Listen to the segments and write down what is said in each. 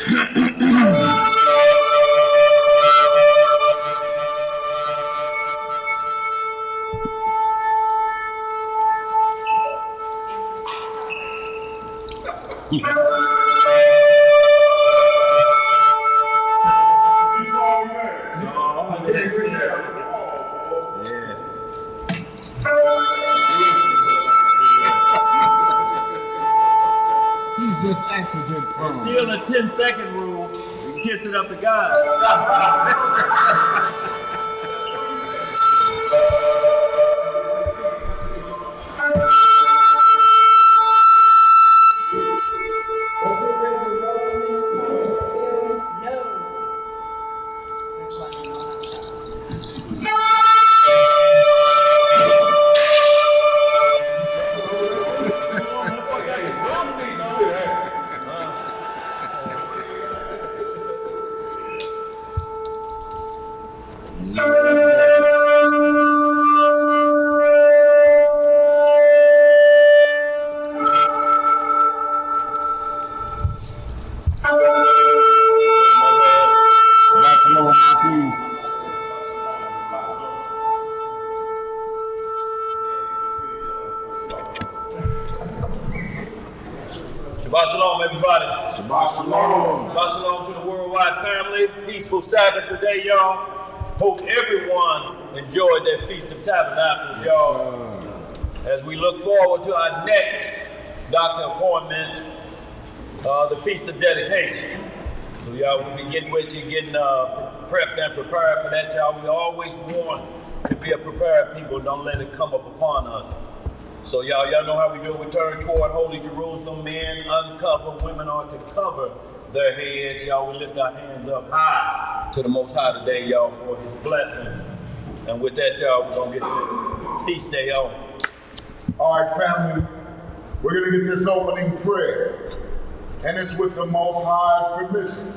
He's just accident prone. Still a 10-second rule. You kiss it up to God. Shabbat shalom, everybody. Shabbat shalom. Shabbat shalom to the worldwide family. Peaceful Sabbath today, y'all. Hope everyone enjoyed their Feast of Tabernacles, y'all. As we look forward to our next doctor appointment, the Feast of Dedication. So, y'all, we'll be getting with you, getting prepped and prepared for that, y'all. We always want to be a prepared people. Don't let it come up upon us. So y'all know how we do. We turn toward Holy Jerusalem. Men uncover, women are to cover their heads. Y'all, we lift our hands up high to the Most High today, y'all, for His blessings. And with that, y'all, we're gonna get this feast day on. All right, family, we're gonna get this opening prayer, and it's with the Most High's permission,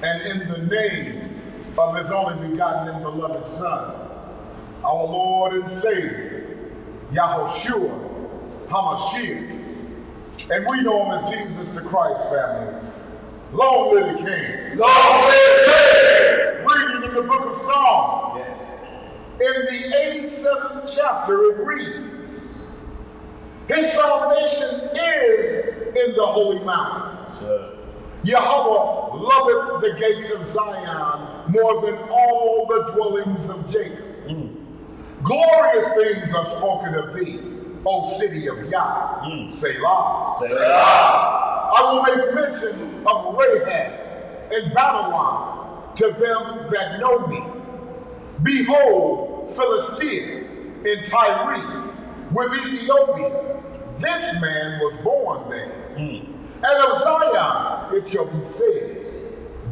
and in the name of His only begotten and beloved Son, our Lord and Savior, Yahushua HaMashiach, and we know him as Jesus the Christ, family. Long live the King. Long live the King. Reading in the book of Psalms, in the 87th chapter, it reads, His foundation is in the holy mountains. Yahweh loveth the gates of Zion more than all the dwellings of Jacob. Glorious things are spoken of thee, O city of Yah. Selah. Selah. I will make mention of Rahab and Babylon to them that know me. Behold, Philistia in Tyre with Ethiopia. This man was born there. And of Zion it shall be said,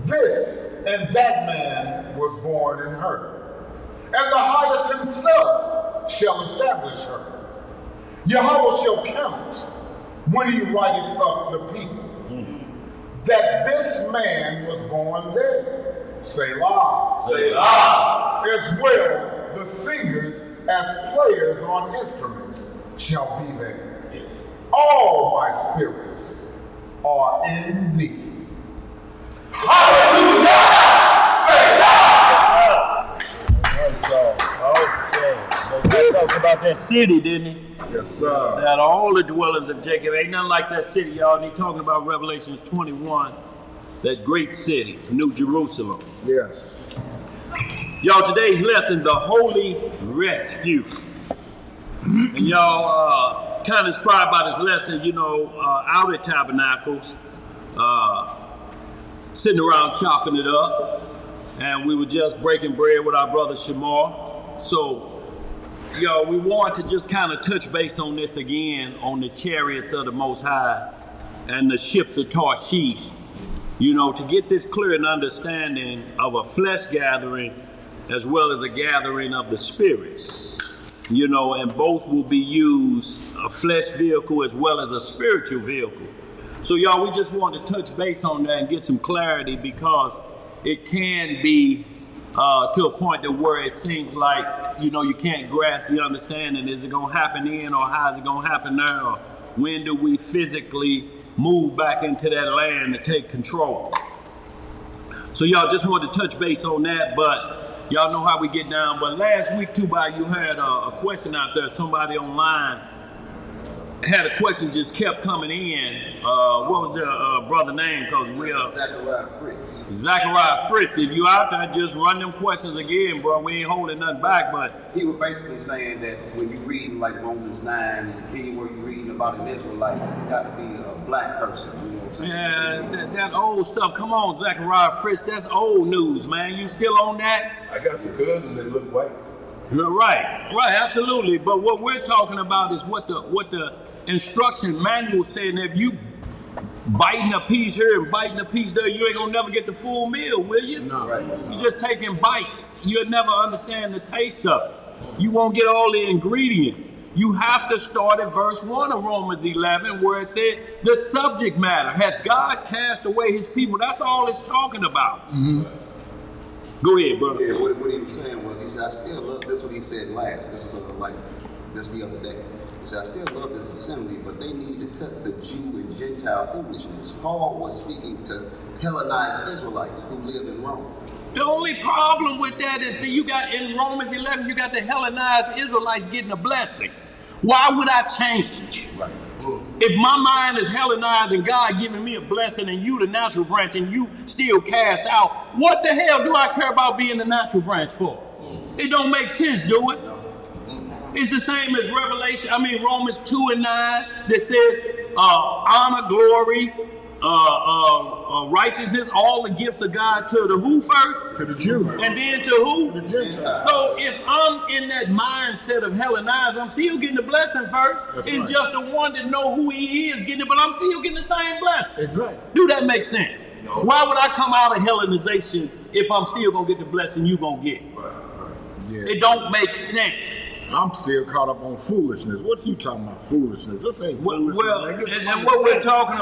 this and that man was born in her. And the highest himself shall establish her. Yahweh shall count when he writeth up the people, that this man was born there. Selah. Selah. As well the singers as players on instruments shall be there. All my spirits are in thee. Hallelujah. Selah. He talked about that city, didn't he? Yes, sir. Said out of all the dwellings of Jacob, ain't nothing like that city, y'all. And he talking about Revelations 21, that great city, New Jerusalem. Yes. Y'all, today's lesson, the Holy Rescue. And y'all, kind of inspired by this lesson, out at Tabernacles, sitting around chopping it up. And we were just breaking bread with our brother Shamar. So, we want to just kind of touch base on this again, on the chariots of the Most High and the ships of Tarshish. To get this clear and understanding of a flesh gathering as well as a gathering of the spirit. And both will be used, a flesh vehicle as well as a spiritual vehicle. So, y'all, we just want to touch base on that and get some clarity, because it can be to a point to where it seems like, you can't grasp the understanding. Is it going to happen then, or how is it going to happen now? Or when do we physically move back into that land to take control? So y'all just wanted to touch base on that, but y'all know how we get down. But last week too, you had a question out there. Somebody online had a question, just kept coming in. What was their brother name? Because we are Zachariah Fritz. Zachariah Fritz. If you out there, just run them questions again, bro. We ain't holding nothing back. But He was basically saying that when you read like Romans 9, and anywhere you reading about an Israelite, it's got to be a black person. You know what I'm saying? yeah, that old stuff. Come on, Zachariah Fritz. That's old news, man. You still on that? I got some cousins that look white. Right, absolutely. But what we're talking about is what the instruction manual saying. If you biting a piece here and biting a piece there, you ain't gonna never get the full meal, will you? No. Right. You're just taking bites. You'll never understand the taste of it. You won't get all the ingredients. You have to start at verse 1 of Romans 11 where it said the subject matter. Has God cast away his people? That's all it's talking about. Mm-hmm. Go ahead, bro. Yeah, what he was saying was, he said, I still love, this is what he said last. This was like this the other day. He said, I still love this assembly, but they need to cut the Jew and Gentile foolishness. Paul was speaking to Hellenized Israelites who live in Rome. The only problem with that is that you got in Romans 11, you got the Hellenized Israelites getting a blessing. Why would I change? Right. If my mind is Hellenized and God giving me a blessing and you the natural branch and you still cast out, what the hell do I care about being the natural branch for? It don't make sense, do it? It's the same as Romans 2 and 9 that says honor, glory, righteousness, all the gifts of God to the who first? To the Jew. And then to who? To the Gentile. So if I'm in that mindset of Hellenized, I'm still getting the blessing first. That's it's right. just the one that know who he is getting it, but I'm still getting the same blessing. Exactly. Do that make sense? No. Why would I come out of Hellenization if I'm still gonna get the blessing you gonna get? Yeah. It don't make sense. I'm still caught up on foolishness. What you talking about foolishness? This ain't foolishness. Well, man. Get some and what we're understanding.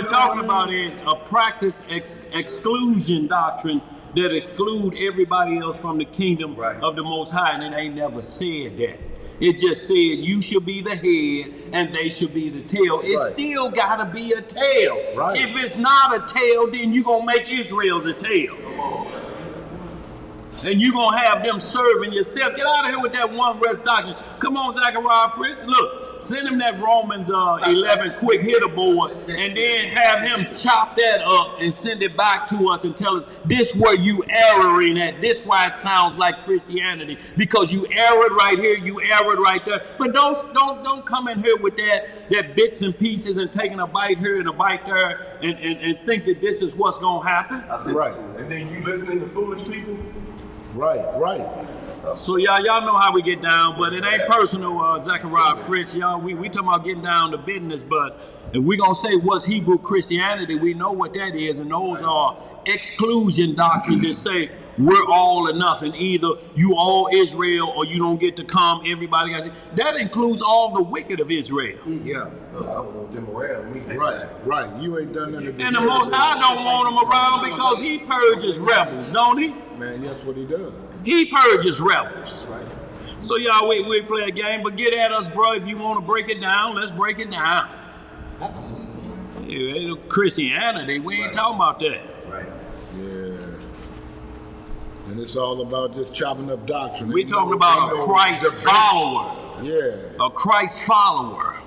talking about is a practice exclusion doctrine that exclude everybody else from the kingdom of the Most High, and it ain't never said that. It just said you should be the head and they should be the tail. It still gotta be a tail. Right. If it's not a tail, then you gonna make Israel the tail. And you're going to have them serving yourself. Get out of here with that one rest doctrine. Come on, Zachariah Fritz. Look, send him that Romans 11 quick hitter board and then have him chop that up and send it back to us and tell us this where you erroring at. This why it sounds like Christianity. Because you erred right here, you erred right there. But don't come in here with that bits and pieces and taking a bite here and a bite there and think that this is what's going to happen. Right. And then you listening to foolish people? Right. So y'all know how we get down, but it ain't personal, Zachariah Fritz. Y'all, we talking about getting down to business, but if we gonna say what's Hebrew Christianity, we know what that is, and those are exclusion doctrine that say we're all or nothing. Either you all Israel or you don't get to come. Everybody got to. That includes all the wicked of Israel. Yeah. I don't want them around me. Right. You ain't done nothing. And the Most High don't want them around because he purges rebels, don't he? Man, that's what he does. He purges rebels. So y'all, we play a game, but get at us, bro. If you want to break it down, let's break it down. Yeah, Christianity, we ain't talking about that. Right. Yeah. And it's all about just chopping up doctrine. We talking about a Christ follower. Yeah. A Christ follower.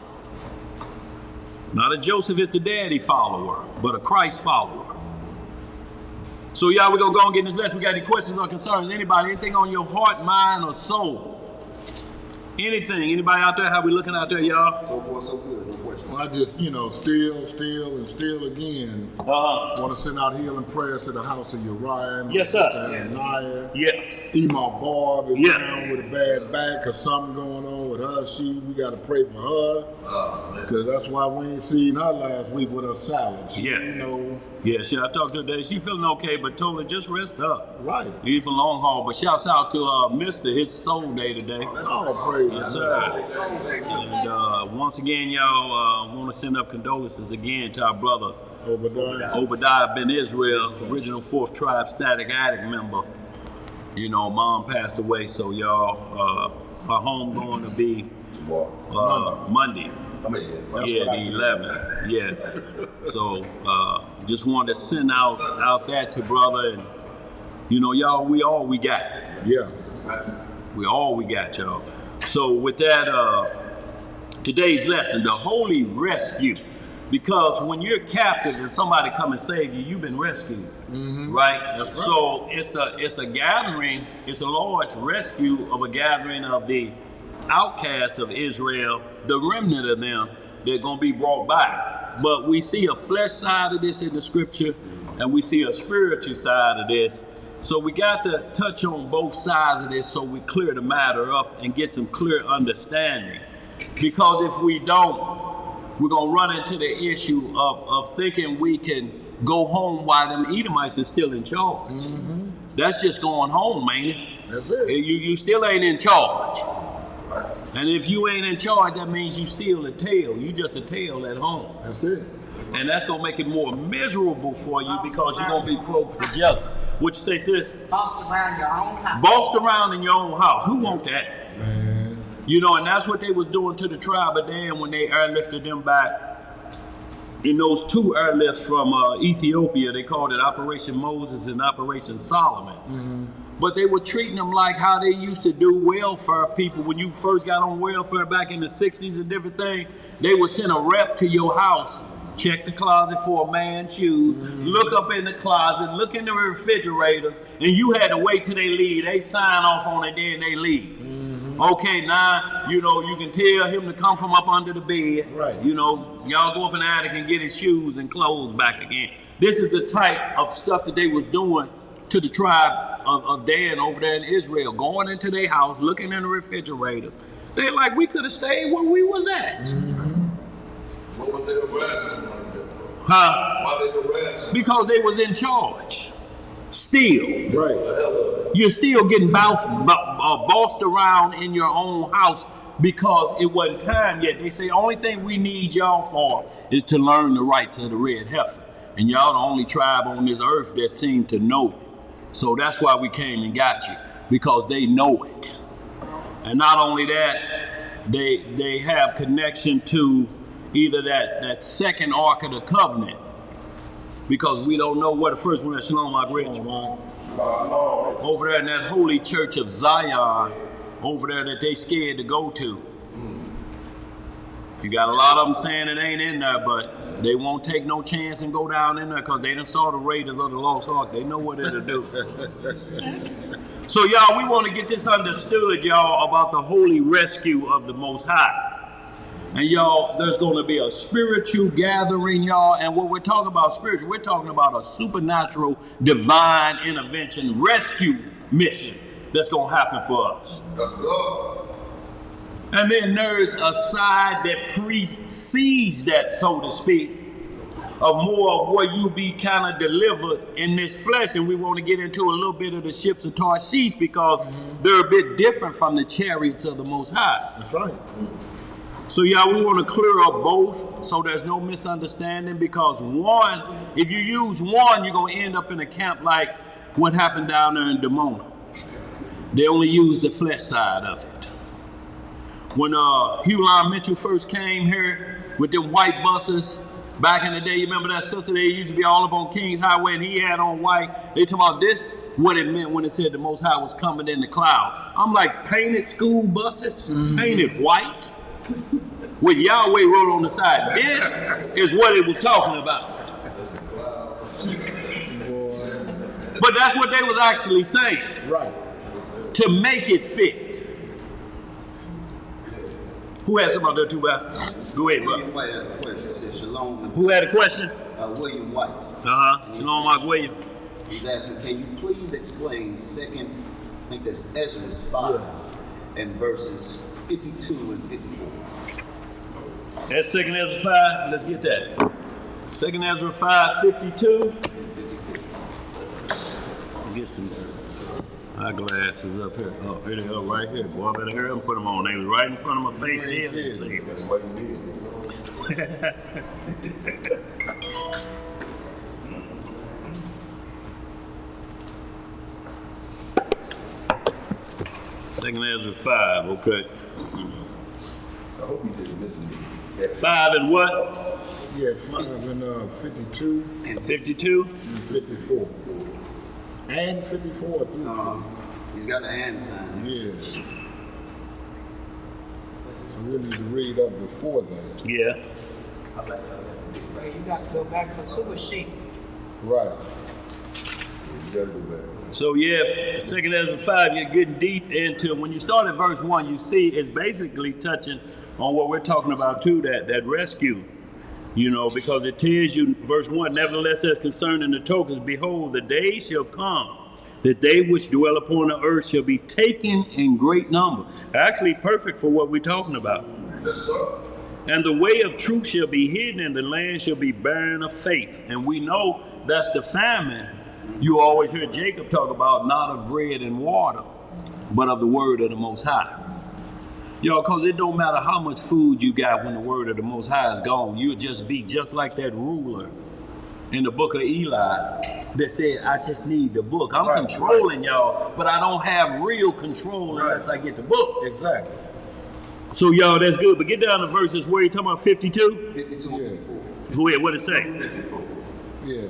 Not a Joseph is the daddy follower, but a Christ follower. So y'all, we're gonna go and get in this lesson. We got any questions or concerns? Anybody, anything on your heart, mind, or soul? Anything? Anybody out there? How we looking out there, y'all? So far, so good. No question. Well, I just, still again. Want to send out healing prayers to the house of Uriah. Yes, sir. Ananiah. Yeah. Ema Barb is Yeah. down with a bad back or something going on with her. We got to pray for her. Because that's why we ain't seen her last week with her salad. Yeah. Yeah, I talked to her today. She feeling okay, but told her just rest up. Right. Leave for long haul. But shouts out to Mr. His soul day today. Oh, praise Yes, God. sir. And once again, y'all want to send up condolences again to our brother Obadiah Ben Israel, original 4th Tribe Static Attic member. You know, mom passed away, so y'all, her home going to be Monday. I mean, Yeah, the 11th. Yeah. So just wanted to send out that to brother, and you know, y'all, we all we got. Yeah. We all we got, y'all. So with that, today's lesson, the holy rescue. Because when you're captive and somebody come and save you, you've been rescued, right? That's right. So it's a gathering, it's a large rescue of a gathering of the outcasts of Israel, the remnant of them, they're going to be brought back. But we see a flesh side of this in the scripture, and we see a spiritual side of this. So we got to touch on both sides of this so we clear the matter up and get some clear understanding. Because if we don't, we're going to run into the issue of thinking we can go home while them Edomites are still in charge. That's just going home, ain't it? That's it. You still ain't in charge. And if you ain't in charge, that means you still a tail. You just a tail at home. That's it. And that's going to make it more miserable for you because you're going to be jealous. What you say, sis? Bossed around your own house. Bossed around in your own house. Who want that? Man. You know, and that's what they was doing to the tribe of Dan when they airlifted them back. In those two airlifts from Ethiopia, they called it Operation Moses and Operation Solomon. But they were treating them like how they used to do welfare people. When you first got on welfare back in the 60s and different things, they would send a rep to your house, check the closet for a man's shoes, look up in the closet, look in the refrigerators, and you had to wait till they leave. They sign off on it, then they leave. Okay, now, you know, you can tell him to come from up under the bed. Right. You know, y'all go up in the attic and get his shoes and clothes back again. This is the type of stuff that they was doing to the tribe of Dan over there in Israel, going into their house, looking in the refrigerator. They're like, we could have stayed where we was at. What was they harassing them like that for? Huh? Why they harassing them? Because they was in charge. Still. Right. You're still getting bossed around in your own house because it wasn't time yet. They say only thing we need y'all for is to learn the rights of the red heifer. And y'all the only tribe on this earth that seem to know it. So that's why we came and got you, because they know it. And not only that, they have connection to either that second Ark of the Covenant, because we don't know what the first one is. Shalom, my rich. Over there in that holy church of Zion, over there that they scared to go to. You got a lot of them saying it ain't in there, but they won't take no chance and go down in there because they done saw the Raiders of the Lost Ark. They know what it'll do. So y'all, we want to get this understood, y'all, about the holy rescue of the Most High. And y'all, there's going to be a spiritual gathering, y'all. And when we're talking about spiritual, we're talking about a supernatural, divine intervention, rescue mission that's going to happen for us. And then there's a side that precedes that, so to speak, of more of where you be kind of delivered in this flesh. And we want to get into a little bit of the ships of Tarshish because they're a bit different from the chariots of the Most High. That's right. So y'all, we want to clear up both so there's no misunderstanding, because one, if you use one, you're going to end up in a camp like what happened down there in Demona. They only use the flesh side of it. When Hugh Lyon Mitchell first came here with them white buses, back in the day, you remember that sister, they used to be all up on King's Highway and he had on white. They talk about this, what it meant when it said the Most High was coming in the cloud. I'm like, painted school buses, painted white, with Yahweh wrote on the side. This is what it was talking about. But that's what they was actually saying. Right. To make it fit. Who had something out there too, Bob? Go ahead, bro. William White had a question. It said, Shalom. Who had a question? William White. Shalom, Mark William. He's asking, can you please explain I think that's Ezra 5 and verses 52 and 54. That's 2 Ezra 5. Let's get that. 2 Ezra 5:52. Get some eyeglasses up here. Oh, here they go, right here. Boy, I better hurry up and put them on. They was right in front of my face there. That's what you did. 2 Ezra 5, okay. I hope you didn't listen to me. 5 and what? Yeah, 5 and 52 52? and 54. And 54 through He's got the hand sign. Yeah. So we need to read up before that. Yeah. You got to go back to super sheet. Right. You gotta go back. So yeah, 2 Ezra 5, you're getting deep into, when you start at verse 1, you see it's basically touching on what we're talking about too, that rescue. You know, because it tells you, verse 1, nevertheless as concerning the tokens, behold, the day shall come, that they which dwell upon the earth shall be taken in great number. Actually perfect for what we're talking about. Yes, sir. And the way of truth shall be hidden, and the land shall be barren of faith. And we know that's the famine. You always hear Jacob talk about, not of bread and water, but of the word of the Most High. Yo, because it don't matter how much food you got when the word of the Most High is gone. You'll just be just like that ruler in the book of Eli that said, I just need the book. I'm controlling y'all, but I don't have real control unless I get the book. Exactly. So y'all, that's good. But get down to verses where you talking about 52? 52 and 54. Go ahead, what it say? Yeah.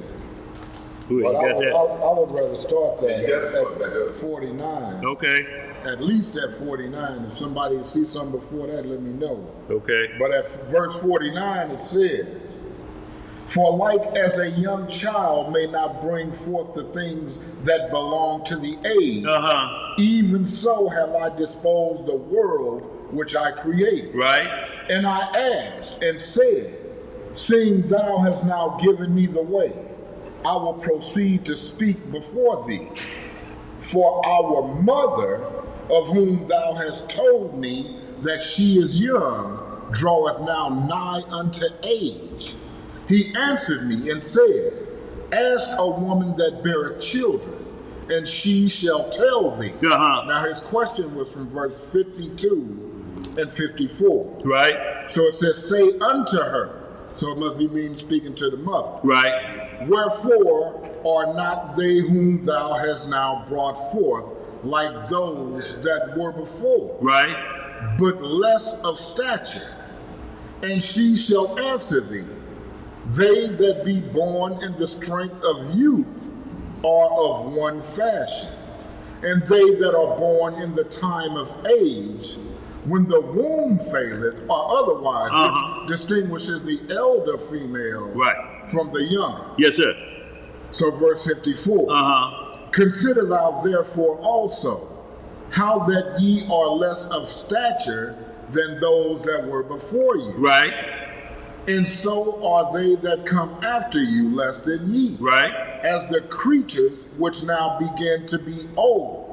Go But ahead, you got that? I would rather start that You gotta start back up. at 49. Okay, At least at 49. If somebody sees something before that, let me know. okay. But at verse 49 it says, for like as a young child may not bring forth the things that belong to the age, even so have I disposed the world which I created. Right? And I asked and said, seeing thou hast now given me the way, I will proceed to speak before thee. For our mother, of whom thou hast told me that she is young, draweth now nigh unto age. He answered me and said, ask a woman that beareth children, and she shall tell thee. Now his question was from verse 52 and 54. Right? So it says, say unto her. So it must be mean speaking to the mother. Right? Wherefore are not they whom thou hast now brought forth like those that were before, Right? but less of stature? And she shall answer thee, they that be born in the strength of youth are of one fashion, and they that are born in the time of age, when the womb faileth, or otherwise, which distinguishes the elder female from the younger. Yes, sir. So verse 54, consider thou therefore also how that ye are less of stature than those that were before you. Right? And so are they that come after you less than ye. Right? As the creatures which now begin to be old,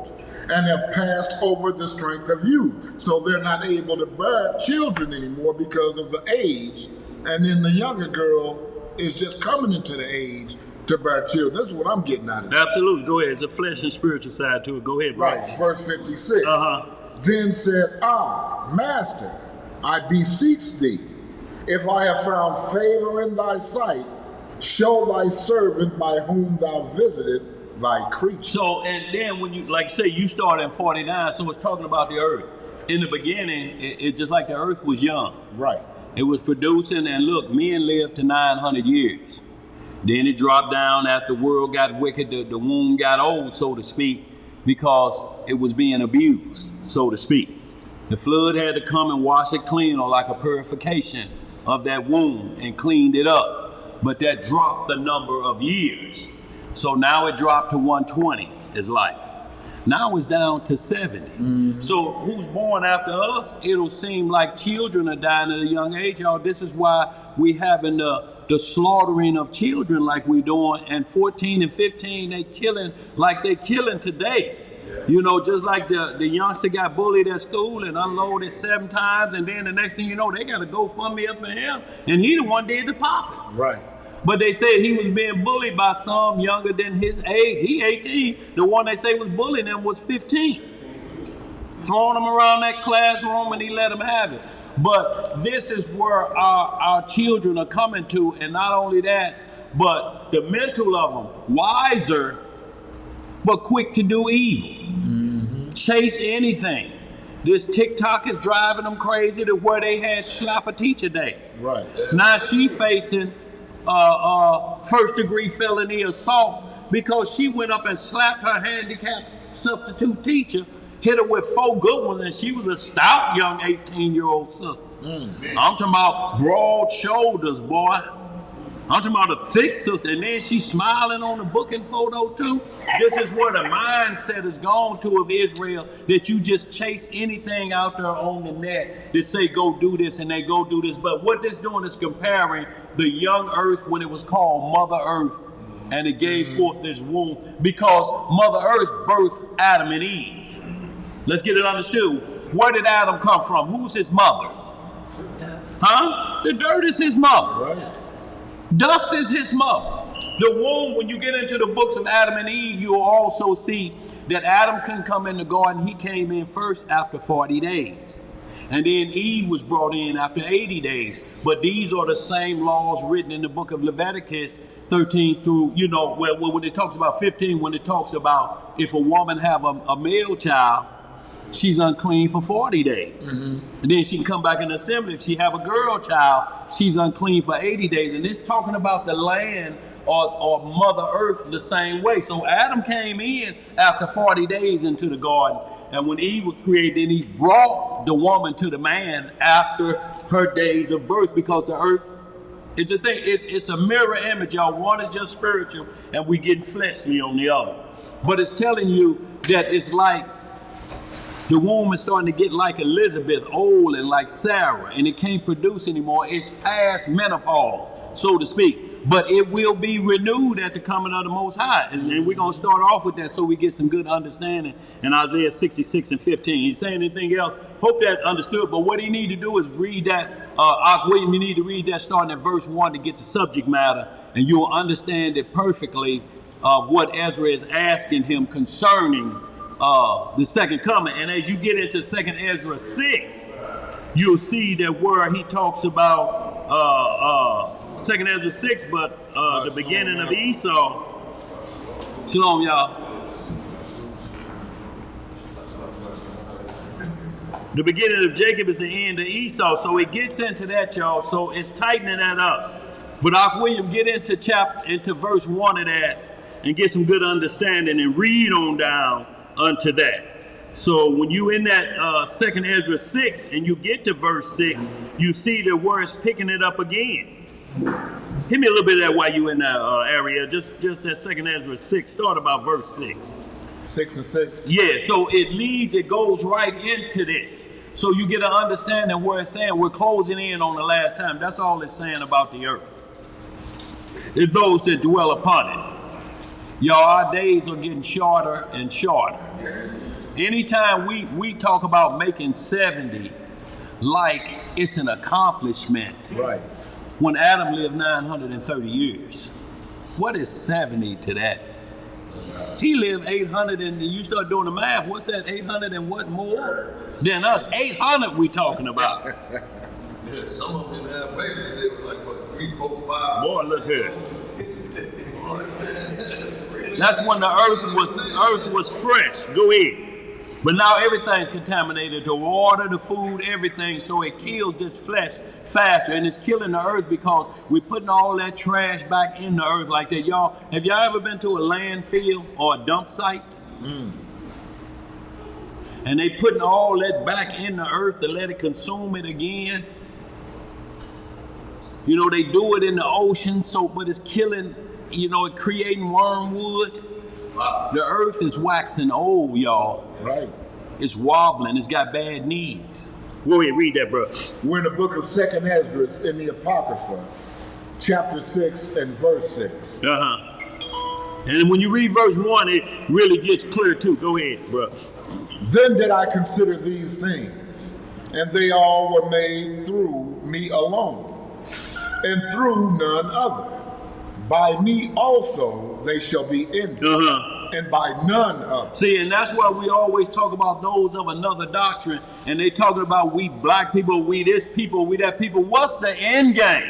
and have passed over the strength of youth. So they're not able to bear children anymore because of the age. And then the younger girl is just coming into the age to bear children. This is what I'm getting out of it. Absolutely. Go ahead. It's a flesh and spiritual side to it. Go ahead, bro. Right, verse 56. Then said I, Master, I beseech thee, if I have found favor in thy sight, show thy servant by whom thou visited thy creature. So, and then when you, like say, you start in 49, so it's talking about the earth. In the beginning, it's just like the earth was young. Right. It was producing, and look, men lived to 900 years. Then it dropped down after the world got wicked, the womb got old, so to speak, because it was being abused, so to speak. The flood had to come and wash it clean, or like a purification of that womb, and cleaned it up. But that dropped the number of years. So now it dropped to 120 is life. Now it's down to 70. So who's born after us, it'll seem like children are dying at a young age. Y'all, this is why we having the slaughtering of children like we're doing. And 14 and 15, they killing like they killing today. You know, just like the youngster got bullied at school and unloaded 7 times. And then the next thing you know, they got to go fund me up for him. And he the one did the popping. Right. But they said he was being bullied by some younger than his age. He 18. The one they say was bullying him was 15. Throwing him around that classroom and he let him have it. But this is where our children are coming to. And not only that, but the mental of them, wiser, but quick to do evil. Chase anything. This TikTok is driving them crazy to where they had slap a teacher day. Right. Now she facing first degree felony assault because she went up and slapped her handicapped substitute teacher, hit her with 4 good ones, and she was a stout young 18-year-old sister. I'm talking about broad shoulders, boy. I'm talking about a thick sister, and then she's smiling on the booking photo too. This is where the mindset has gone to of Israel, that you just chase anything out there on the net that say go do this and they go do this. But what this doing is comparing the young earth when it was called Mother Earth, and it gave forth this womb because Mother Earth birthed Adam and Eve. Let's get it understood. Where did Adam come from? Who's his mother? Huh? The dirt is his mother. Right. Dust is his mother. The womb, when you get into the books of Adam and Eve, you will also see that Adam couldn't come in the garden. He came in first after 40 days. And then Eve was brought in after 80 days. But these are the same laws written in the book of Leviticus 13 through, when it talks about 15, when it talks about if a woman have a male child, she's unclean for 40 days. And then she can come back in the assembly. If she have a girl child, she's unclean for 80 days. And it's talking about the land or Mother Earth the same way. So Adam came in after 40 days into the garden. And when Eve was created, then he brought the woman to the man after her days of birth, because the earth, it's a mirror image, y'all. One is just spiritual and we get fleshly on the other. But it's telling you that it's like the womb is starting to get like Elizabeth, old, and like Sarah, and it can't produce anymore. It's past menopause, so to speak. But it will be renewed at the coming of the Most High. And we're going to start off with that so we get some good understanding in Isaiah 66 and 15. He's saying anything else? Hope that understood. But what he need to do is read that. William, you need to read that starting at verse 1 to get the subject matter. And you'll understand it perfectly of what Ezra is asking him concerning the second coming. And as you get into 2nd Ezra 6, you'll see that where he talks about 2nd Ezra 6, but the beginning of Esau. Shalom, y'all. The beginning of Jacob is the end of Esau. So it gets into that, y'all. So it's tightening that up. But William, get into verse 1 of that and get some good understanding and read on down unto that. So when you in that 2nd Ezra 6 and you get to verse 6, you see the words picking it up again. Give me a little bit of that while you in that area. Just that 2nd Ezra 6. Start about verse 6. 6 and 6? Yeah, so it goes right into this. So you get an understanding where it's saying we're closing in on the last time. That's all it's saying about the earth. It's those that dwell upon it. Y'all, our days are getting shorter and shorter. Anytime we talk about making 70 like it's an accomplishment. Right. When Adam lived 930 years. What is 70 to that? He lived 800 and you start doing the math, what's that 800 and what more than us? 800 we talking about. Yeah, some of them didn't have babies. They were like, what, 3, 4, 5? Boy, look here. That's when the earth was fresh. Go ahead. But now everything's contaminated, the water, the food, everything, so it kills this flesh faster, and it's killing the earth because we're putting all that trash back in the earth like that. Y'all, have y'all ever been to a landfill or a dump site? And they putting all that back in the earth to let it consume it again? You know, they do it in the ocean, but it's killing, it creating wormwood. The earth is waxing old, y'all. Right. It's wobbling. It's got bad knees. Go ahead, read that, bro. We're in the book of 2nd Ezra in the Apocrypha, chapter 6 and verse 6. And when you read verse 1, it really gets clear too. Go ahead, bro. Then did I consider these things, and they all were made through me alone, and through none other. By me also they shall be ended, and by none other. See, and that's why we always talk about those of another doctrine, and they talking about we black people, we this people, we that people. What's the end game?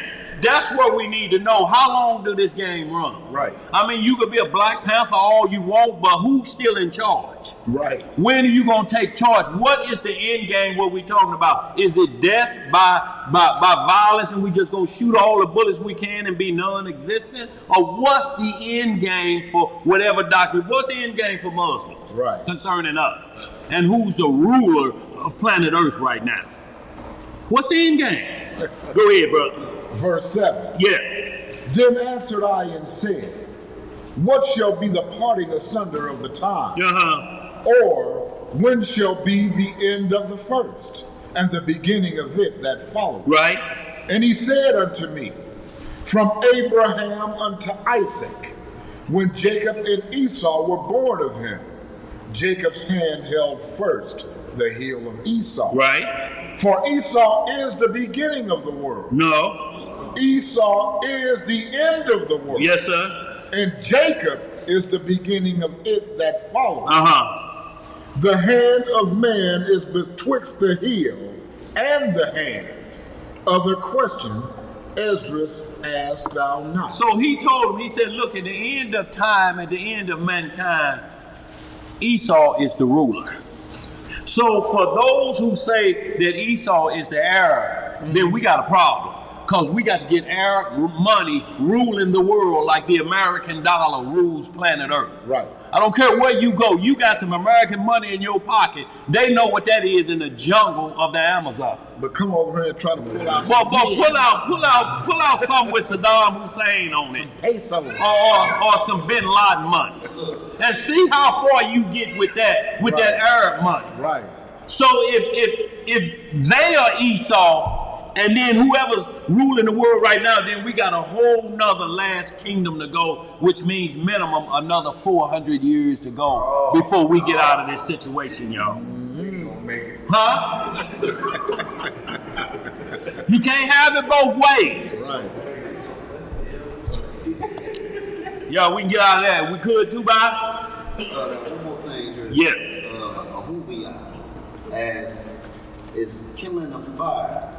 That's what we need to know. How long do this game run? Right. I mean, you could be a Black Panther all you want, but who's still in charge? Right. When are you going to take charge? What is the end game? What we talking about? Is it death by violence and we just going to shoot all the bullets we can and be non-existent? Or what's the end game for whatever doctrine? What's the end game for Muslims? Right. Concerning us? And who's the ruler of planet Earth right now? What's the end game? Go ahead, brother. Verse 7. Yeah. Then answered I and said, what shall be the parting asunder of the time? Or when shall be the end of the first, and the beginning of it that followeth? Right. And he said unto me, from Abraham unto Isaac, when Jacob and Esau were born of him, Jacob's hand held first the heel of Esau. Right. For Esau is the beginning of the world. No. Esau is the end of the world. Yes, sir. And Jacob is the beginning of it that follows. Uh-huh. The hand of man is betwixt the heel and the hand. Other question, Esdras, asked thou not. So he told him, he said, look, at the end of time, at the end of mankind, Esau is the ruler. So for those who say that Esau is the Arab, then we got a problem. Because we got to get Arab money ruling the world like the American dollar rules planet Earth. Right. I don't care where you go. You got some American money in your pocket. They know what that is in the jungle of the Amazon. But come over here and try to pull out Well, pull out something with Saddam Hussein on it. pesos. Or some Bin Laden money. And see how far you get with that, that Arab money. Right. So if they are Esau, and then whoever's ruling the world right now, then we got a whole nother last kingdom to go, which means minimum another 400 years to go before we get out of this situation, y'all. Huh? You can't have it both ways. Right. Yo, we can get out of that. We could too, Bob? One more thing here. Yeah. Ahubiyah, as is kindling a fire,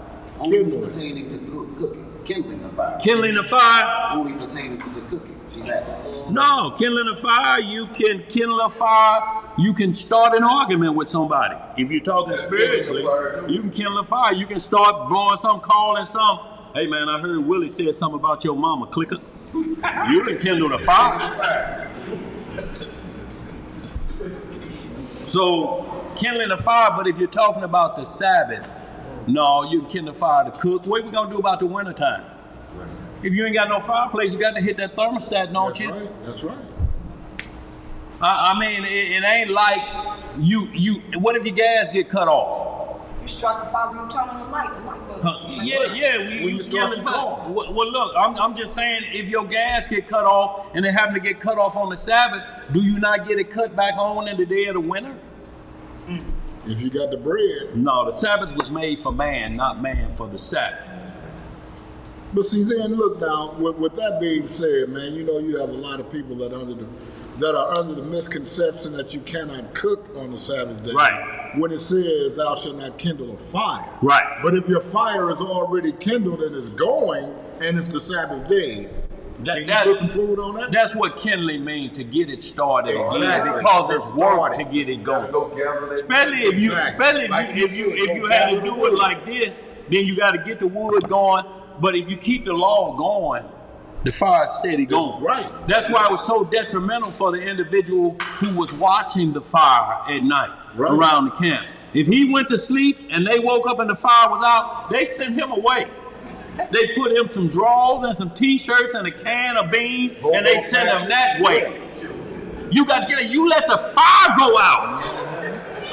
only pertaining to cooking. Kindling a fire. Kindling a fire? Only pertaining to cooking, she's asking. No, kindling a fire, you can kindle a fire, you can start an argument with somebody. If you're talking spiritually, you can kindle a fire. You can start blowing some, calling some. Hey man, I heard Willie said something about your mama, clicker. You can kindle a fire. So, kindling a fire, but if you're talking about the Sabbath, no, you can kindle a fire to cook. What are we going to do about the wintertime? If you ain't got no fireplace, you got to hit that thermostat, don't you? Right. That's right. I mean, it ain't like you. What if your gas get cut off? You strike a fire, you turn on the light bulb. When you start your car. Well, look, I'm just saying, if your gas get cut off and it happen to get cut off on the Sabbath, do you not get it cut back on in the day of the winter? If you got the bread. No, the Sabbath was made for man, not man for the Sabbath. But see, then look now, with that being said, man, you know you have a lot of people that are under the misconception that you cannot cook on the Sabbath day. Right. When it says thou shalt not kindle a fire. Right. But if your fire is already kindled and is going and it's the Sabbath day, can you put some food on that? That's what kindling means, to get it started again, Exactly. because it's work to get it going. Especially if you, if you had to do it like this, then you got to get the wood going. But if you keep the law going, the fire's steady going. Right. That's why it was so detrimental for the individual who was watching the fire at night around the camp. If he went to sleep and they woke up and the fire was out, they sent him away. They put him some drawers and some t-shirts and a can of beans, and they sent him that way. You got to get it. You let the fire go out.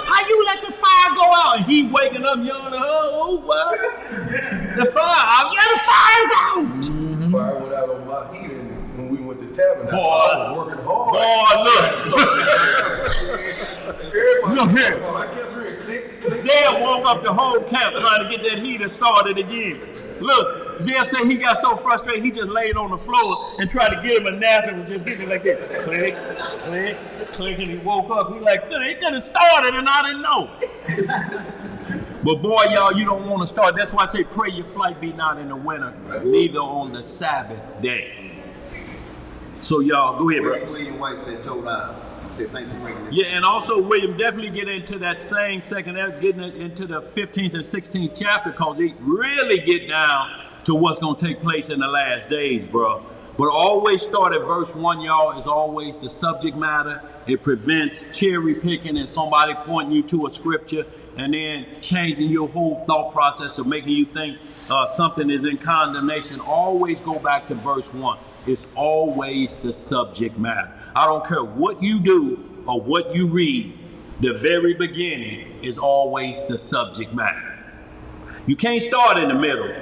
How you let the fire go out? And he waking up yelling, oh, what? The fire out. Yeah, the fire's out. Mm-hmm. Fire went out on my heat when we went to Tabernacle. I was working hard. Look here. I kept hearing click. Zeb woke up the whole camp trying to get that heater started again. Look, Zeb said he got so frustrated he just laid on the floor and tried to get him a nap and was just getting like this. Click, click, click, and he woke up. He like, it didn't started and I didn't know. But boy, y'all, you don't want to start. That's why I say pray your flight be not in the winter, neither on the Sabbath day. So y'all, go ahead, bro. William White said, Todah. He said, thanks for bringing it. Yeah, and also William, definitely get into that same second, getting into the 15th and 16th chapter, because it really get down to what's going to take place in the last days, bro. But always start at verse 1, y'all, is always the subject matter. It prevents cherry picking and somebody pointing you to a scripture and then changing your whole thought process of making you think something is in condemnation. Always go back to verse 1. It's always the subject matter. I don't care what you do or what you read, the very beginning is always the subject matter. You can't start in the middle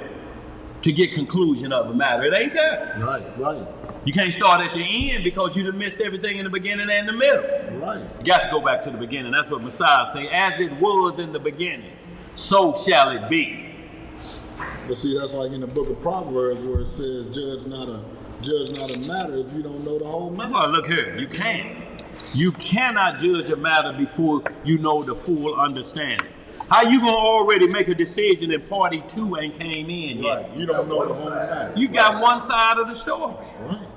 to get conclusion of the matter. It ain't there. Right. You can't start at the end because you done missed everything in the beginning and the middle. Right. You got to go back to the beginning. That's what Messiah say. As it was in the beginning, so shall it be. But see, that's like in the book of Proverbs where it says, judge not a matter if you don't know the whole matter. Oh, look here. You can't. You cannot judge a matter before you know the full understanding. How you gonna already make a decision and party two ain't came in yet? Right. You don't know the whole matter. You got one side of the story. Right.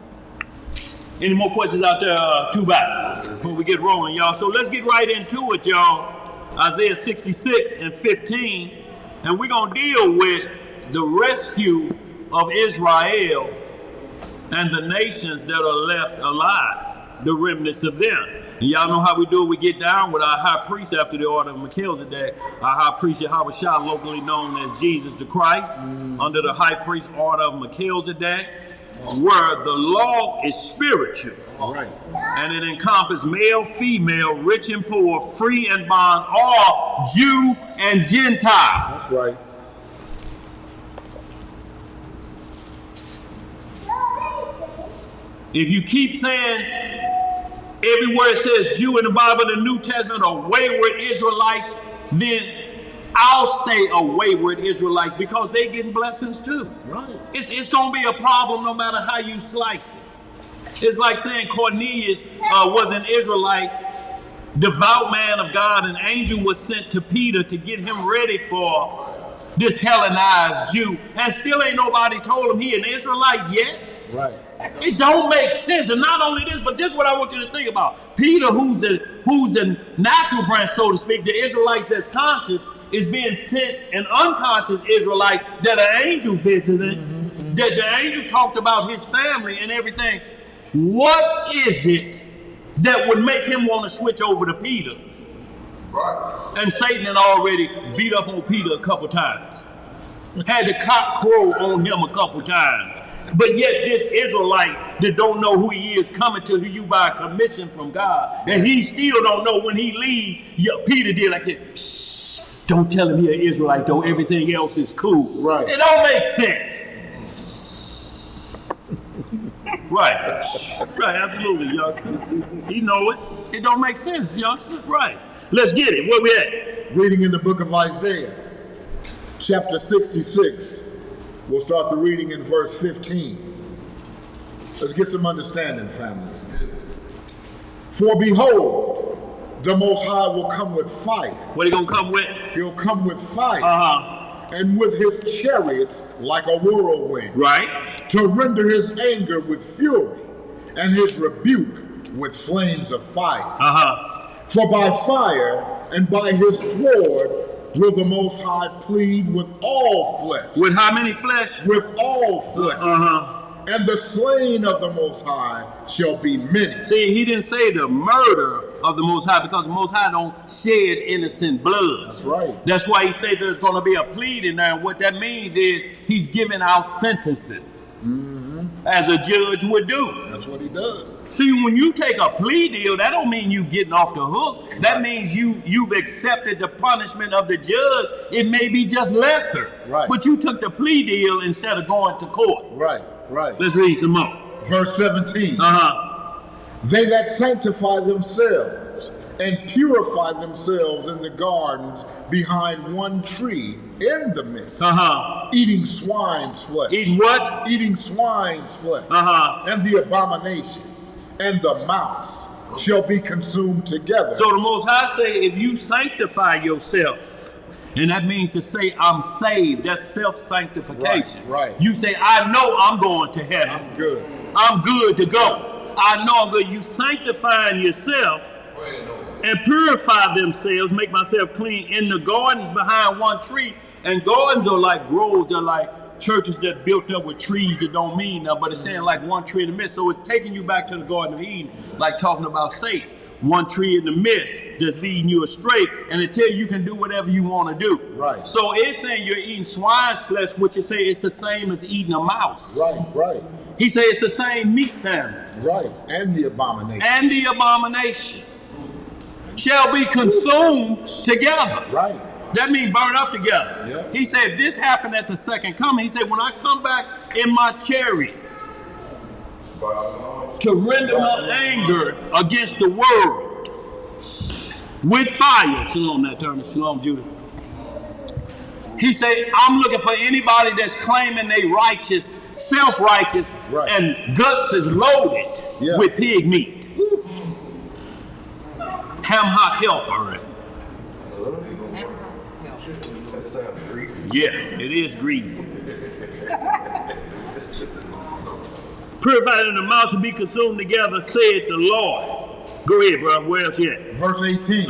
Any more questions out there, too bad, before we get rolling, y'all? So let's get right into it, y'all. Isaiah 66 and 15. And we're going to deal with the rescue of Israel and the nations that are left alive, the remnants of them. And y'all know how we do it. We get down with our high priest after the order of Melchizedek. Our high priest, Yahweh Shah, locally known as Jesus the Christ, under the high priest order of Melchizedek, where the law is spiritual. Right. And it encompasses male, female, rich and poor, free and bond, all Jew and Gentile. That's right. If you keep saying everywhere it says Jew in the Bible, the New Testament, or wayward Israelites, then I'll stay a wayward Israelites because they getting blessings too. Right. It's going to be a problem no matter how you slice it. It's like saying Cornelius was an Israelite, devout man of God. An angel was sent to Peter to get him ready for this Hellenized Jew, and still ain't nobody told him he an Israelite yet. Right. It don't make sense. And not only this, but this is what I want you to think about. Peter, who's the natural branch, so to speak, the Israelite that's conscious, is being sent an unconscious Israelite that an angel visited, that the angel talked about his family and everything. What is it that would make him want to switch over to Peter? Right. And Satan had already beat up on Peter a couple times. Had the cock crow on him a couple times. But yet this Israelite that don't know who he is coming to you by a commission from God. And he still don't know when he leave. Peter did like this. Shh, don't tell him he an Israelite though. Everything else is cool. Right. It don't make sense. Right. Right, absolutely, y'all. He know it. It don't make sense, y'all. Right. Let's get it. Where we at? Reading in the book of Isaiah, chapter 66. We'll start the reading in verse 15. Let's get some understanding, family. For behold, the Most High will come with fire. What he gonna come with? He'll come with fire. And with his chariots like a whirlwind. Right. To render his anger with fury and his rebuke with flames of fire. For by fire and by his sword will the Most High plead with all flesh. With how many flesh? With all flesh. And the slain of the Most High shall be many. See, he didn't say the murder of the Most High, because the Most High don't shed innocent blood. That's right. That's why he said there's going to be a plead in there. And what that means is he's giving out sentences as a judge would do. That's what he does. See, when you take a plea deal, that don't mean you getting off the hook. That means you've accepted the punishment of the judge. It may be just lesser. Right. But you took the plea deal instead of going to court. Right, right. Let's read some more. Verse 17. They that sanctify themselves and purify themselves in the gardens behind one tree in the midst, eating swine's flesh. Eating what? Eating swine's flesh. And the abomination and the mouse shall be consumed together. So the Most High say, if you sanctify yourself And that means to say I'm saved. That's self-sanctification. Right. You say, I know I'm going to heaven. I'm good. I'm good to go. I know I'm good. You sanctifying yourself and purify themselves, make myself clean in the gardens behind one tree. And gardens are like groves. They're like churches that built up with trees that don't mean nothing, but it's saying like one tree in the midst. So it's taking you back to the Garden of Eden, like talking about Satan. One tree in the midst that's leading you astray, and it tell you can do whatever you want to do. Right. So it's saying you're eating swine's flesh, which you say it's the same as eating a mouse. Right. He said it's the same meat family. Right. And the abomination. And the abomination shall be consumed together. Right. That means burn up together. Yeah. He said if this happened at the second coming, he said when I come back in my chariot to render my anger against the world with fire. Shalom, that turner. Shalom, Judas. He said, I'm looking for anybody that's claiming they righteous, self-righteous, right, and guts is loaded with pig meat. Ham hock helper. That sounds greasy. Yeah, it is greasy. Purified in the mouth to be consumed together, said the Lord. Go ahead, bro. Where else yet? Verse 18.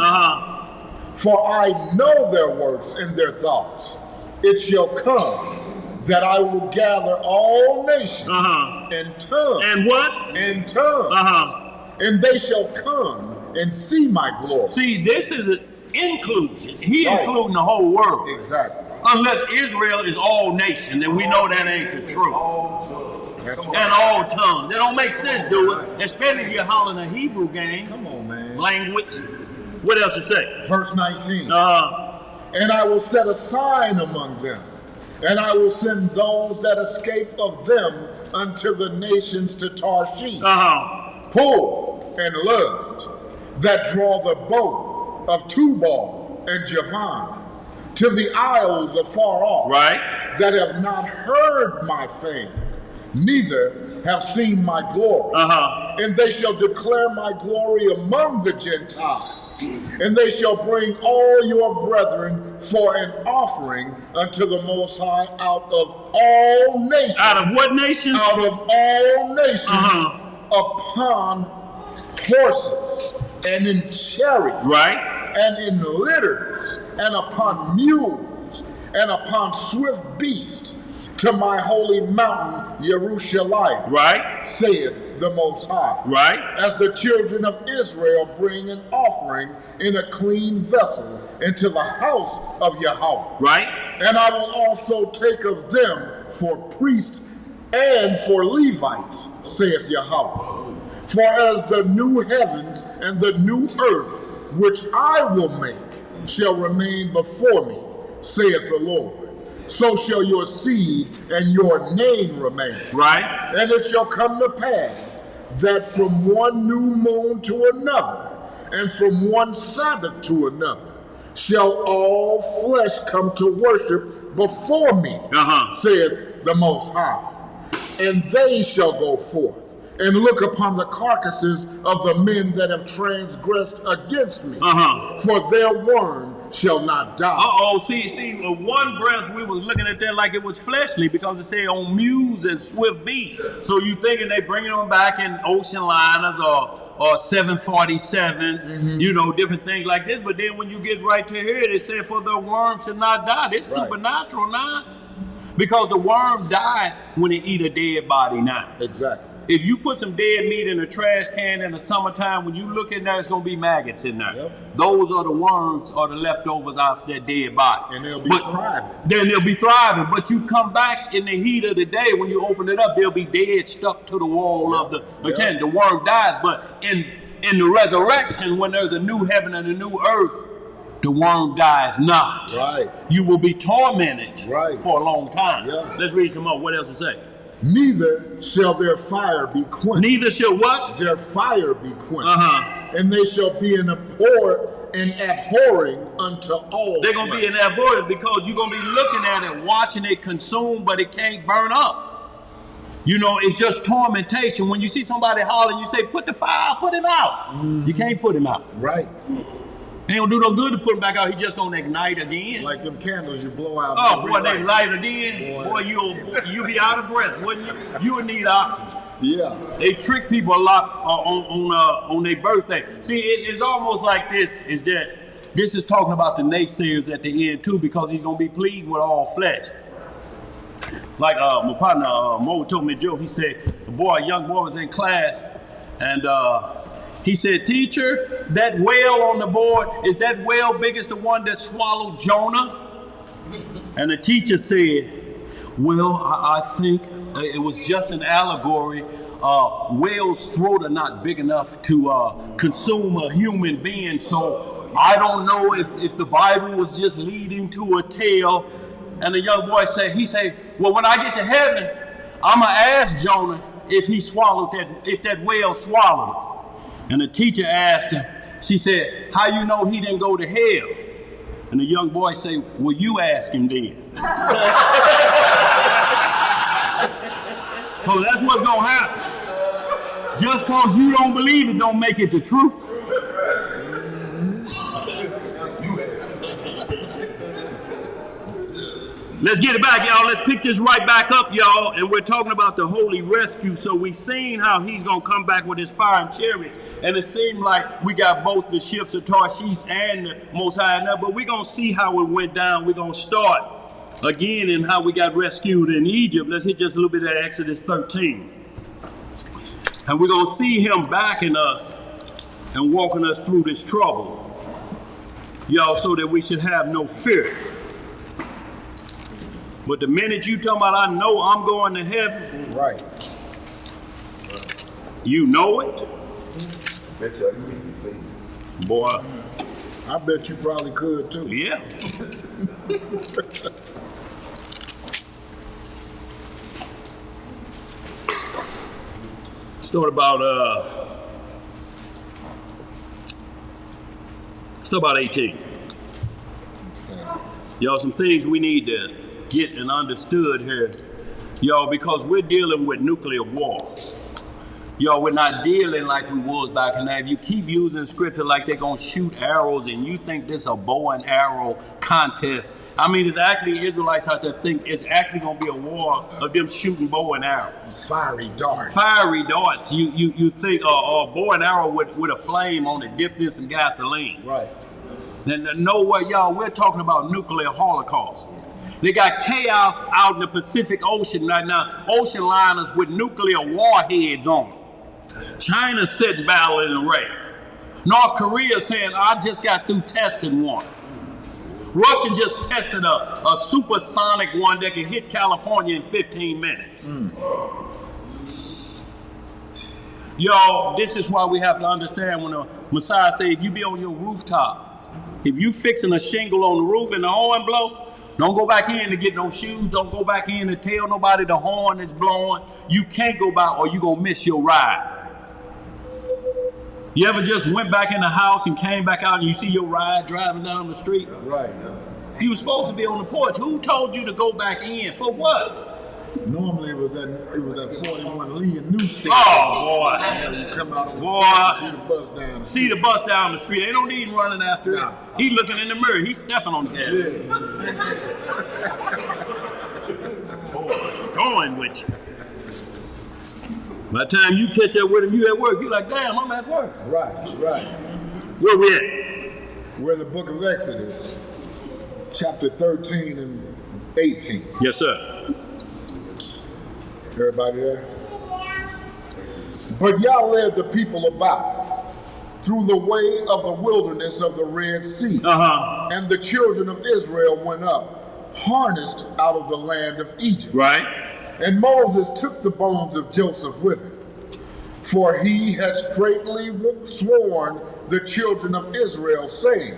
For I know their works and their thoughts. It shall come that I will gather all nations and tongues. And what? And tongues. And they shall come and see my glory. See, this is an inclusion. He including the whole world. Exactly. Unless Israel is all nations, and we know that ain't the truth. And all tongues. That don't make sense, do it? Especially if you're hollering a Hebrew game. Come on, man. Language. What else it say? Verse 19. And I will set a sign among them, and I will send those that escape of them unto the nations to Tarshish, Pul and Lud, that draw the bow of Tubal and Javan, to the isles afar off, right, that have not heard my fame, neither have seen my glory. And they shall declare my glory among the Gentiles. And they shall bring all your brethren for an offering unto the Most High out of all nations. Out of what nation? Out of all nations, upon horses and in chariots, right, and in litters, and upon mules, and upon swift beasts, to my holy mountain Jerusalem, right, saith the Most High, right, as the children of Israel bring an offering in a clean vessel into the house of Yahweh, right, and I will also take of them for priests and for Levites, saith Yahweh. For as the new heavens and the new earth, which I will make, shall remain before me, saith the Lord, so shall your seed and your name remain. Right. And it shall come to pass that from one new moon to another, and from one Sabbath to another, shall all flesh come to worship before me, saith the Most High. And they shall go forth and look upon the carcasses of the men that have transgressed against me, for their worm shall not die. See, one breath we was looking at that like it was fleshly because it said on mules and swift beasts. So you thinking they bringing them back in ocean liners or 747s, you know, different things like this. But then when you get right to here, they say for the worm shall not die. This is supernatural now. Because the worm died when it eat a dead body now. Exactly. If you put some dead meat in a trash can in the summertime, when you look in there, it's going to be maggots in there. Yep. Those are the worms or the leftovers off that dead body. And they'll be thriving. Then they'll be thriving. But you come back in the heat of the day, when you open it up, they'll be dead, stuck to the wall of the tent. The worm dies. But in the resurrection, when there's a new heaven and a new earth, the worm dies not. Right. You will be tormented for a long time. Yeah. Let's read some more. What else it say? Neither shall their fire be quenched. Neither shall what? Their fire be quenched. And they shall be an abhorring unto all. They're going to be an abhorring because you're going to be looking at it, watching it consume, but it can't burn up. You know, it's just tormentation. When you see somebody hollering, you say, put the fire out, put him out. You can't put him out. Right. Ain't gonna do no good to put them back out. He just gonna ignite again. Like them candles you blow out. Oh boy, they light again. Boy, you be out of breath, wouldn't you? You would need oxygen. Yeah. They trick people a lot on their birthday. See, it's almost like this. Is that this is talking about the naysayers at the end too, because he's gonna be pleased with all flesh. Like my partner Mo told me a joke. He said a young boy was in class, and he said, "Teacher, that whale on the board, is that whale big as the one that swallowed Jonah?" And the teacher said, "Well, I think it was just an allegory. Whale's throat are not big enough to consume a human being, so I don't know if the Bible was just leading to a tale." And the young boy said, "Well, when I get to heaven, I'm gonna ask Jonah if that whale swallowed him." And the teacher asked him, she said, "How you know he didn't go to hell?" And the young boy said, "Well, you ask him then." So that's what's gonna happen. Just cause you don't believe it don't make it the truth. Let's get it back, y'all. Let's pick this right back up, y'all. And we're talking about the holy rescue. So we seen how he's going to come back with his fire and chariot. And it seemed like we got both the ships of Tarshish and the Most High now. But we're going to see how it went down. We're going to start again in how we got rescued in Egypt. Let's hit just a little bit of Exodus 13. And we're going to see him backing us and walking us through this trouble, y'all, so that we should have no fear. But the minute you talking about, I know I'm going to heaven. Right. You know it. Bet y'all you can see. Boy. I bet you probably could too. Yeah. Start about 18. Y'all, some things we need to get and understood here, y'all, because we're dealing with nuclear war. Y'all, we're not dealing like we was back in there. If you keep using scripture like they're gonna shoot arrows and you think this is a bow and arrow contest, I mean, it's actually Israelites out there think it's actually gonna be a war of them shooting bow and arrows. Fiery darts. Fiery darts. You think a bow and arrow with a flame on it, dipped in some gasoline. Right. And no way, y'all, we're talking about nuclear holocaust. They got chaos out in the Pacific Ocean right now, ocean liners with nuclear warheads on them. China sitting battling Iraq. North Korea saying, I just got through testing one. Russia just tested a supersonic one that can hit California in 15 minutes. Y'all, this is why we have to understand when the Messiah said, if you be on your rooftop, if you fixing a shingle on the roof and the horn blow, don't go back in to get no shoes. Don't go back in to tell nobody the horn is blowing. You can't go back or you're going to miss your ride. You ever just went back in the house and came back out and you see your ride driving down the street? Right. You were supposed to be on the porch. Who told you to go back in? For what? Normally it was that 41 Lee and New State. Oh, boy. You come out on Boy. see the bus down. See the bus down the street. Ain't no need running after it. He looking in the mirrr. He's stepping on the gas. Yeah. Going with you. By the time you catch up with him, you at work. You like, damn, I'm at work. Right. Where we at? We're in the book of Exodus, chapter 13 and 18. Yes, sir. Everybody there? But Yah led the people about through the way of the wilderness of the Red Sea. And the children of Israel went up, harnessed out of the land of Egypt. Right. And Moses took the bones of Joseph with him, for he had straitly sworn the children of Israel, saying,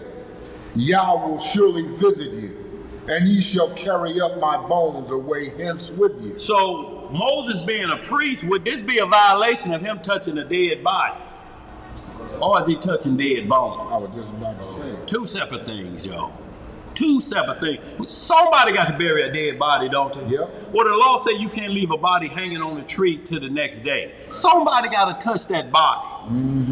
Yah will surely visit you, and ye shall carry up my bones away hence with you. So Moses being a priest, would this be a violation of him touching a dead body? Or is he touching dead bones? I was just about to say. Two separate things, y'all. Two separate things. Somebody got to bury a dead body, don't they? Yep. Well, the law says you can't leave a body hanging on a tree till the next day. Somebody got to touch that body.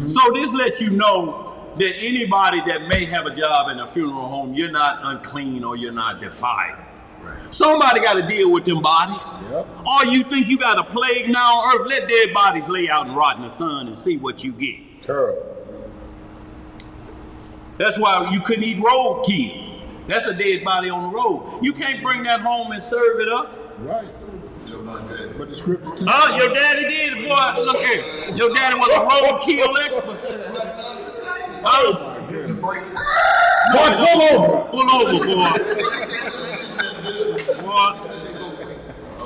So this lets you know that anybody that may have a job in a funeral home, you're not unclean or you're not defiled. Somebody got to deal with them bodies. Yep. Or you think you got a plague now on earth? Let dead bodies lay out and rot in the sun and see what you get. Terrible. That's why you couldn't eat roadkill. That's a dead body on the road. You can't bring that home and serve it up. Right. But the scripture. Your daddy did it, boy. Look here. Your daddy was a roadkill expert. Oh my goodness. Boy, pull over. Pull over, boy. Boy.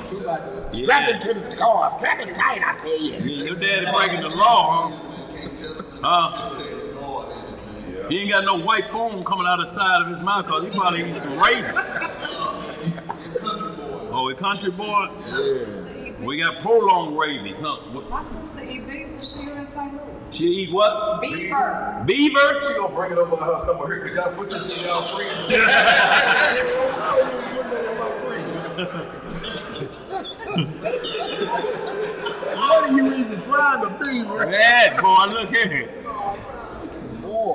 Strap it to the car. Strap it tight, I tell you. Yeah, your daddy breaking the law, huh? He ain't got no white foam coming out of the side of his mouth because he probably eat some rabies. Oh, a country boy? Yeah. We got prolonged rabies, huh? My sister eat beaver. She here in St. Louis. She eat what? Beaver. Beaver? She gonna bring it over her, come over here. Could y'all put this in y'all freezer? Where do you even find a beaver? Yeah, boy, look here.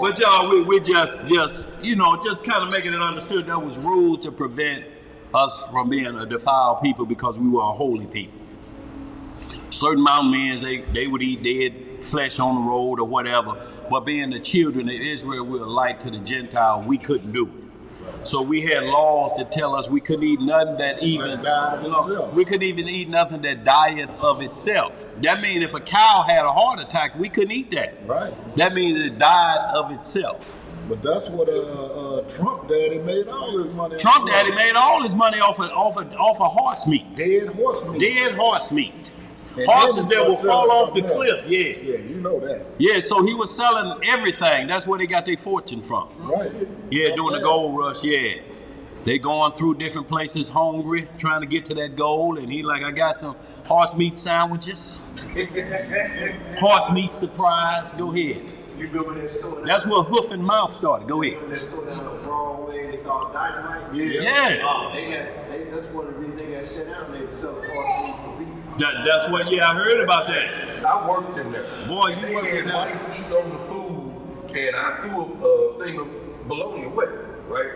But y'all, we just kind of making it understood there was rules to prevent us from being a defiled people because we were a holy people. Certain mountain men, they would eat dead flesh on the road or whatever, but being the children of Israel, we were a light to the Gentile, we couldn't do it. So we had laws that tell us we couldn't eat nothing that even, we couldn't even eat nothing that dieth of itself. That means if a cow had a heart attack, we couldn't eat that. Right. That means it died of itself. But that's what Trump daddy made all his money. Trump daddy made all his money off of horse meat. Dead horse meat. Dead horse meat. And Horses that will fall off the cliff, yeah. Yeah, you know that. Yeah, so he was selling everything. That's where they got their fortune from. Right. Yeah, during the gold rush, yeah. They going through different places hungry, trying to get to that gold, and he like, I got some horse meat sandwiches. Horse meat surprise, go ahead. You go in that store. That's where hoof and mouth started, go ahead. In that store down the Broadway, they call it Dynamite. Yeah. Oh, that's one of the reasons they got shut down. They sell horse meat for beef. That's what, yeah, I heard about that. I worked in there. Boy, you they worked in had there. mice eating on the food, and I threw a thing of bologna away, right?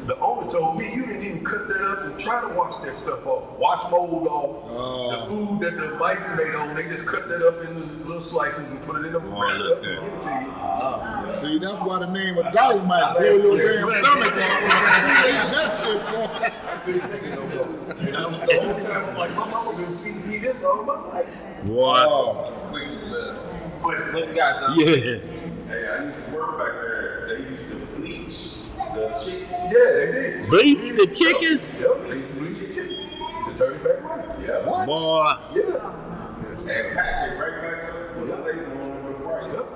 The owner told me, you didn't even cut that up and try to wash that stuff off. Wash mold off. The food that the mice made on, they just cut that up into little slices and put it in a wrap up and give it to you. See, that's why the name of Dynamite blow your damn stomach off. That shit, boy. I couldn't take it no more. And the whole time I'm like, my mama been feeding me this all my life. Boy. But Yeah. Hey, I used to work back there. They used to bleach the chicken. Yeah, they did. Bleach the chicken? Yep, they used to bleach the chicken to turn it back white. Yeah. What? Boy. Yeah. And pack it right back up. Yeah, they going with the price. Yep.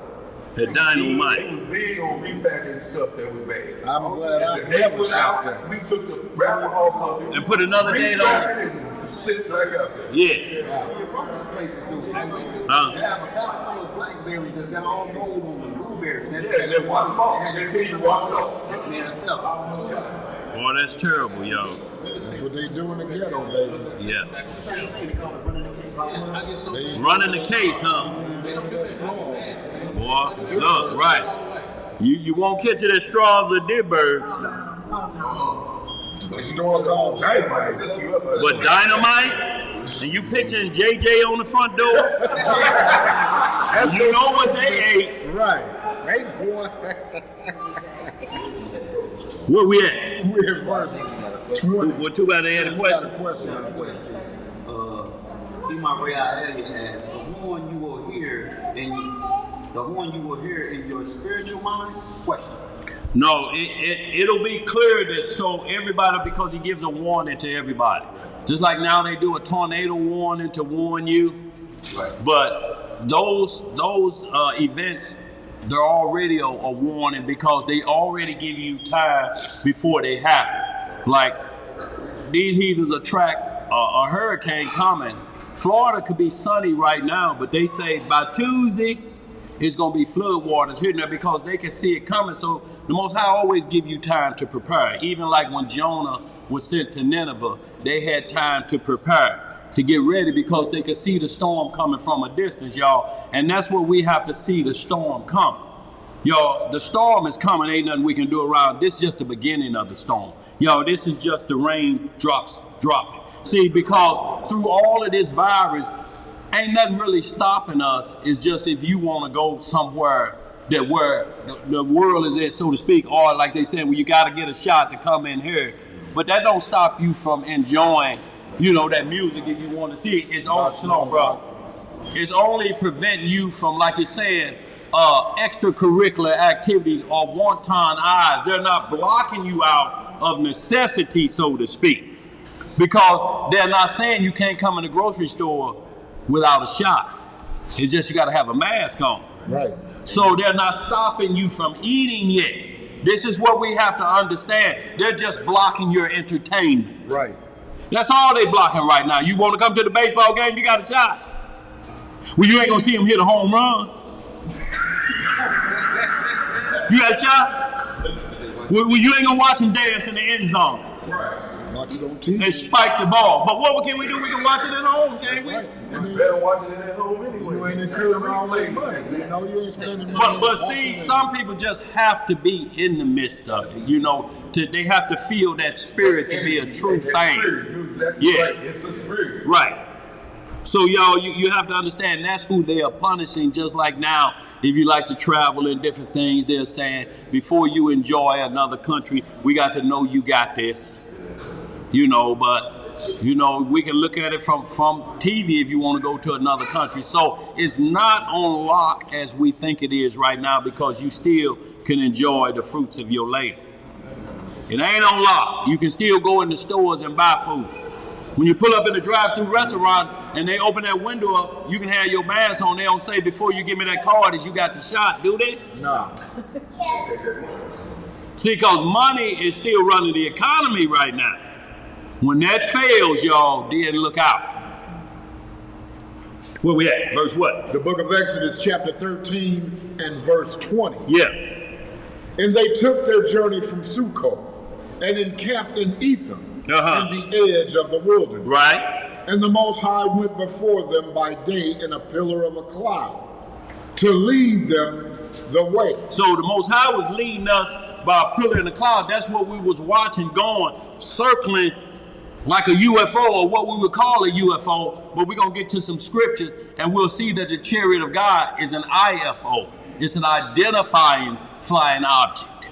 The They dynamite. was big on repacking stuff that was bad. I'm glad I And the day never was shot out, that. we took the wrapper off of it. And put another date on it? Repacked it and sits back out there. Yeah. Places do. They Huh? have a bag full of blackberries that's got all mold on them, blueberries. Yeah, and then wash them off. They tell you to wash it off. Man, that's up. Boy, that's terrible, y'all. That's what they do in the ghetto, baby. Yeah. They Running the case, huh? that straws. Boy, look, right. You won't catch it at straws or deer birds. A store called Dynamite. But dynamite? And you picturing JJ on the front door? You know what they ate. Right. Hey, boy. Where we at? We're in verse 20. Well, too bad they had a question. Emaria Elliott asks, the horn you will hear in your spiritual mind? Question. No, it'll be clear that so everybody, because he gives a warning to everybody. Just like now they do a tornado warning to warn you. Right. But those events, they're already a warning because they already give you time before they happen. Like these heathens attract a hurricane coming. Florida could be sunny right now, but they say by Tuesday it's gonna be flood waters here now because they can see it coming. So the Most High always give you time to prepare. Even like when Jonah was sent to Nineveh, they had time to prepare, to get ready because they could see the storm coming from a distance, y'all. And that's where we have to see the storm coming. Yo, the storm is coming. Ain't nothing we can do around. This is just the beginning of the storm. Yo, this is just the rain drops dropping. See, because through all of this virus, ain't nothing really stopping us. It's just if you want to go somewhere that where the world is at, so to speak, or like they said, well, you got to get a shot to come in here. But that don't stop you from enjoying, that music if you want to see it. It's only, bro. It's only preventing you from, like you said, extracurricular activities or wanton eyes. They're not blocking you out of necessity, so to speak. Because they're not saying you can't come in the grocery store without a shot. It's just you got to have a mask on. Right. So they're not stopping you from eating yet. This is what we have to understand. They're just blocking your entertainment. Right. That's all they blocking right now. You want to come to the baseball game, you got a shot. Well, you ain't going to see him hit a home run. You got a shot? Well, you ain't going to watch him dance in the end zone. And spike the ball. But what can we do? We can watch it at home, can't we? You better watch it at home anyway. You ain't incurring all that money. You ain't spending money. But see, some people just have to be in the midst of it. They have to feel that spirit to be a true thing. You're exactly Yeah. right. It's a spirit. Right. So y'all, you have to understand that's who they are punishing. Just like now, if you like to travel and different things, they're saying before you enjoy another country, we got to know you got this. But we can look at it from TV if you want to go to another country. So it's not on lock as we think it is right now, because you still can enjoy the fruits of your labor. It ain't on lock. You can still go in the stores and buy food. When you pull up in the drive-through restaurant and they open that window up, you can have your mask on. They don't say before you give me that card that you got the shot, do they? No. See, because money is still running the economy right now. When that fails, y'all, then look out. Where we at? Verse what? The book of Exodus, chapter 13 and verse 20. Yeah. And they took their journey from Succoth and encamped in Etham, in the edge of the wilderness. Right. And the Most High went before them by day in a pillar of a cloud to lead them the way. So the Most High was leading us by a pillar in the cloud. That's what we was watching going, circling like a UFO, or what we would call a UFO, but we're going to get to some scriptures and we'll see that the chariot of God is an IFO. It's an identifying flying object.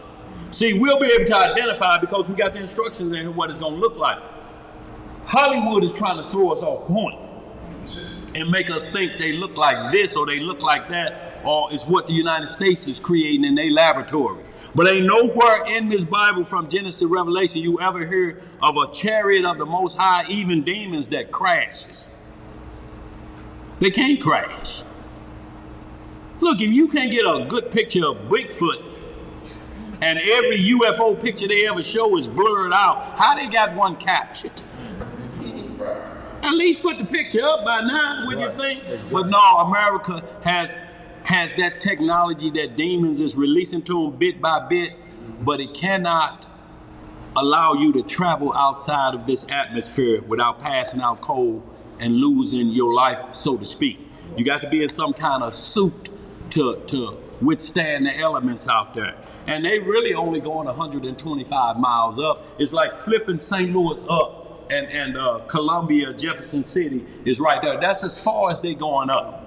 See, we'll be able to identify because we got the instructions in here what it's going to look like. Hollywood is trying to throw us off point and make us think they look like this or they look like that, or it's what the United States is creating in their laboratory. But ain't nowhere in this Bible from Genesis to Revelation you ever hear of a chariot of the Most High, even demons, that crashes. They can't crash. Look, if you can't get a good picture of Bigfoot and every UFO picture they ever show is blurred out, how they got one captured? At least put the picture up by now, wouldn't you think? But no, America has that technology that demons is releasing to them bit by bit, but it cannot allow you to travel outside of this atmosphere without passing out cold and losing your life, so to speak. You got to be in some kind of suit to withstand the elements out there. And they really only going 125 miles up. It's like flipping St. Louis up and Columbia, Jefferson City is right there. That's as far as they going up.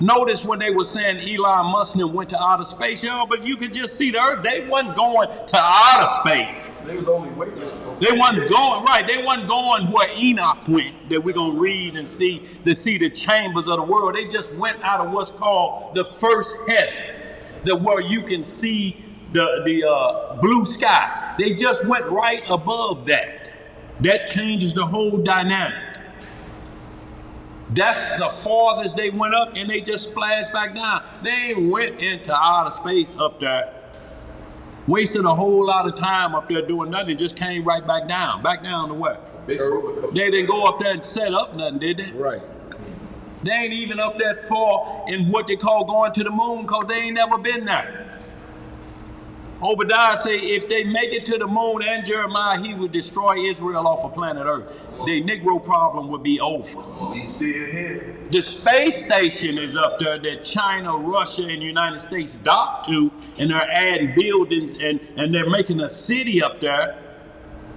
Notice when they were saying Elon Musk went to outer space, y'all, but you could just see the Earth. They wasn't going to outer space. They was only waiting. They wasn't going, right. They wasn't going where Enoch went, that we're going to read and see the chambers of the world. They just went out of what's called the first heaven, where you can see the blue sky. They just went right above that. That changes the whole dynamic. That's the farthest they went up, and they just splashed back down. They went into outer space up there, wasted a whole lot of time up there doing nothing, just came right back down. Back down to where? They didn't go up there and set up nothing, did they? Right. They ain't even up that far in what they call going to the moon, because they ain't never been there. Obadiah say if they make it to the moon, and Jeremiah, he would destroy Israel off of planet Earth. the Negro problem would be over. We still here. The space station is up there that China, Russia, and the United States docked to, and they're adding buildings and they're making a city up there.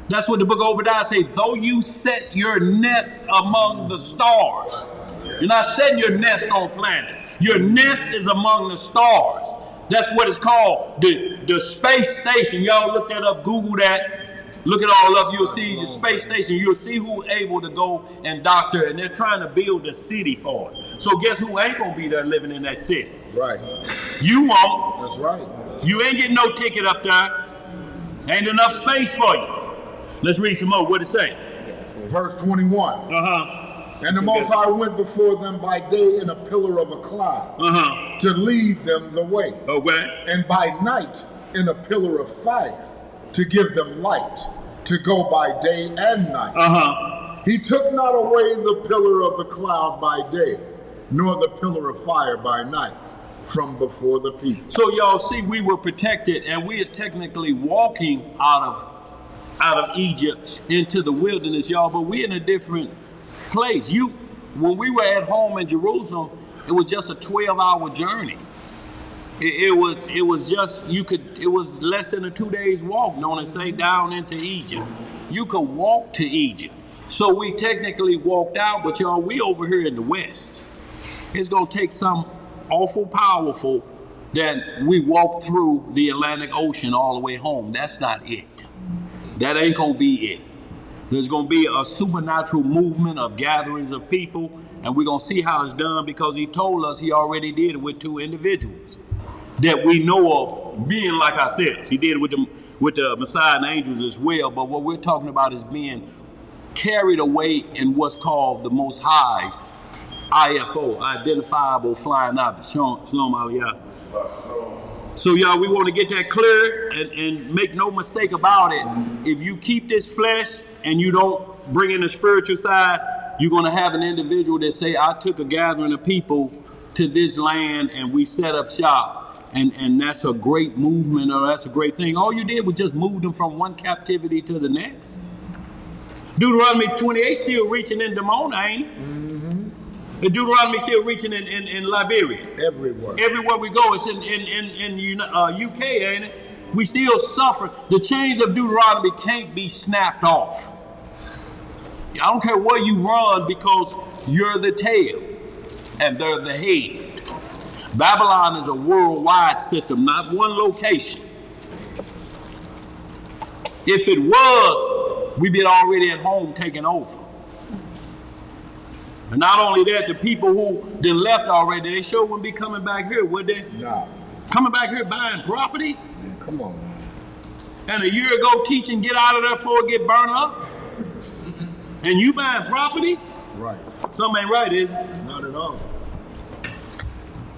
That's what the book of Obadiah says. Though you set your nest among the stars. You're not setting your nest on planets. Your nest is among the stars. That's what it's called, the space station. Y'all look that up, Google that. Look it all up. You'll see the space station. You'll see who's able to go and dock there. And they're trying to build a city for it. So guess who ain't going to be there living in that city? Right. You won't. That's right. You ain't getting no ticket up there. Ain't enough space for you. Let's read some more. What it say? Verse 21. And the Most High went before them by day in a pillar of a cloud to lead them the way. Okay. And by night in a pillar of fire to give them light to go by day and night. He took not away the pillar of the cloud by day, nor the pillar of fire by night from before the people. So y'all see, we were protected, and we are technically walking out of Egypt into the wilderness, y'all, but we're in a different place. When we were at home in Jerusalem, it was just a 12-hour journey. It was less than a 2 days walk, known as say, down into Egypt. You could walk to Egypt. So we technically walked out, but y'all, we over here in the West. It's gonna take some awful powerful that we walk through the Atlantic Ocean all the way home. That's not it. That ain't gonna be it. There's gonna be a supernatural movement of gatherings of people, and we're gonna see how it's done, because he told us he already did it with 2 individuals that we know of being, like I said. He did it with the Messiah and angels as well, but what we're talking about is being carried away in what's called the Most High's IFO, identifiable flying object. Shalom Aliyah. So y'all, we want to get that clear and make no mistake about it. If you keep this flesh and you don't bring in the spiritual side, you're going to have an individual that say, I took a gathering of people to this land and we set up shop. And that's a great movement, or that's a great thing. All you did was just move them from one captivity to the next. Deuteronomy 28 still reaching in Dimona, ain't it? Mm-hmm. Deuteronomy still reaching in Liberia. Everywhere we go, it's in UK, ain't it? We still suffer. The chains of Deuteronomy can't be snapped off. I don't care where you run, because you're the tail and they're the head. Babylon is a worldwide system, not one location. If it was, we'd be already at home taking over. And not only that, the people who then left already, they sure wouldn't be coming back here, would they? No. Coming back here buying property? Come on. And a year ago teaching, get out of there before it get burnt up? And you buying property? Right. Something ain't right, is it? Not at all.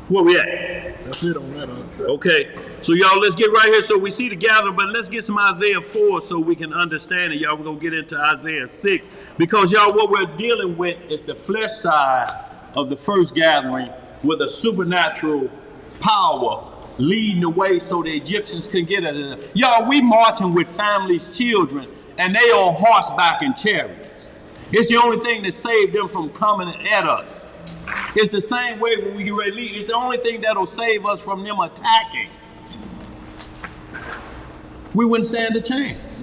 Where we at? That's it on that. Okay, so y'all, let's get right here. So we see the gathering, but let's get some Isaiah 4 so we can understand it. Y'all, we're going to get into Isaiah 6. Because y'all, what we're dealing with is the flesh side of the first gathering, with a supernatural power leading the way so the Egyptians can get it. Y'all, we marching with families, children, and they on horseback and chariots. It's the only thing that saved them from coming at us. It's the same way when we get ready to leave. It's the only thing that'll save us from them attacking. We wouldn't stand a chance.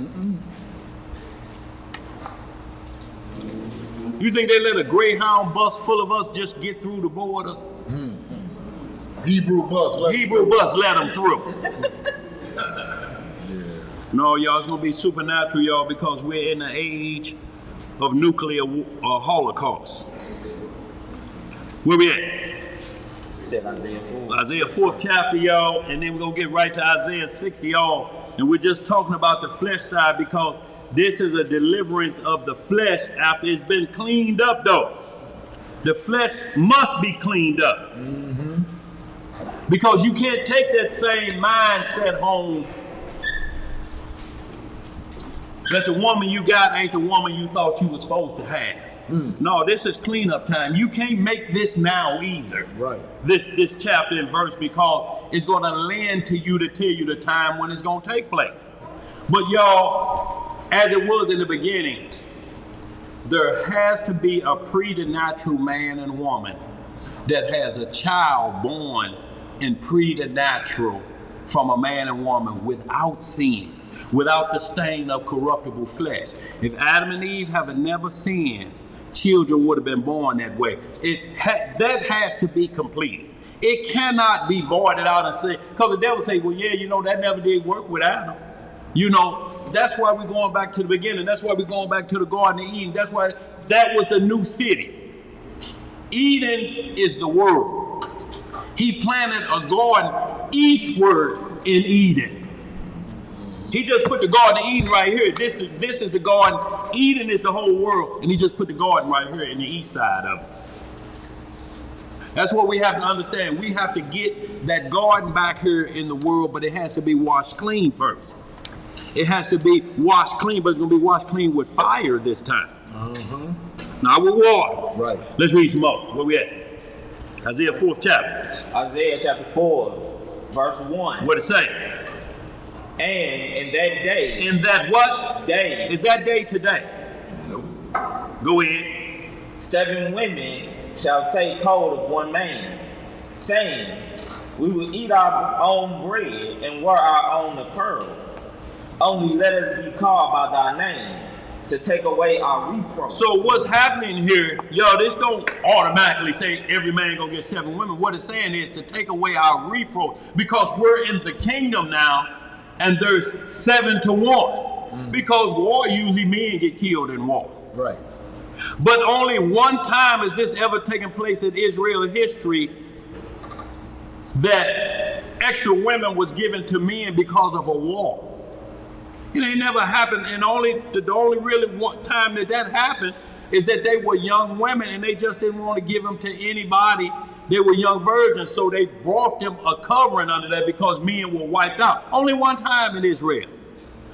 You think they let a Greyhound bus full of us just get through the border? Hebrew bus let them through. No, y'all, it's going to be supernatural, y'all, because we're in the age of nuclear holocaust. Where we at? Isaiah 4th chapter, y'all, and then we're going to get right to Isaiah 60, y'all. And we're just talking about the flesh side, because this is a deliverance of the flesh after it's been cleaned up, though. The flesh must be cleaned up. Mm-hmm. Because you can't take that same mindset home that the woman you got ain't the woman you thought you were supposed to have. No, this is cleanup time. You can't make this now either. Right. This chapter and verse, because it's going to lend to you to tell you the time when it's going to take place. But y'all, as it was in the beginning, there has to be a preternatural man and woman that has a child born in preternatural from a man and woman without sin, without the stain of corruptible flesh. If Adam and Eve have never sinned, children would have been born that way. That has to be completed. It cannot be voided out and say, because the devil say, well, yeah, you know, that never did work with Adam. You know, that's why we're going back to the beginning. That's why we're going back to the Garden of Eden. That's why that was the new city. Eden is the world. He planted a garden eastward in Eden. He just put the Garden of Eden right here. This is the garden. Eden is the whole world. And he just put the garden right here in the east side of it. That's what we have to understand. We have to get that garden back here in the world, but it has to be washed clean first. It has to be washed clean, but it's going to be washed clean with fire this time. Not with water. Right. Let's read some more. Where we at? Isaiah 4th chapter. Isaiah chapter 4, verse 1. What it say? And in that day. In that what? Day. Is that day today? Nope. Go ahead. 7 women shall take hold of one man, saying, we will eat our own bread and wear our own apparel. Only let us be called by thy name, to take away our reproach. So what's happening here, y'all, this don't automatically say every man gonna get 7 women. What it's saying is to take away our reproach, because we're in the kingdom now, and there's 7 to 1. Because war, usually men get killed in war. Right. But only one time has this ever taken place in Israel history that extra women was given to men because of a war. It ain't never happened, and the only really one time that happened is that they were young women and they just didn't want to give them to anybody. They were young virgins, so they brought them a covering under that because men were wiped out. Only one time in Israel.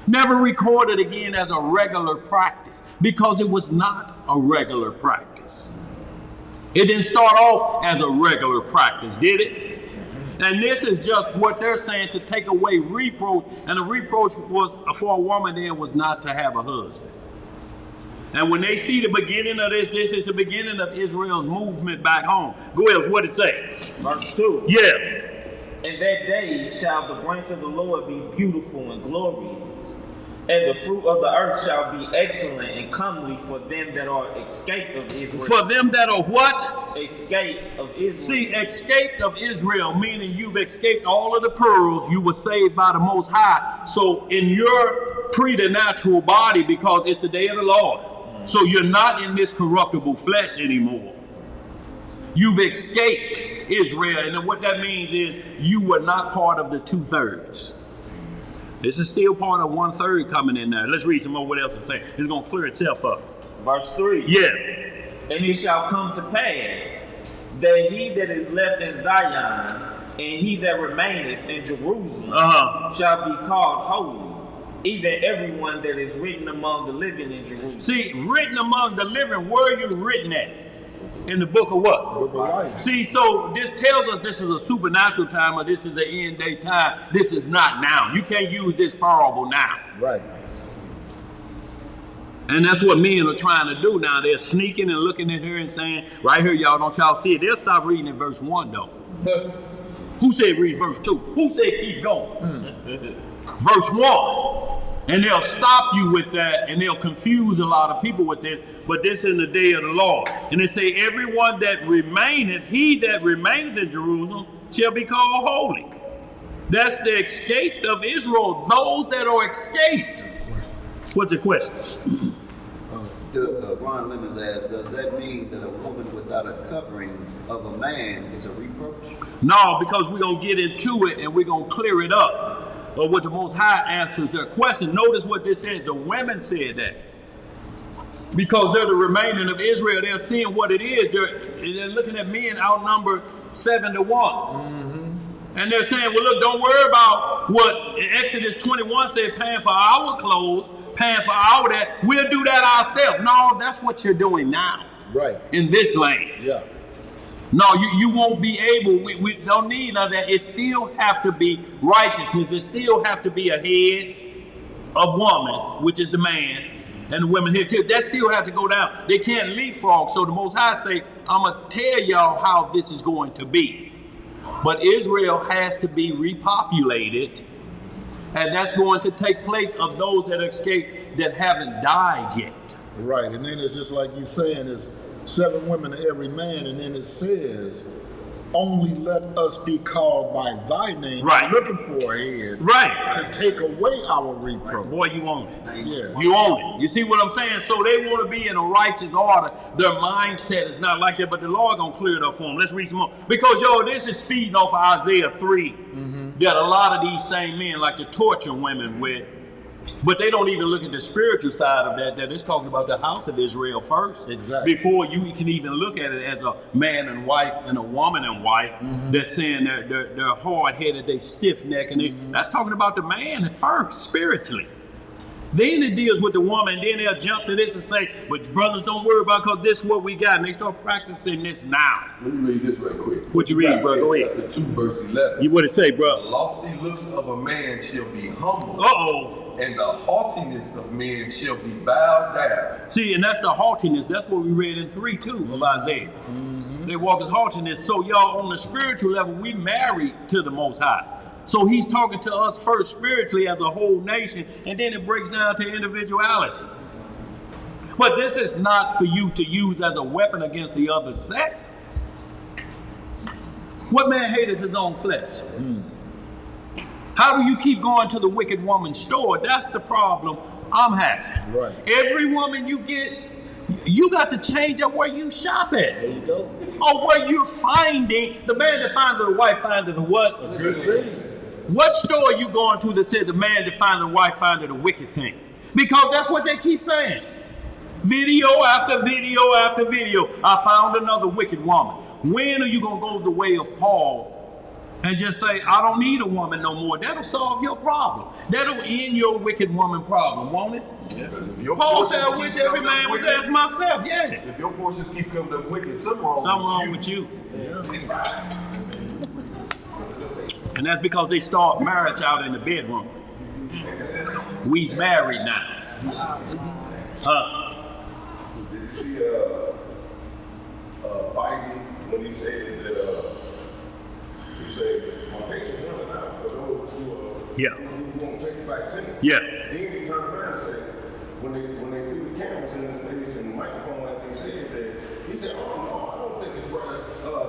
Never recorded again as a regular practice, because it was not a regular practice. It didn't start off as a regular practice, did it? And this is just what they're saying, to take away reproach. And the reproach was for a woman then was not to have a husband. And when they see the beginning of this is the beginning of Israel's movement back home. Go ahead, what it say? Verse 2. Yeah. In that day shall the branch of the Lord be beautiful and glorious, and the fruit of the earth shall be excellent and comely for them that are escaped of Israel. For them that are what? Escaped of Israel. See, escaped of Israel, meaning you've escaped all of the pearls. You were saved by the Most High. So in your preternatural body, because it's the day of the Lord, so you're not in this corruptible flesh anymore. You've escaped Israel, and then what that means is you were not part of the 2/3. This is still part of 1/3 coming in there. Let's read some more. What else is saying? It's going to clear itself up. Verse 3. Yeah. And it shall come to pass that he that is left in Zion and he that remaineth in Jerusalem shall be called holy, even everyone that is written among the living in Jerusalem. See, written among the living, where are you written at? In the book of what? Book of life. See, so this tells us this is a supernatural time, or this is an end day time. This is not now. You can't use this parable now. Right. And that's what men are trying to do now. They're sneaking and looking at her and saying, right here, y'all, don't y'all see it? They'll stop reading at verse 1, though. Who said read verse 2? Who said keep going? Verse 1. And they'll stop you with that, and they'll confuse a lot of people with this. But this is the day of the Lord. And they say, everyone that remaineth, he that remaineth in Jerusalem, shall be called holy. That's the escaped of Israel, those that are escaped. What's the question? Ron Lemons asks, does that mean that a woman without a covering of a man is a reproach? No, because we're going to get into it and we're going to clear it up. Or what the Most High answers their question. Notice what this says. The women said that. Because they're the remaining of Israel. They're seeing what it is. They're looking at men outnumbered 7 to 1. And they're saying, well, look, don't worry about what Exodus 21 said, paying for our clothes, paying for our that. We'll do that ourselves. No, that's what you're doing now. Right. In this land. Yeah. No, you won't be able. We don't need none of that. It still have to be righteousness. It still have to be a head of woman, which is the man. and the women here too. That still has to go down. They can't leapfrog. So the Most High say, I'm going to tell y'all how this is going to be. But Israel has to be repopulated, and that's going to take place of those that escaped that haven't died yet. Right, and then it's just like you saying, it's 7 women to every man, and then it says, only let us be called by thy name, right, looking for a head, right, to take away our reproach. Boy, you own it. Yeah. You own it. You see what I'm saying? So they want to be in a righteous order. Their mindset is not like that, but the Lord gonna clear it up for them. Let's read some more. Because, yo, this is feeding off of Isaiah 3 that a lot of these same men like to torture women with. But they don't even look at the spiritual side of that. That it's talking about the house of Israel first. Exactly. Before you can even look at it as a man and wife and a woman and wife. That's saying they're hard-headed, they stiff-necked. And that's talking about the man at first, spiritually. Then it deals with the woman, and then they'll jump to this and say, but brothers, don't worry about it because this is what we got. And they start practicing this now. Let me read this right quick. What you read, bro? Go ahead. Chapter 2, verse 11. You what it say, The bro? lofty looks of a man shall be humble, Uh-oh. and the haughtiness of men shall be bowed down. See, and that's the haughtiness. That's what we read in 3:2 of Isaiah. They walk as haughtiness. So y'all, on the spiritual level, we married to the Most High. So he's talking to us first spiritually as a whole nation, and then it breaks down to individuality. But this is not for you to use as a weapon against the other sex. What man hateth his own flesh? How do you keep going to the wicked woman's store? That's the problem I'm having. Right. Every woman you get, you got to change up where you shop at. There you go. Or where you're finding, the man that finds a wife finds a what? A good thing. What store are you going to that said the man that finds a wife finds a wicked thing? Because that's what they keep saying. Video after video after video. I found another wicked woman. When are you going to go the way of Paul and just say, I don't need a woman no more? That'll solve your problem. That'll end your wicked woman problem, won't it? Yeah. Paul said, I wish every man was as myself. Yeah. If your portions keep coming up wicked, something wrong With you. Yeah. And that's because they start marriage out in the bedroom. We's married now. Did you see Biden when he said that he said my patient's running out for those who won't take it back to him. Yeah. Then he turned around and said when they threw the cameras in the microphone after he said that, he said, oh no, I don't think it's right.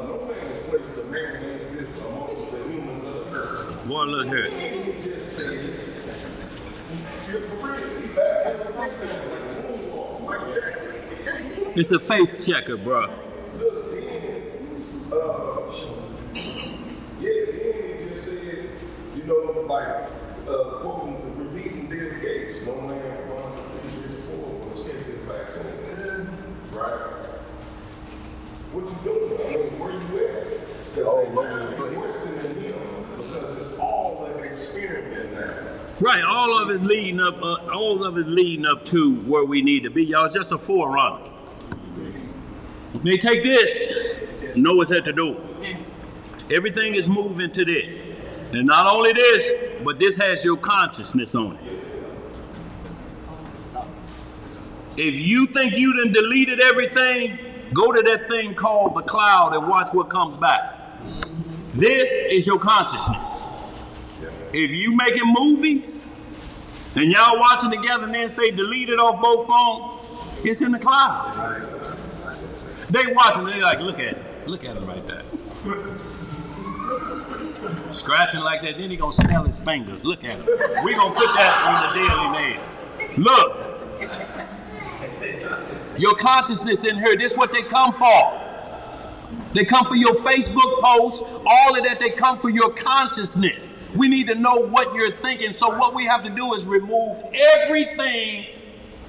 No man is placed to marinate this amongst the humans of the earth. Boy, look here. And he just said, you're for real. He back at the next time like a moonwalk, like that. It's a faith checker, bro. Look, then, then he just said, you know, like, quoting, repeating Bill Gates, no man runs the poor will escape his vaccine. Right? What you doing? I mean, where you at? Because they're questioning him because it's all an experiment now. Right, all of it leading up to where we need to be. Y'all, it's just a forerunner. They take this, know what's at the door. Everything is moving to this. And not only this, but this has your consciousness on it. If you think you done deleted everything, go to that thing called the cloud and watch what comes back. This is your consciousness. If you making movies and y'all watching together and then say delete it off both phones, it's in the cloud. They watching and they like, look at it. Look at him right there. Scratching like that, then he gonna smell his fingers. Look at him. We gonna put that on the Daily Mail. Look. Your consciousness in here, this is what they come for. They come for your Facebook posts, all of that, they come for your consciousness. We need to know what you're thinking. So what we have to do is remove everything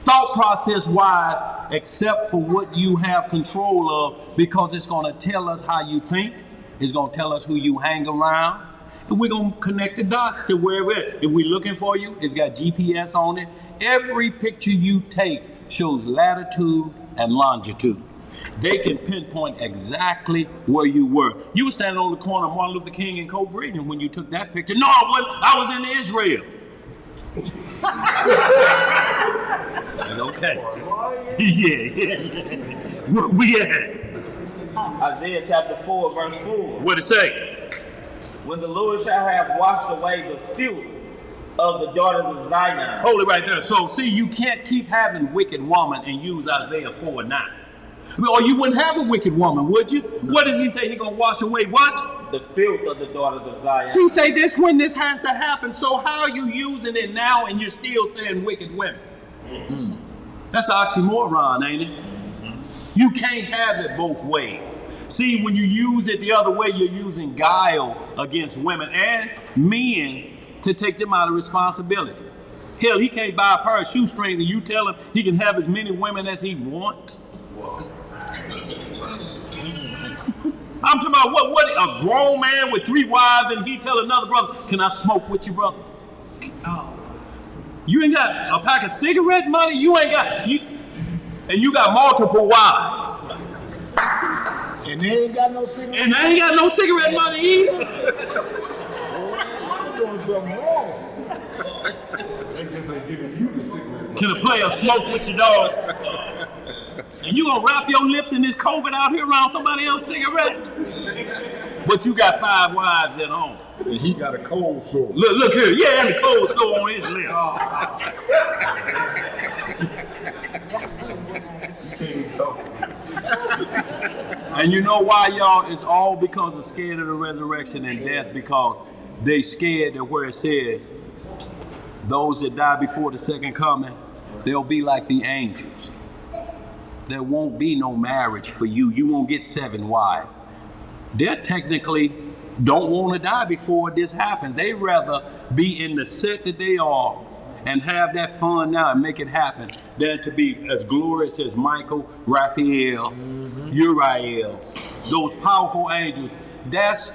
thought process wise except for what you have control of, because it's going to tell us how you think. It's going to tell us who you hang around. And we're going to connect the dots to wherever. If we're looking for you, it's got GPS on it. Every picture you take shows latitude and longitude. They can pinpoint exactly where you were. You were standing on the corner of Martin Luther King and Cove Reagan when you took that picture. No, I wasn't. I was in Israel. Okay. Yeah. Where we at? Isaiah chapter 4, verse 4. What it say? When the Lord shall have washed away the filth of the daughters of Zion. Hold it right there. So, see, you can't keep having wicked woman and use Isaiah 4:9. Or you wouldn't have a wicked woman, would you? What does he say? He gonna wash away what? The filth of the daughters of Zion. See, say this when this has to happen. So how are you using it now and you're still saying wicked women? Mm-hmm. That's an oxymoron, ain't it? You can't have it both ways. See, when you use it the other way, you're using guile against women and men to take them out of responsibility. Hell, he can't buy a pair of shoestrings and you tell him he can have as many women as he wants. I'm talking about what a grown man with 3 wives and he tell another brother, can I smoke with you, brother? Oh. You ain't got a pack of cigarette money, and you got multiple wives. And they ain't got no cigarette. And they ain't got no cigarette money either. I'm doing something wrong. They just ain't giving you the cigarette. Can a player smoke with your dog? And you gonna wrap your lips in this COVID out here around somebody else's cigarette? But you got 5 wives at home. And he got a cold sore. Look here. Yeah, and a cold sore on his lip. And you know why, y'all? It's all because of scared of the resurrection and death, because they scared of where it says, those that die before the second coming, they'll be like the angels. There won't be no marriage for you. You won't get 7 wives. They technically don't want to die before this happens. They rather be in the set that they are and have that fun now and make it happen than to be as glorious as Michael, Raphael, Uriel, those powerful angels. That's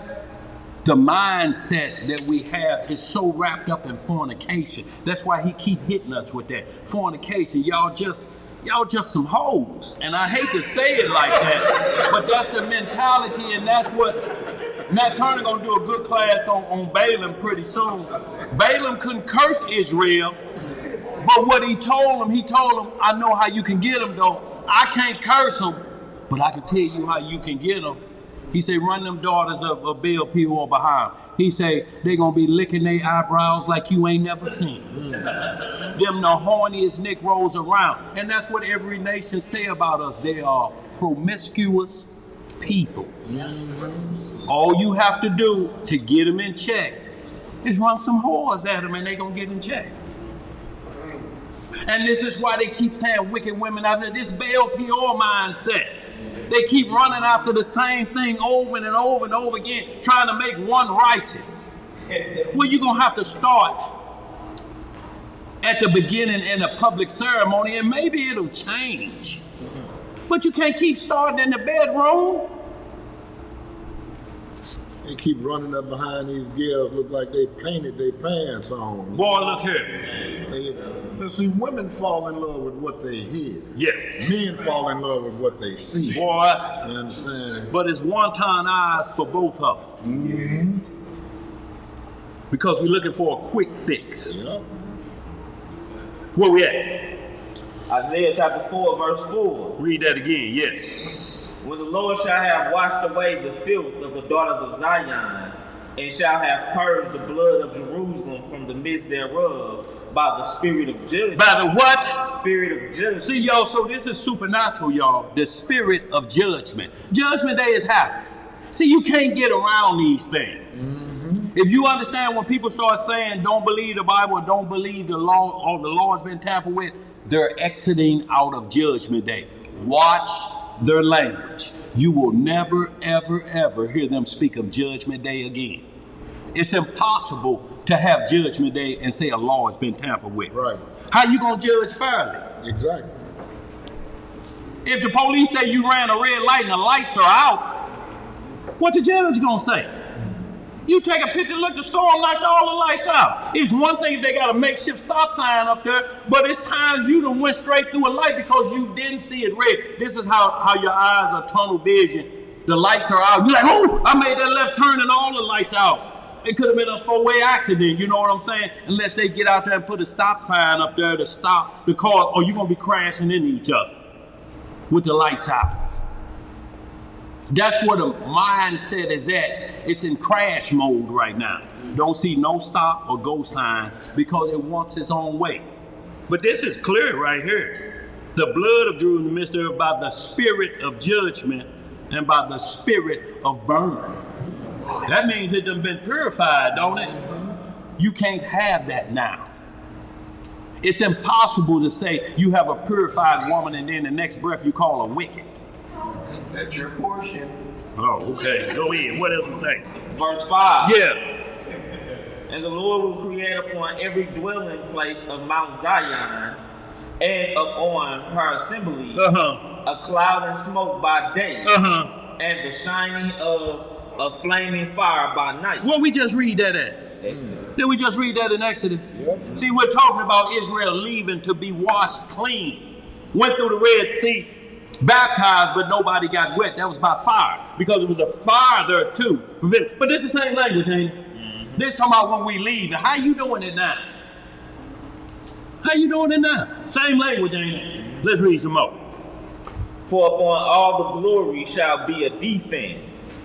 the mindset that we have is so wrapped up in fornication. That's why he keep hitting us with that. Fornication, y'all just some hoes. And I hate to say it like that, but that's the mentality, and that's what Matt Turner gonna do a good class on Balaam pretty soon. Balaam couldn't curse Israel, but what he told him, I know how you can get them though. I can't curse them, but I can tell you how you can get them. He said, run them daughters of Baal Peor behind. He said, they gonna be licking their eyebrows like you ain't never seen. Them the horniest Negroes around. And that's what every nation say about us. They are promiscuous people. All you have to do to get them in check is run some whores at them and they gonna get in check. And this is why they keep saying wicked women out there. This Baal Peor mindset. They keep running after the same thing over and over and over again, trying to make one righteous. Well, you're going to have to start at the beginning in a public ceremony, and maybe it'll change. But you can't keep starting in the bedroom. They keep running up behind these girls, look like they painted their pants on. Boy, look here. Let's see, women fall in love with what they hear. Yeah. Men fall in love with what they see. Boy. You understand? But it's one-time eyes for both of them. Mm-hmm. Because we're looking for a quick fix. Yep. Where we at? Isaiah chapter 4, verse 4. Read that again, yes. When the Lord shall have washed away the filth of the daughters of Zion, and shall have purged the blood of Jerusalem from the midst thereof, by the spirit of judgment. By the what? Spirit of judgment. See, y'all, so this is supernatural, y'all. The spirit of judgment. Judgment day is happening. See, you can't get around these things. Mm-hmm. If you understand when people start saying don't believe the Bible or don't believe the law or the law has been tampered with, they're exiting out of judgment day. Watch their language. You will never, ever, ever hear them speak of judgment day again. It's impossible to have judgment day and say a law has been tampered with. Right. How you gonna judge fairly? Exactly. If the police say you ran a red light and the lights are out, what the judge gonna say? You take a picture, look, the storm knocked all the lights out. It's one thing if they got a makeshift stop sign up there, but it's times you done went straight through a light because you didn't see it red. This is how your eyes are tunnel vision. The lights are out. You're like, oh, I made that left turn and all the lights out. It could have been a four-way accident, you know what I'm saying? Unless they get out there and put a stop sign up there to stop the car, or you're going to be crashing into each other with the lights out. That's where the mindset is at. It's in crash mode right now. Don't see no stop or go sign because it wants its own way. But this is clear right here. The blood of Jerusalem ministered by the spirit of judgment and by the spirit of burning. That means it done been purified, don't it? You can't have that now. It's impossible to say you have a purified woman and then the next breath you call her wicked. That's your portion. Oh, okay. Go ahead. What else to say? Verse 5. Yeah. And the Lord will create upon every dwelling place of Mount Zion and upon her assembly a cloud and smoke by day and the shining of a flaming fire by night. Where we just read that at? Did we just read that in Exodus? Yep. See, we're talking about Israel leaving to be washed clean. Went through the Red Sea, baptized, but nobody got wet. That was by fire, because it was a fire there too. But this is the same language, ain't it? This talking about when we leave. How you doing it now? How you doing it now? Same language, ain't it? Let's read some more. For upon all the glory shall be a defense,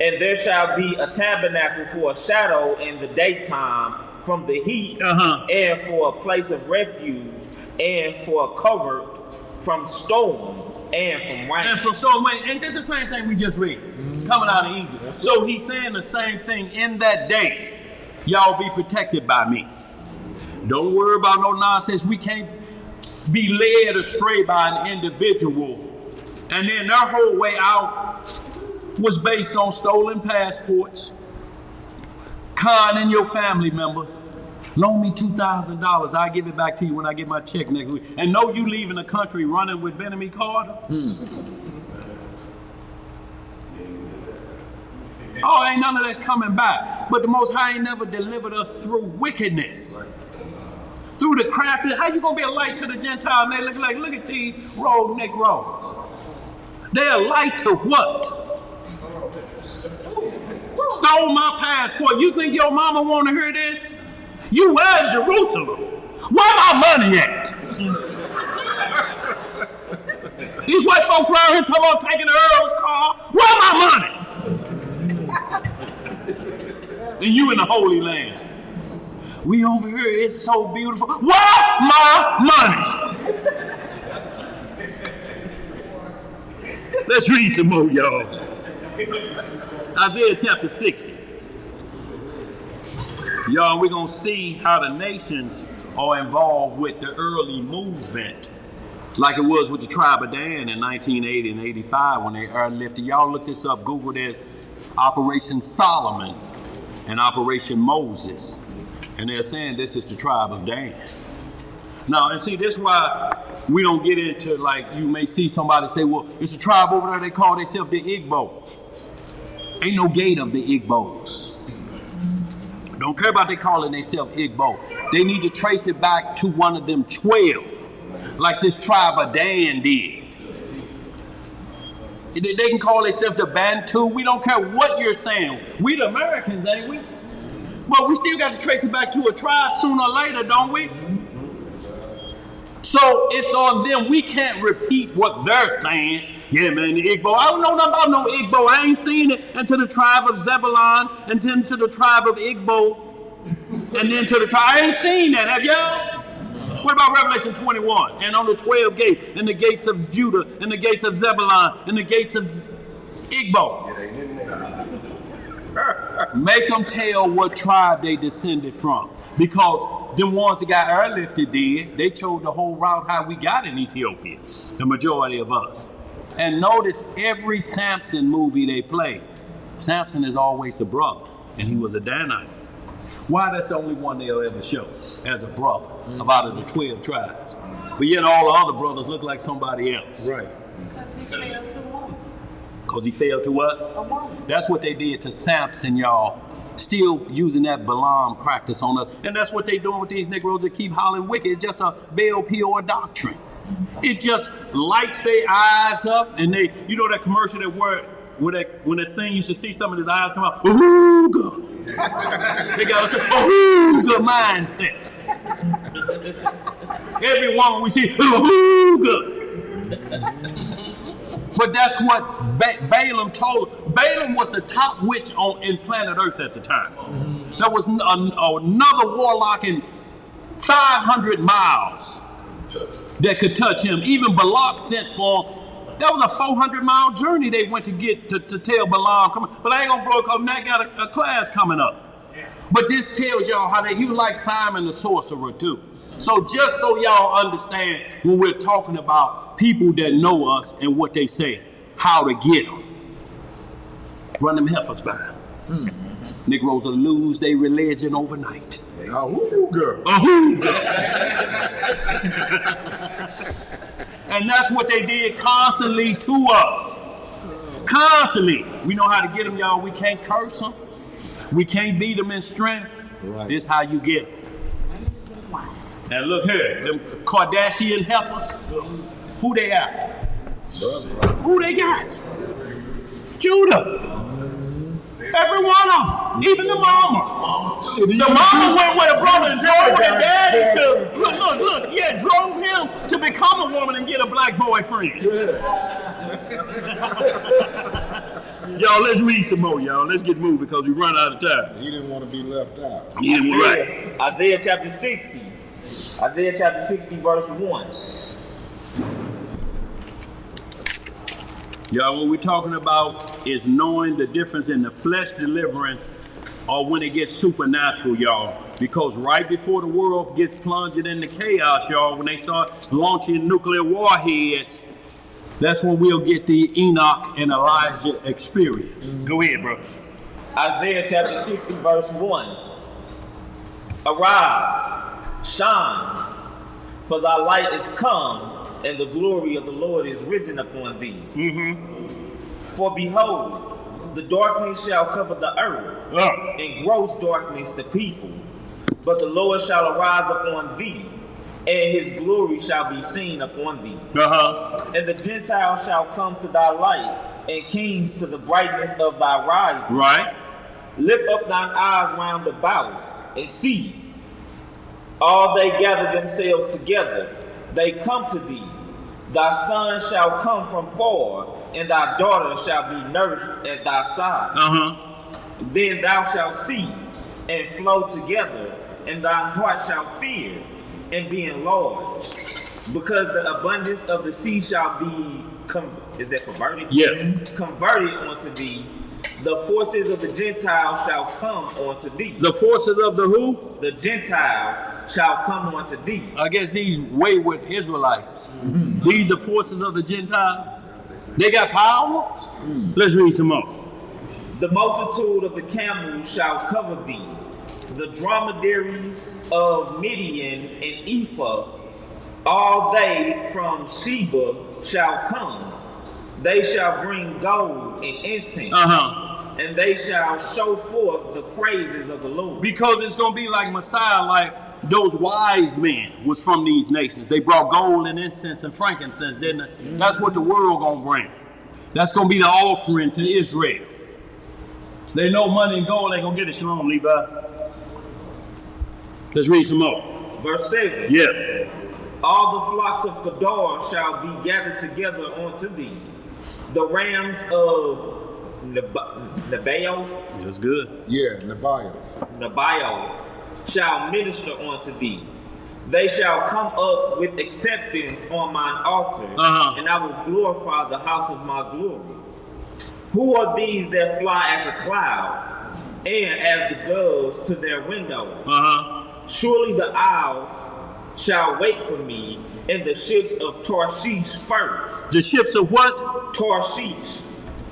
and there shall be a tabernacle for a shadow in the daytime from the heat, and for a place of refuge, and for a covert from storm, and from rain. And from storm, and this is the same thing we just read, coming out of Egypt. So he's saying the same thing in that day. Y'all be protected by me. Don't worry about no nonsense. We can't be led astray by an individual. And then their whole way out was based on stolen passports, conning your family members. Loan me $2,000. I'll give it back to you when I get my check next week. And know you leaving the country running with Benjamin Carter? Oh, ain't none of that coming back. But the Most High ain't never delivered us through wickedness. Through the crafty. How you gonna be a light to the Gentile? And they look like, look at these rogue Negroes. They're a light to what? Stole my passport. You think your mama wanna hear this? You were in Jerusalem. Where my money at? These white folks around here talking about taking the Earl's car. Where my money? And you in the Holy Land. We over here, it's so beautiful. Where my money? Let's read some more, y'all. Isaiah chapter 60. Y'all, we're going to see how the nations are involved with the early movement, like it was with the tribe of Dan in 1980 and 85 when they airlifted. Y'all look this up, Google this, Operation Solomon and Operation Moses. And they're saying this is the tribe of Dan. Now, and see, this is why we don't get into, like, you may see somebody say, well, it's a tribe over there, they call themselves the Igbos. Ain't no gate of the Igbos. Don't care about they calling themselves Igbo. They need to trace it back to one of them 12, like this tribe of Dan did. They can call themselves the Bantu. We don't care what you're saying. We the Americans, ain't we? But we still got to trace it back to a tribe sooner or later, don't we? So it's on them. We can't repeat what they're saying. Yeah, man, the Igbo. I don't know nothing about no Igbo. I ain't seen it until the tribe of Zebulon, and then to the tribe of Igbo, and then to the tribe. I ain't seen that, have y'all? What about Revelation 21? And on the 12 gates, and the gates of Judah, and the gates of Zebulon, and the gates of Igbo. Make them tell what tribe they descended from. Because them ones that got airlifted did, they chose the whole route how we got in Ethiopia, the majority of us. And notice every Samson movie they play, Samson is always a brother, and he was a Danite. Why? That's the only one they'll ever show as a brother out of the 12 tribes. But yet all the other brothers look like somebody else. Right. Because he failed to woman. Because he failed to what? A woman. That's what they did to Samson, y'all. Still using that Balaam practice on us. And that's what they doing with these Negroes that keep hollering wicked. It's just a Baal Peor doctrine. It just lights their eyes up, and they, you know that commercial that where when that thing used to see some of his eyes come out, ooh, God. They got a ahooga mindset. Every woman we see, ahooga. But that's what Balaam told. Balaam was the top witch in planet Earth at the time. There was another warlock in 500 miles that could touch him. Even Balak sent for him. That was a 400-mile journey they went to get to tell Balaam. Come on. But I ain't gonna blow it because I got a class coming up. But this tells y'all how he was like Simon the sorcerer too. So just so y'all understand when we're talking about people that know us and what they say, how to get them. Run them heifers by. Negroes will lose their religion overnight. Ahooga. And that's what they did constantly to us. Constantly. We know how to get them, y'all. We can't curse them. We can't beat them in strength. Right. This how you get them. Now look here, them Kardashian heifers, who they after? Who they got? Judah. Every one of them, even the mama. The mama went with a brother and drove the daddy to, look, drove him to become a woman and get a black boyfriend. Y'all, let's read some more, y'all. Let's get moving because we run out of time. He didn't want to be left out. He didn't want right. Isaiah chapter 60. Isaiah chapter 60, verse 1. Y'all, what we're talking about is knowing the difference in the flesh deliverance or when it gets supernatural, y'all. Because right before the world gets plunged into chaos, y'all, when they start launching nuclear warheads, that's when we'll get the Enoch and Elijah experience. Go ahead, bro. Isaiah chapter 60, verse 1. Arise, shine, for thy light is come, and the glory of the Lord is risen upon thee. For behold, the darkness shall cover the earth, and gross darkness the people. But the Lord shall arise upon thee, and his glory shall be seen upon thee. And the Gentiles shall come to thy light, and kings to the brightness of thy rising. Right. Lift up thine eyes round about, and see. All they gather themselves together, they come to thee. Thy son shall come from far, and thy daughter shall be nursed at thy side. Then thou shalt see, and flow together, and thine heart shall fear, and be enlarged. Because the abundance of the sea shall be, converted? Yeah. Converted unto thee. The forces of the Gentiles shall come unto thee. The forces of the who? The Gentiles shall come unto thee. I guess these wayward Israelites. These are forces of the Gentiles. They got power? Let's read some more. The multitude of the camels shall cover thee. The dromedaries of Midian and Ephah, all they from Sheba shall come. They shall bring gold and incense, and they shall show forth the praises of the Lord. Because it's going to be like Messiah, like those wise men was from these nations. They brought gold and incense and frankincense, didn't they? That's what the world going to bring. That's going to be the offering to Israel. They know money and gold ain't going to get it. Shalom, Levi. Let's read some more. Verse 7. Yeah. All the flocks of Kedar shall be gathered together unto thee. The rams of Nebaioth. That's good. Yeah, Nebaioth shall minister unto thee. They shall come up with acceptance on mine altar, and I will glorify the house of my glory. Who are these that fly as a cloud, and as the doves to their window? Surely the owls shall wait for me, and the ships of Tarshish first. The ships of what? Tarshish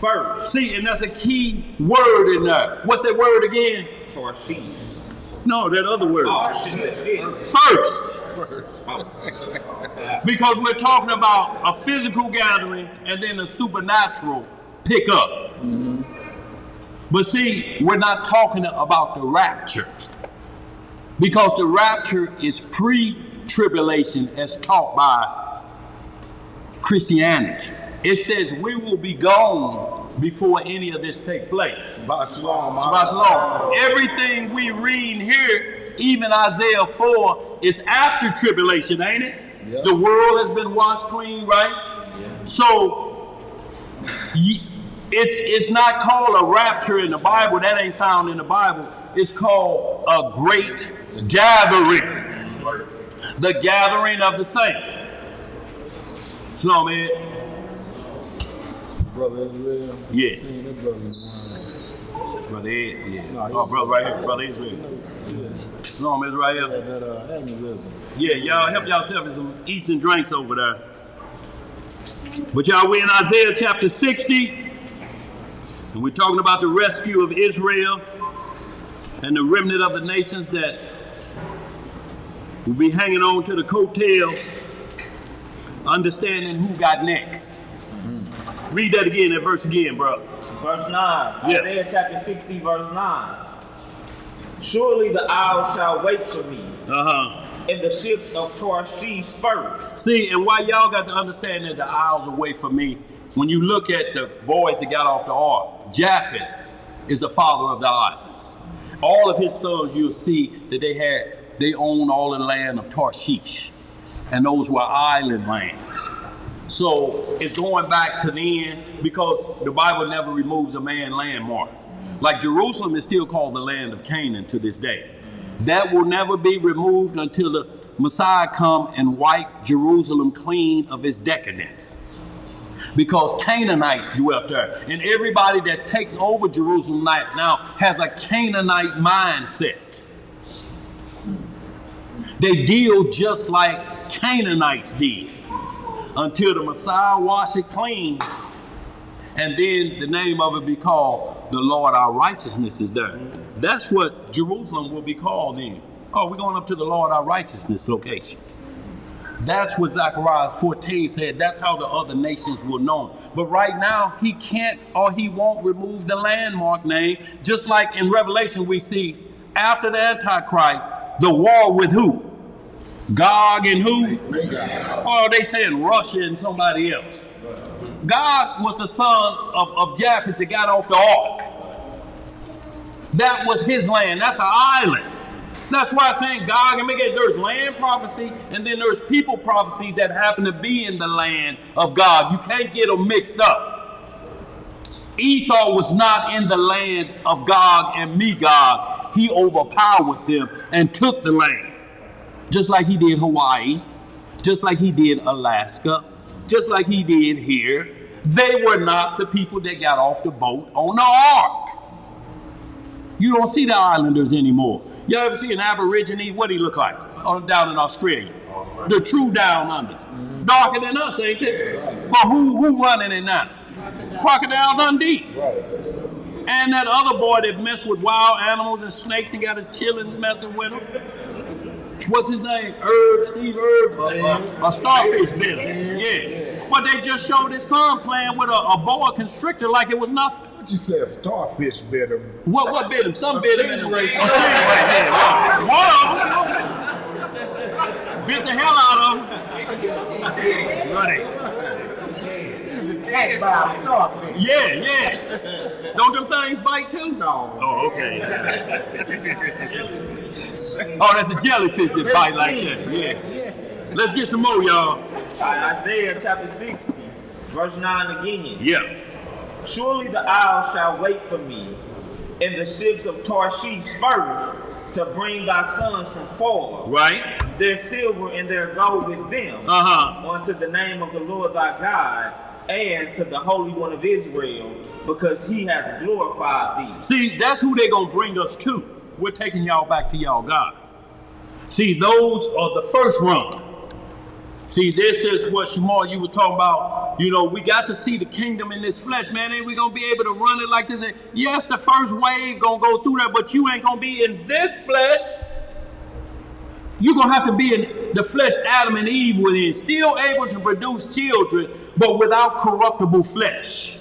first. See, and that's a key word in there. What's that word again? Tarshish. No, that other word. First. Because we're talking about a physical gathering and then a supernatural pickup. But see, we're not talking about the rapture. Because the rapture is pre-tribulation as taught by Christianity. It says we will be gone before any of this take place. Shabbat shalom. Shabbat shalom. Everything we read here, even Isaiah 4, is after tribulation, ain't it? Yep. The world has been washed clean, right? Yeah. So it's not called a rapture in the Bible. That ain't found in the Bible. It's called a great gathering. The gathering of the saints. Shalom, Ed. Brother Israel. Yeah. Seen that brother. Brother Ed, yeah. No, Oh, brother right here. Brother Israel. Yeah. Shalom, Israel right here. That aneurysm. Yeah, y'all help yourself with some eats and drinks over there. But y'all, we're in Isaiah chapter 60. And we're talking about the rescue of Israel and the remnant of the nations that will be hanging on to the coattails, understanding who got next. Read that again, that verse again, bro. Verse 9. Yeah. Isaiah chapter 60, verse 9. Surely the isles shall wait for me, and the ships of Tarshish first. See, and why y'all got to understand that the isles away from me, when you look at the boys that got off the ark, Japheth is the father of the islands. All of his sons, you'll see that they own all the land of Tarshish, and those were island lands. So it's going back to then, because the Bible never removes a man's landmark. Like Jerusalem is still called the land of Canaan to this day. That will never be removed until the Messiah come and wipe Jerusalem clean of its decadence. Because Canaanites dwelt there. And everybody that takes over Jerusalem now has a Canaanite mindset. They deal just like Canaanites did until the Messiah wash it clean. And then the name of it be called the Lord our righteousness is there. That's what Jerusalem will be called then. Oh, we're going up to the Lord our righteousness location. That's what Zechariah 14 said. That's how the other nations will know. But right now, he can't or he won't remove the landmark name. Just like in Revelation, we see after the Antichrist, the war with who? Gog and who? Oh, they saying Russia and somebody else. Gog was the son of Japheth that got off the ark. That was his land. That's an island. That's why I'm saying Gog and Magog, there's land prophecy and then there's people prophecy that happen to be in the land of Gog. You can't get them mixed up. Esau was not in the land of Gog and Magog. He overpowered them and took the land. Just like he did Hawaii, just like he did Alaska, just like he did here. They were not the people that got off the boat on the ark. You don't see the islanders anymore. Y'all ever see an Aborigine? What he look like? Down in Australia. The true down unders. Darker than us, ain't they? But who running it now? Crocodile Dundee. And that other boy that messed with wild animals and snakes and got his chillins messing with them. What's his name? Steve Herb, a starfish bit him. Yeah. But they just showed his son playing with a boa constrictor like it was nothing. What you said? Starfish bit him. What bit him? Some bit him. A stingray. One of them bit the hell out of him. Right. Attacked by a starfish. Yeah. Don't them things bite too? No. Oh, okay. Oh, that's a jellyfish that bite like that. Yeah. Let's get some more, y'all. Isaiah chapter 60, verse 9 again. Yeah. Surely the isles shall wait for me, and the ships of Tarshish first, to bring thy sons from far. Right. Their silver and their gold with them. Unto the name of the Lord thy God, and to the Holy One of Israel, because he hath glorified thee. See, that's who they gonna bring us to. We're taking y'all back to y'all God. See, those are the first run. See, this is what Shamar, you were talking about. You know, we got to see the kingdom in this flesh, man. Ain't we gonna be able to run it like this? And yes, the first wave gonna go through that, but you ain't gonna be in this flesh. You're gonna have to be in the flesh Adam and Eve were in, still able to produce children, but without corruptible flesh.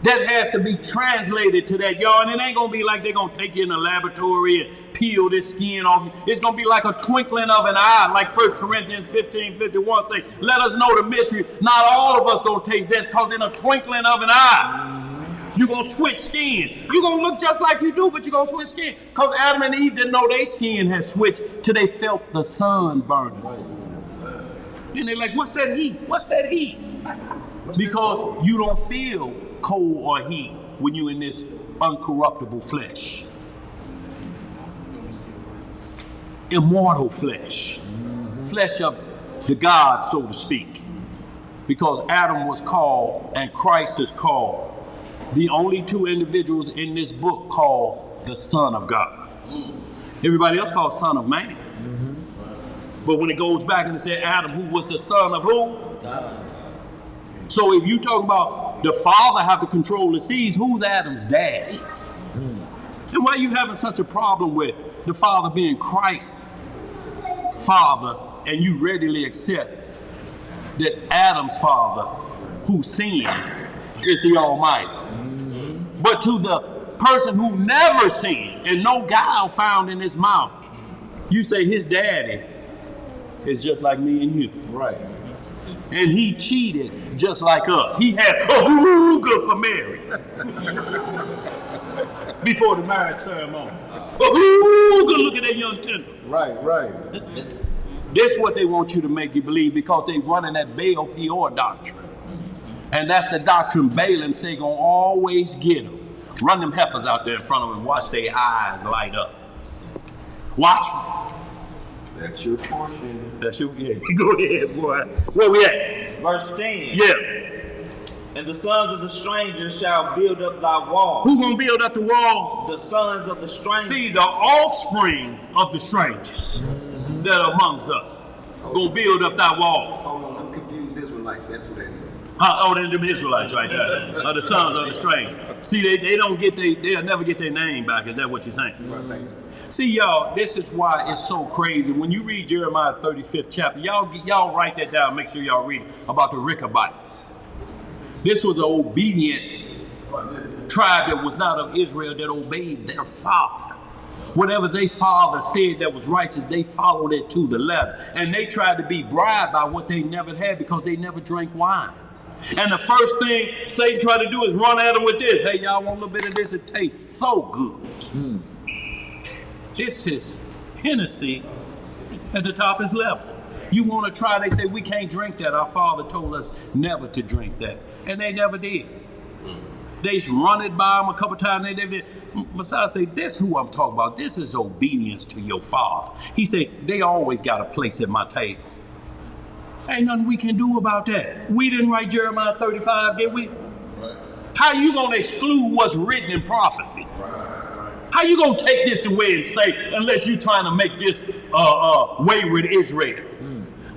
That has to be translated to that, y'all. And it ain't gonna be like they're gonna take you in the laboratory and peel this skin off. It's gonna be like a twinkling of an eye, like 1 Corinthians 15:51 say, let us know the mystery. Not all of us gonna taste death, because in a twinkling of an eye. You're going to switch skin. You're going to look just like you do, but you're going to switch skin. Because Adam and Eve didn't know their skin had switched till they felt the sun burning. Then they're like, what's that heat? What's that heat? Because you don't feel cold or heat when you're in this uncorruptible flesh. Immortal flesh. Flesh of the God, so to speak. Because Adam was called and Christ is called the only two individuals in this book called the Son of God. Everybody else called Son of Man. But when it goes back and it said Adam, who was the son of who? God. So if you talk about the father have to control the seas, who's Adam's daddy? And why are you having such a problem with the father being Christ's father, and you readily accept that Adam's father, who sinned, is the Almighty? But to the person who never sinned and no guile found in his mouth, you say his daddy is just like me and you. Right. And he cheated just like us. He had a hooga for Mary before the marriage ceremony. A hooga, look at that young tender. Right. This is what they want you to make you believe, because they running that Baal Peor doctrine. And that's the doctrine Balaam say gonna always get them. Run them heifers out there in front of them and watch their eyes light up. Watch them. That's your portion. That's your, yeah. Go ahead, boy. Where we at? Verse 10. Yeah. And the sons of the strangers shall build up thy wall. Who gonna build up the wall? The sons of the strangers. See, the offspring of the strangers that are amongst us gonna build up thy wall. Hold on, them confused Israelites, that's what they do. Oh, they're the Israelites right there. Are the sons of the strangers. See, they don't get they'll never get their name back. Is that what you're saying? See, y'all, this is why it's so crazy. When you read Jeremiah 35th chapter, y'all write that down. Make sure y'all read about the Rechabites. This was an obedient tribe that was not of Israel, that obeyed their father. Whatever their father said that was righteous, they followed it to the letter. And they tried to be bribed by what they never had, because they never drank wine. And the first thing Satan tried to do is run at them with this. Hey, y'all want a little bit of this? It tastes so good. This is Hennessy at the top is level. You want to try, they say, we can't drink that. Our father told us never to drink that. And they never did. They run it by them a couple times. They did. Messiah said, this is who I'm talking about. This is obedience to your father. He said, they always got a place at my table. Ain't nothing we can do about that. We didn't write Jeremiah 35, did we? Right. How you going to exclude what's written in prophecy? How you going to take this away and say, unless you're trying to make this wayward Israel?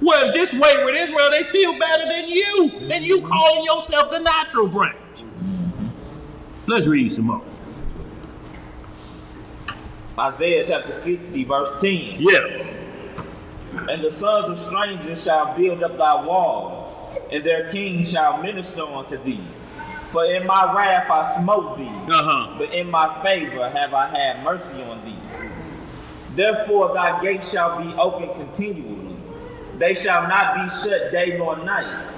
Well, if this wayward Israel, they still better than you. And you calling yourself the natural branch. Let's read some more. Isaiah chapter 60, verse 10. Yeah. And the sons of strangers shall build up thy walls, and their kings shall minister unto thee. For in my wrath I smote thee, but in my favor have I had mercy on thee. Therefore thy gates shall be open continually. They shall not be shut day nor night,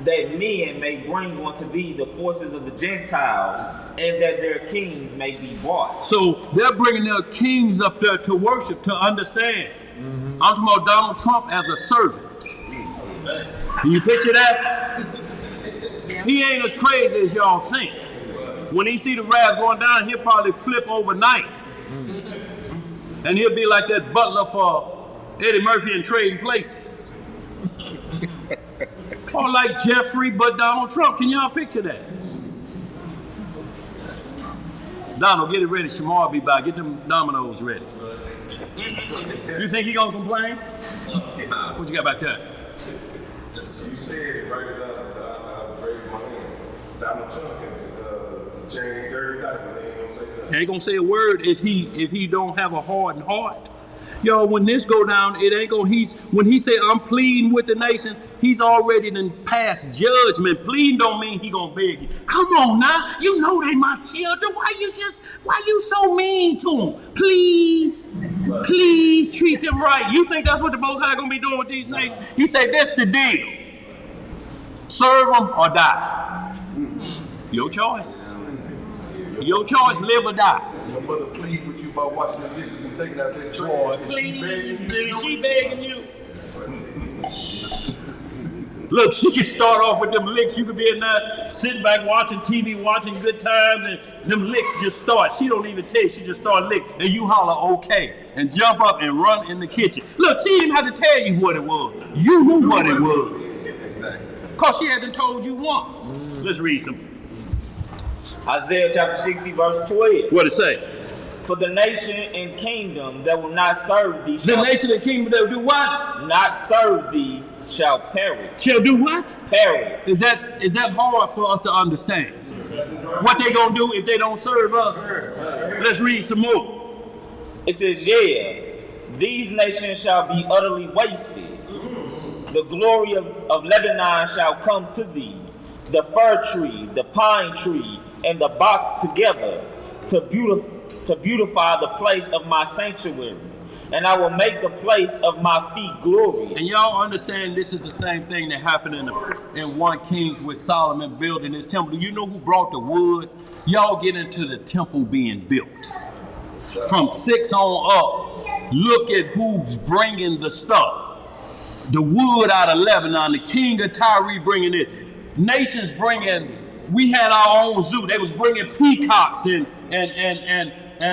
that men may bring unto thee the forces of the Gentiles, and that their kings may be brought. So they're bringing their kings up there to worship, to understand. I'm talking about Donald Trump as a servant. Can you picture that? He ain't as crazy as y'all think. When he see the wrath going down, he'll probably flip overnight. And he'll be like that butler for Eddie Murphy in Trading Places. Or like Jeffrey, but Donald Trump. Can y'all picture that? Donald, get it ready. Shamar be by. Get them dominoes ready. You think he gonna complain? What you got back there? You said it right as I raised my hand. Donald Trump can change dirty diapers. They ain't gonna say nothing. He ain't gonna say a word if he don't have a hardened heart. Yo, when this go down, it ain't gonna. When he say I'm pleading with the nation, he's already done passed judgment. Pleading don't mean he gonna beg you. Come on now, you know they my children. Why you so mean to them? Please treat them right. You think that's what the Most High gonna be doing with these nations? He said, that's the deal. Serve them or die. Your choice. Your choice, live or die. Your mother plead with you about washing the dishes and taking out that Boy, trash. please, she begging you. Look, she can start off with them licks. You could be in there sitting back watching TV, watching Good Times, and them licks just start. She don't even tell you. She just start licking, and you holler, okay, and jump up and run in the kitchen. Look, she didn't have to tell you what it was. You knew what it was. Because she hadn't told you once. Let's read some. Isaiah chapter 60, verse 12. What it say? For the nation and kingdom that will not serve thee The nation and kingdom that will do what? not serve thee shall perish. Shall do what? Perish. Is that hard for us to understand? What they gonna do if they don't serve us? Let's read some more. It says, yeah, these nations shall be utterly wasted. The glory of Lebanon shall come to thee, the fir tree, the pine tree, and the box together to beautify the place of my sanctuary. And I will make the place of my feet glory. And y'all understand this is the same thing that happened in 1 Kings with Solomon building his temple. Do you know who brought the wood? Y'all get into the temple being built. From 6 on up, look at who's bringing the stuff. The wood out of Lebanon, the king of Tyre bringing it. Nations bringing, we had our own zoo. They was bringing peacocks and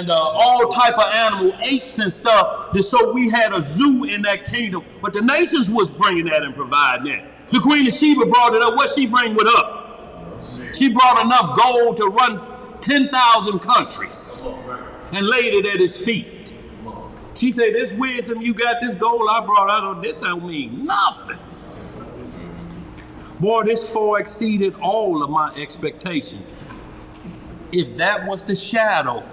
all type of animal, apes and stuff. So we had a zoo in that kingdom. But the nations was bringing that and providing that. The Queen of Sheba brought it up. What she bring with her? She brought enough gold to run 10,000 countries and laid it at his feet. She said, this wisdom you got, this gold I brought out, this don't mean nothing. Boy, this far exceeded all of my expectation. If that was the shadow,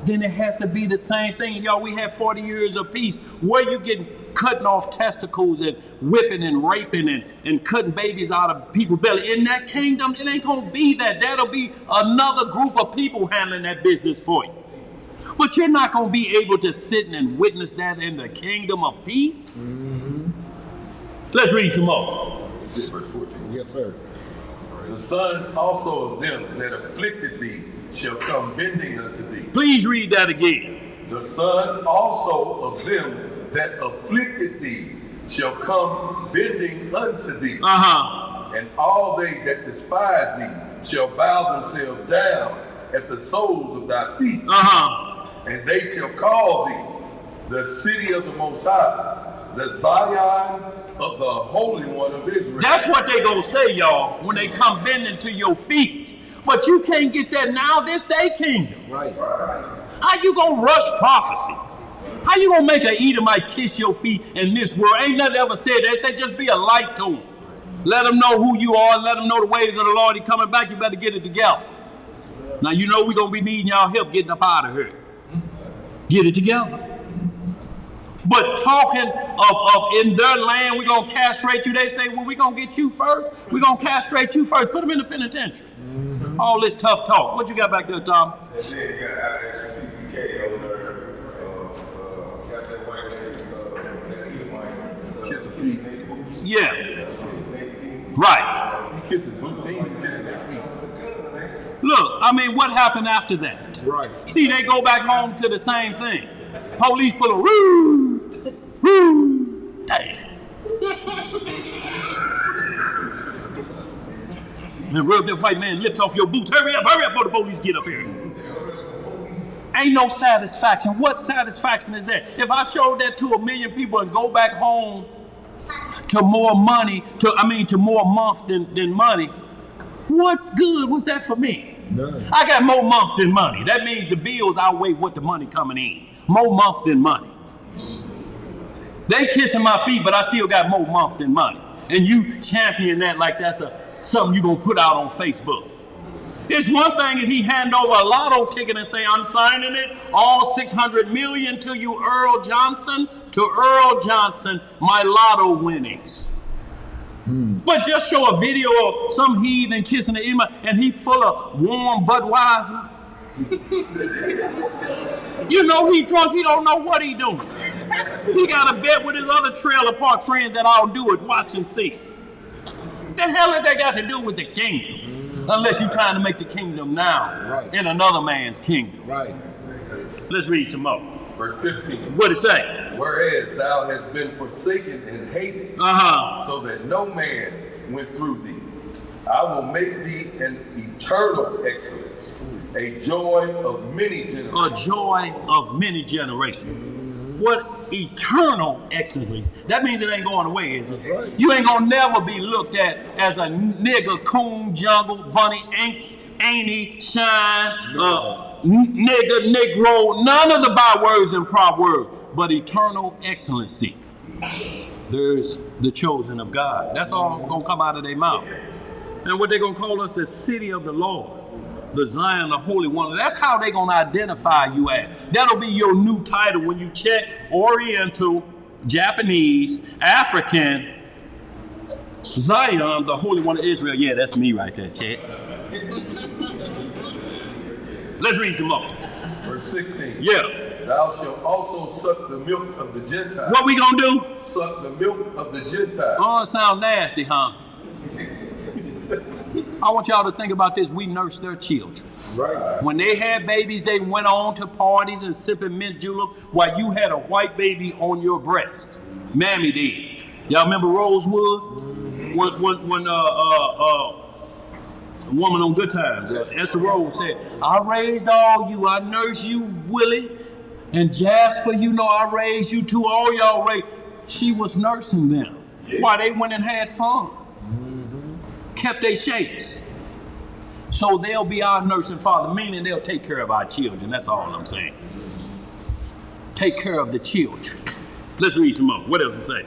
then it has to be the same thing. Y'all, we had 40 years of peace. Where you getting cutting off testicles and whipping and raping and cutting babies out of people's belly? In that kingdom, it ain't gonna be that. That'll be another group of people handling that business for you. But you're not gonna be able to sit and witness that in the kingdom of peace. Let's read some more. Yes, sir. The sons also of them that afflicted thee shall come bending unto thee. Please read that again. The sons also of them that afflicted thee shall come bending unto thee. And all they that despise thee shall bow themselves down at the soles of thy feet. And they shall call thee the city of the Most High, the Zion of the Holy One of Israel. That's what they gonna say, y'all, when they come bending to your feet. But you can't get that now, this day kingdom. Right. How you gonna rush prophecies? How you gonna make an Edomite kiss your feet in this world? Ain't nothing ever said that. They say just be a light to them. Let them know who you are. Let them know the ways of the Lord. He coming back. You better get it together. Now you know we're gonna be needing y'all help getting up out of here. Get it together. But talking of in their land, we're going to castrate you. They say, well, we're going to get you first. We're going to castrate you first. Put them in the penitentiary. All this tough talk. What you got back there, Tom? And then you got Alex PK over there. Got that white lady, that Edomite. Kissing feet. Yeah. Right. He kissing boots, he ain't kissing their feet. Look, I mean, what happened after that? Right. See, they go back home to the same thing. Police pull a woo, woo, damn. And rub that white man lips off your boots. Hurry up before the police get up here. Ain't no satisfaction. What satisfaction is that? If I showed that to 1 million people and go back home to more money, to more month than money, what good was that for me? None. I got more month than money. That means the bills outweigh what the money coming in. More month than money. They kissing my feet, but I still got more month than money. And you champion that like that's something you gonna put out on Facebook. It's one thing if he hand over a lotto ticket and say, I'm signing it, all 600 million to you, Earl Johnson, my lotto winnings. But just show a video of some heathen kissing the imam and he full of warm Budweiser. You know he drunk, he don't know what he doing. He got a bet with his other trailer park friends that I'll do it, watch and see. The hell has that got to do with the kingdom? Unless you're trying to make the kingdom now in another man's kingdom. Right. Let's read some more. Verse 15. What it say? Whereas thou hast been forsaken and hated, so that no man went through thee. I will make thee an eternal excellence, a joy of many generations. A joy of many generations. What eternal excellence? That means it ain't going away, is it? Right. You ain't gonna never be looked at as a nigger, coon, jungle, bunny, ain't shine, nigger, negro, none of the bywords and proverbs, but eternal excellency. There's the chosen of God. That's all gonna come out of their mouth. And what they're gonna call us, the city of the Lord, the Zion, the Holy One. That's how they're gonna identify you at. That'll be your new title when you check Oriental, Japanese, African, Zion, the Holy One of Israel. Yeah, that's me right there, Chad. Let's read some more. Verse 16. Yeah. Thou shalt also suck the milk of the Gentiles. What we gonna do? Suck the milk of the Gentiles. Oh, it sound nasty, huh? I want y'all to think about this. We nursed their children. Right. When they had babies, they went on to parties and sipping mint julep while you had a white baby on your breast. Mammy did. Y'all remember Rosewood? When a woman on Good Times, Esther Rose said, I raised all you, I nursed you, Willie, and Jasper, you know I raised you too, all y'all raised. She was nursing them while they went and had fun. Kept their shapes. So they'll be our nursing father, meaning they'll take care of our children. That's all I'm saying. Take care of the children. Let's read some more. What else it say?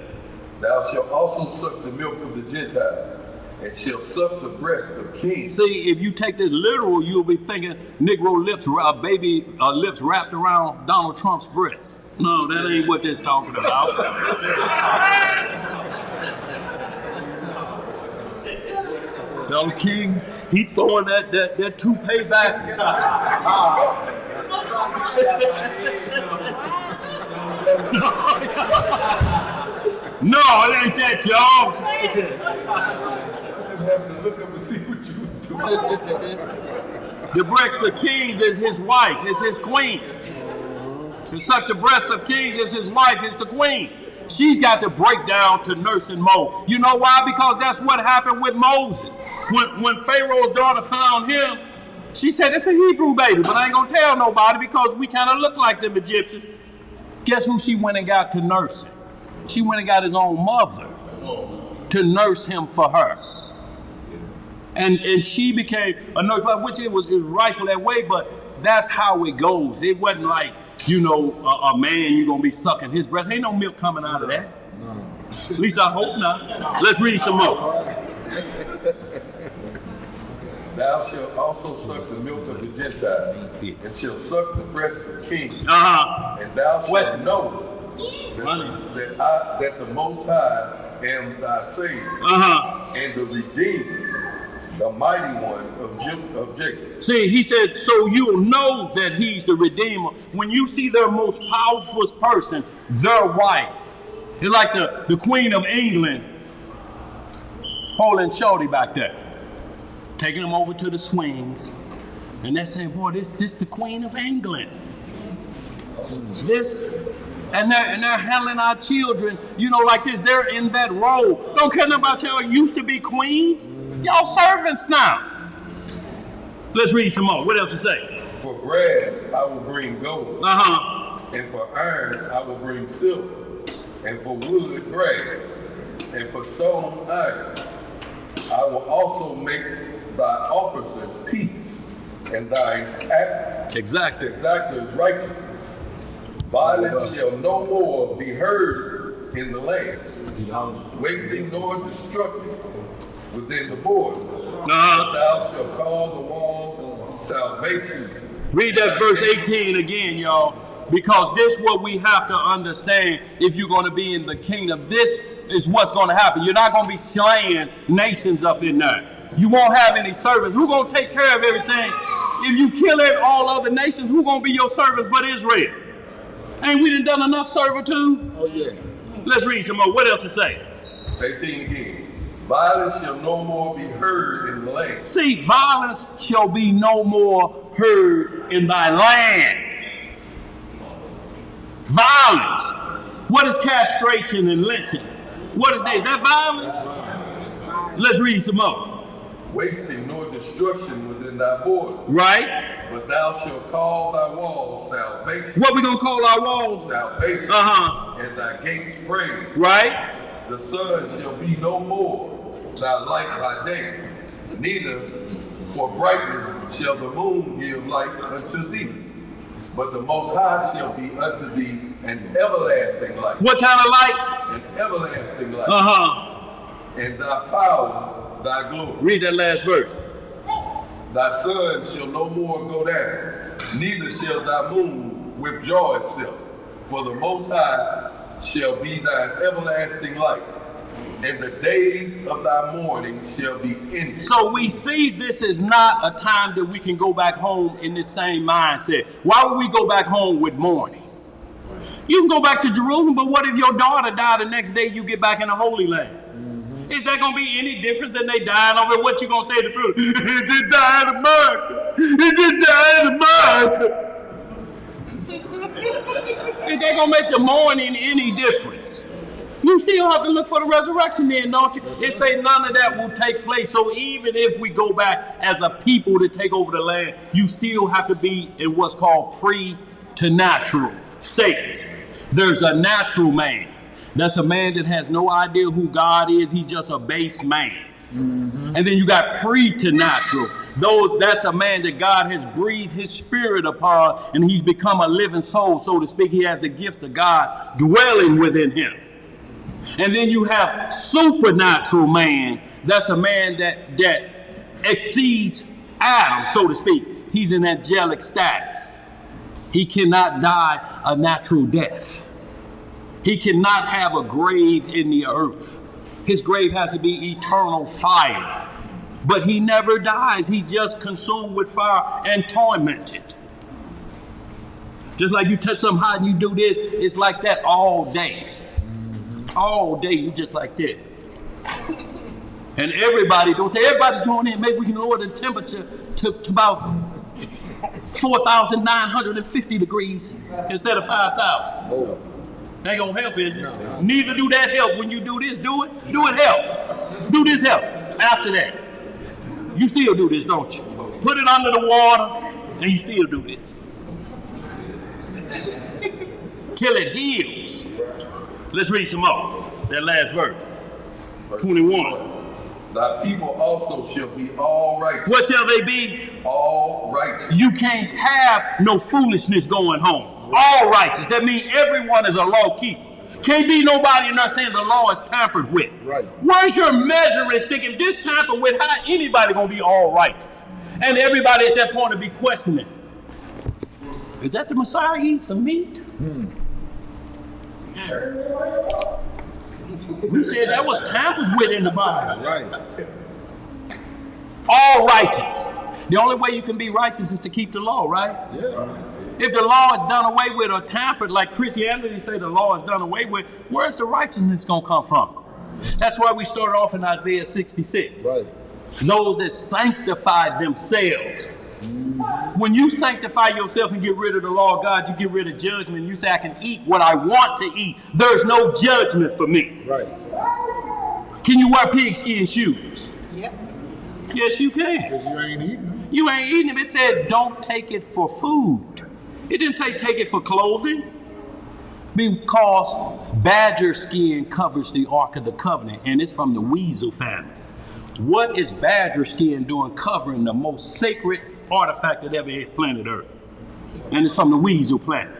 Thou shalt also suck the milk of the Gentiles, and shalt suck the breast of kings. See, if you take this literal, you'll be thinking Negro lips, baby lips wrapped around Donald Trump's breast. No, that ain't what this talking about. Donald King, he throwing that toupee back. No, it ain't that, y'all. I just happened to look up and see what you were doing. The breast of kings is his wife, is his queen. To suck the breast of kings is his wife, is the queen. She's got to break down to nursing mode. You know why? Because that's what happened with Moses. When Pharaoh's daughter found him, she said, it's a Hebrew baby, but I ain't gonna tell nobody because we kind of look like them Egyptians. Guess who she went and got to nurse him? She went and got his own mother to nurse him for her. And she became a nurse, which it was rightful that way, but that's how it goes. It wasn't like, you know, a man, you're going to be sucking his breast. Ain't no milk coming out of that. No. At least I hope not. Let's read some more. Thou shalt also suck the milk of the Gentiles, and shalt suck the breast of kings. And thou shalt know that the Most High am thy Savior, and the Redeemer, the Mighty One of Jacob. See, he said, so you'll know that he's the Redeemer. When you see their most powerful person, their wife, it's like the Queen of England holding Shorty back there, taking him over to the swings, and they're saying, boy, this the Queen of England. This, and they're handling our children, you know, like this. They're in that role. Don't care nothing about y'all used to be queens. Y'all servants now. Let's read some more. What else to say? For brass I will bring gold. And for iron I will bring silver. And for wood brass. And for stone iron. I will also make thy officers peace, and thy exactors righteousness. Violence shall no more be heard in the land, wasting nor destructive within the borders. Thou shalt call the walls salvation. Read that verse 18 again, y'all, because this is what we have to understand if you're going to be in the kingdom. This is what's going to happen. You're not going to be slaying nations up in there. You won't have any servants. Who's going to take care of everything? If you kill all other nations, who's going to be your servants but Israel? Ain't we done enough servitude? Oh, yeah. Let's read some more. What else to say? 18 again. Violence shall no more be heard in the land. See, violence shall be no more heard in thy land. Violence. What is castration and lynching? What is that? Is that violence? Let's read some more. Wasting nor destruction within thy borders. Right? But thou shalt call thy walls salvation. What we gonna call our walls? Salvation. And thy gates praise. Right? The sun shall be no more thy light by day, neither for brightness shall the moon give light unto thee. But the Most High shall be unto thee an everlasting light. What kind of light? An everlasting light. And thy power, thy glory. Read that last verse. Thy sun shall no more go down, neither shall thy moon withdraw itself. For the Most High shall be thine everlasting light, and the days of thy mourning shall be ended. So we see this is not a time that we can go back home in this same mindset. Why would we go back home with mourning? You can go back to Jerusalem, but what if your daughter died the next day you get back in the Holy Land? Is that going to be any different than they dying over? What you going to say to the It just died of America. It just died of America. Is that going to make the mourning any difference? You still have to look for the resurrection then, don't you? It say none of that will take place. So even if we go back as a people to take over the land, you still have to be in what's called pre-to-natural state. There's a natural man. That's a man that has no idea who God is. He's just a base man. And then you got pre-to-natural. Though that's a man that God has breathed his spirit upon and he's become a living soul, so to speak. He has the gift of God dwelling within him. And then you have supernatural man. That's a man that exceeds Adam, so to speak. He's in angelic status. He cannot die a natural death. He cannot have a grave in the earth. His grave has to be eternal fire. But he never dies. He's just consumed with fire and tormented. Just like you touch something hot and you do this, it's like that all day. All day, you just like this. And everybody, don't say everybody join in. Maybe we can lower the temperature to about 4,950 degrees instead of 5,000. Ain't gonna help, is it? No. Neither do that help when you do this. Do it. Do it help. Do this help. After that, you still do this, don't you? Put it under the water, and you still do this till it heals. Let's read some more. That last verse, 21. Thy people also shall be all righteous. What shall they be? All righteous. You can't have no foolishness going home. All righteous. That means everyone is a law keeper. Can't be nobody in there saying the law is tampered with. Right. Where's your measuring stick? If this tampered with, how anybody gonna be all righteous? And everybody at that point will be questioning. Is that the Messiah eating some meat? We said that was tampered with in the Bible. Right. All righteous. The only way you can be righteous is to keep the law, right? Yeah. If the law is done away with or tampered, like Christianity say the law is done away with, where's the righteousness gonna come from? That's why we started off in Isaiah 66. Right. Those that sanctify themselves. When you sanctify yourself and get rid of the law of God, you get rid of judgment. You say, I can eat what I want to eat. There's no judgment for me. Right. Can you wear pigskin shoes? Yep. Yes, you can. Because you ain't eating them. You ain't eating them. It said, don't take it for food. It didn't say take it for clothing. Because badger skin covers the Ark of the Covenant, and it's from the weasel family. What is badger skin doing covering the most sacred artifact that ever hit planet Earth? And it's from the weasel planet.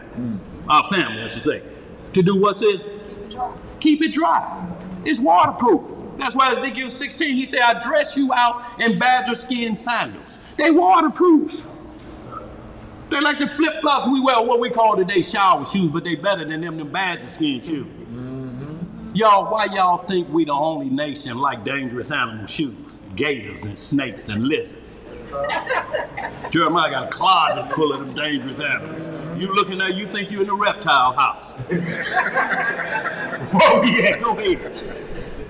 Our family, I should say. To do what's it? Keep it dry. Keep it dry. It's waterproof. That's why Ezekiel 16, he said, I dress you out in badger skin sandals. They waterproof. They're like the flip-flops we wear, what we call today shower shoes, but they better than them badger skin shoes. Y'all, why y'all think we the only nation like dangerous animal shoes? Gators and snakes and lizards. Jeremiah got a closet full of them dangerous animals. You looking there, you think you in the reptile house. Oh yeah, go ahead.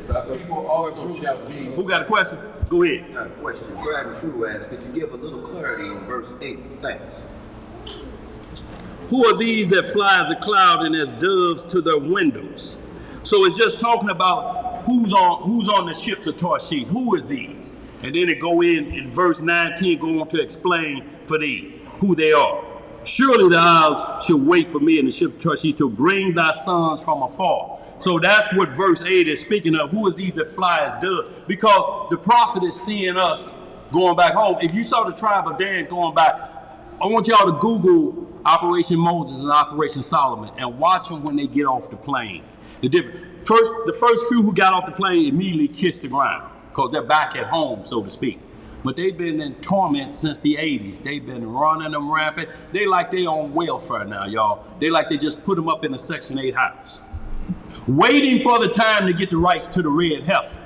Thy people also shall be. Who got a question? Go ahead. Got a question. Tried and True asks, could you give a little clarity on verse 8? Thanks. Who are these that fly as a cloud and as doves to their windows? So it's just talking about who's on the ships of Tarshish. Who is these? And then it go in verse 19, go on to explain for thee who they are. Surely the isles shall wait for me in the ship of Tarshish to bring thy sons from afar. So that's what verse 8 is speaking of. Who is these that fly as doves? Because the prophet is seeing us going back home. If you saw the tribe of Dan going back, I want y'all to Google Operation Moses and Operation Solomon and watch them when they get off the plane. The first few who got off the plane immediately kissed the ground because they're back at home, so to speak. But they've been in torment since the 80s. They've been running them rampant. They like they on welfare now, y'all. They like they just put them up in a Section 8 house, waiting for the time to get the rights to the red heifer.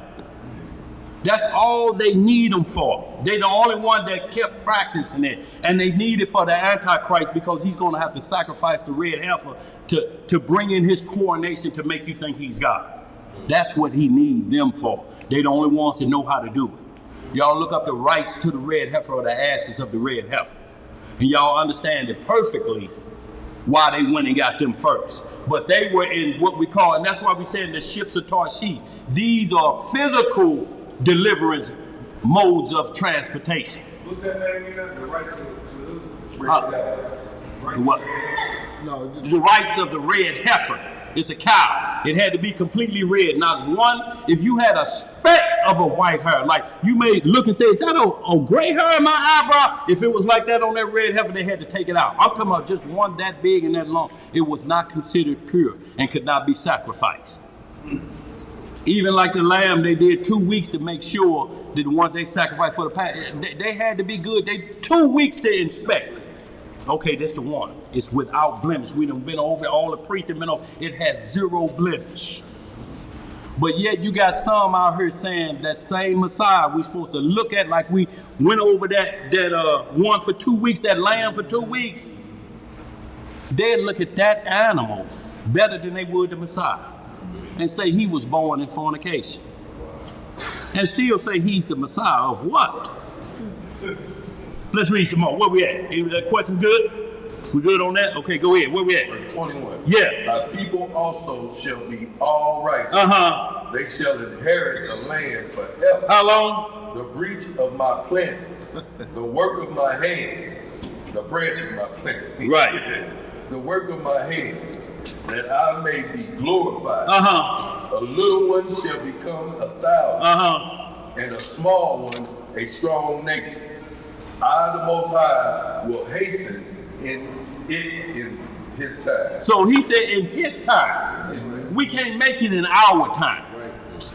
That's all they need them for. They're the only one that kept practicing it. And they need it for the Antichrist because he's going to have to sacrifice the red heifer to bring in his coronation to make you think he's God. That's what he needs them for. They're the only ones that know how to do it. Y'all look up the rights to the red heifer or the ashes of the red heifer. And y'all understand it perfectly why they went and got them first. But they were in what we call, and that's why we say in the ships of Tarshish, these are physical deliverance modes of transportation. What's that name again? The right to What? No, The rights of the red heifer. It's a cow. It had to be completely red. Not one, if you had a speck of a white hair, like you may look and say, is that a gray hair in my eyebrow? If it was like that on that red heifer, they had to take it out. I'm talking about just one that big and that long. It was not considered pure and could not be sacrificed. Even like the lamb, they did 2 weeks to make sure that the one they sacrificed for the past, they had to be good. They 2 weeks to inspect. Okay, that's the one. It's without blemish. We done been over all the priests have been over. It has 0 blemish. But yet you got some out here saying that same Messiah we supposed to look at like we went over that one for 2 weeks, that lamb for 2 weeks. They'd look at that animal better than they would the Messiah and say he was born in fornication. And still say he's the Messiah of what? Let's read some more. Where we at? That question good? We good on that? Okay, go ahead. Where we at? Verse 21. Yeah. Thy people also shall be all righteous. Uh-huh. They shall inherit the land forever. How long? The breach of my planting, the work of my hands, the branch of my planting. Right. The work of my hands, that I may be glorified. Uh-huh. A little one shall become 1,000, Uh-huh. and a small one a strong nation. I, the Most High, will hasten in his time. So he said in his time. We can't make it in our time.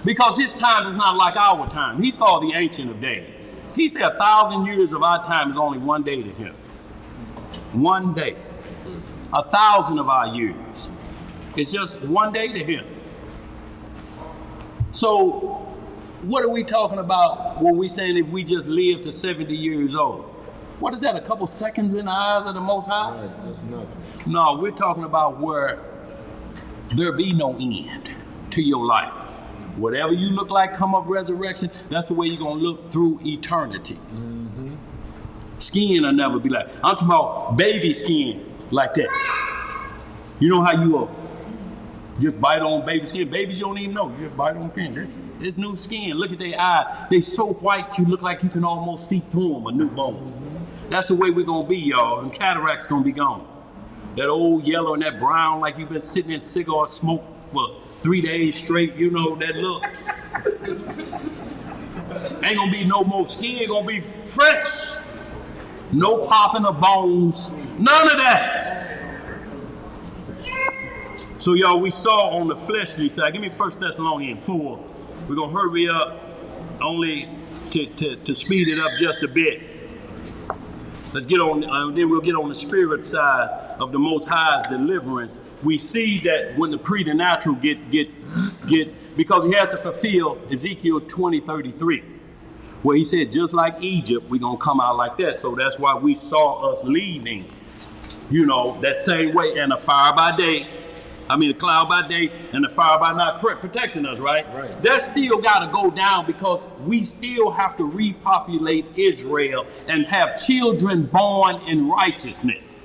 Because his time is not like our time. He's called the Ancient of Days. He said 1,000 years of our time is only 1 day to him. 1 day. 1,000 of our years. It's just 1 day to him. So what are we talking about when we saying if we just live to 70 years old? What is that, a couple seconds in the eyes of the Most High? right, that's nothing. No, we're talking about where there be no end to your life. Whatever you look like come up resurrection, that's the way you're going to look through eternity. Mm-hmm. Skin will never be like, I'm talking about baby skin like that. You know how you just bite on baby skin? Babies you don't even know, you just bite on skin. It's new skin. Look at their eyes. They so white you look like you can almost see through them, a newborn. Mm-hmm. That's the way we're going to be, y'all. And cataract's going to be gone. That old yellow and that brown like you've been sitting in cigar smoke for 3 days straight, you know, that look. Ain't going to be no more skin. Going to be fresh. No popping of bones. None of that. So, y'all, we saw on the fleshly side. Give me 1 Thessalonians 4. We're going to hurry up only to speed it up just a bit. Let's get on, then we'll get on the spirit side of the Most High's deliverance. We see that when the preternatural get, because he has to fulfill Ezekiel 20:33, where he said, just like Egypt, we're going to come out like that. So that's why we saw us leaving, you know, that same way, and a fire by day I mean, the cloud by day and the fire by night protecting us, right? Right. That still got to go down because we still have to repopulate Israel and have children born in righteousness.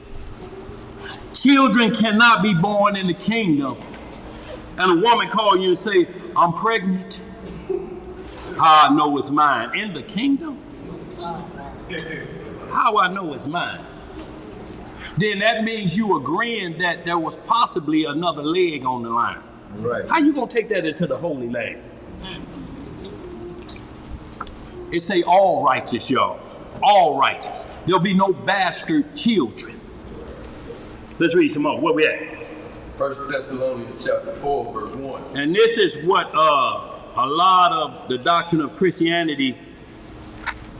Children cannot be born in the kingdom. And a woman call you and say, I'm pregnant. How I know it's mine? In the kingdom? How I know it's mine? Then that means you agreeing that there was possibly another leg on the line. Right. How you gonna take that into the Holy Land? It say all righteous, y'all. All righteous. There'll be no bastard children. Let's read some more. Where we at? 1 Thessalonians chapter 4, verse 1. And this is what a lot of the doctrine of Christianity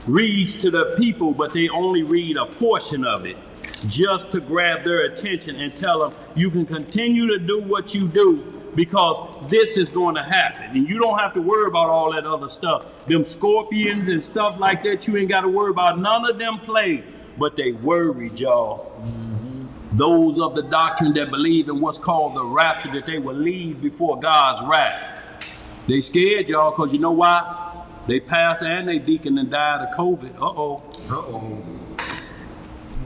reads to the people, but they only read a portion of it just to grab their attention and tell them you can continue to do what you do because this is going to happen. And you don't have to worry about all that other stuff. Them scorpions and stuff like that, you ain't got to worry about. None of them play, but they worried, y'all. Those of the doctrine that believe in what's called the rapture, that they will leave before God's wrath. They scared, y'all, because you know why? They pastor and they deacon and died of COVID.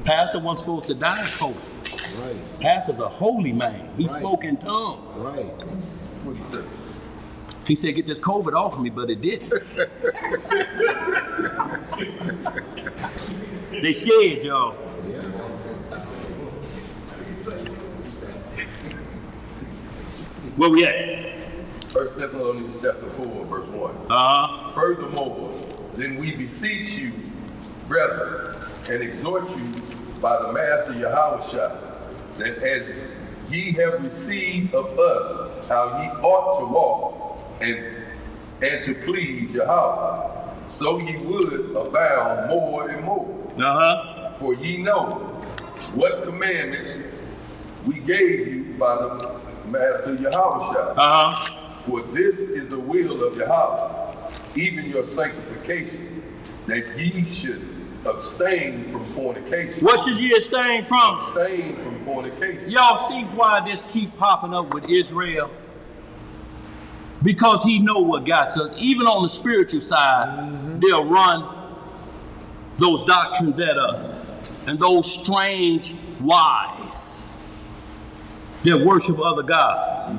Pastor wasn't supposed to die of COVID. Right. Pastor's a holy man. He spoke in tongues. Right. What he said? He said, get this COVID off of me, but it didn't. They scared, y'all. Where we at? 1 Thessalonians chapter 4, verse 1. Furthermore, then we beseech you, brethren, and exhort you by the Master Yahushua, that as ye have received of us how ye ought to walk and to please Yahweh, so ye would abound more and more. For ye know what commandments we gave you by the Master Yahushua. For this is the will of Yahweh, even your sanctification, that ye should abstain from fornication. What should ye abstain from? Abstain from fornication. Y'all see why this keep popping up with Israel? Because he know what got us. Even on the spiritual side, they'll run those doctrines at us. And those strange wives that worship other gods.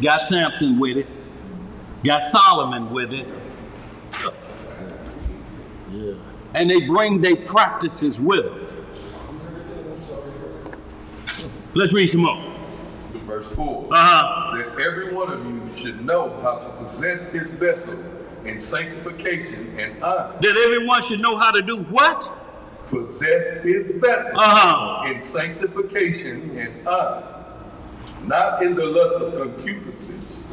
Got Samson with it. Got Solomon with it. Yeah. And they bring their practices with them. Let's read some more. Verse 4. That every one of you should know how to possess his vessel in sanctification and honor. That everyone should know how to do what? Possess his vessel in sanctification and honor. Not in the lust of concupiscence,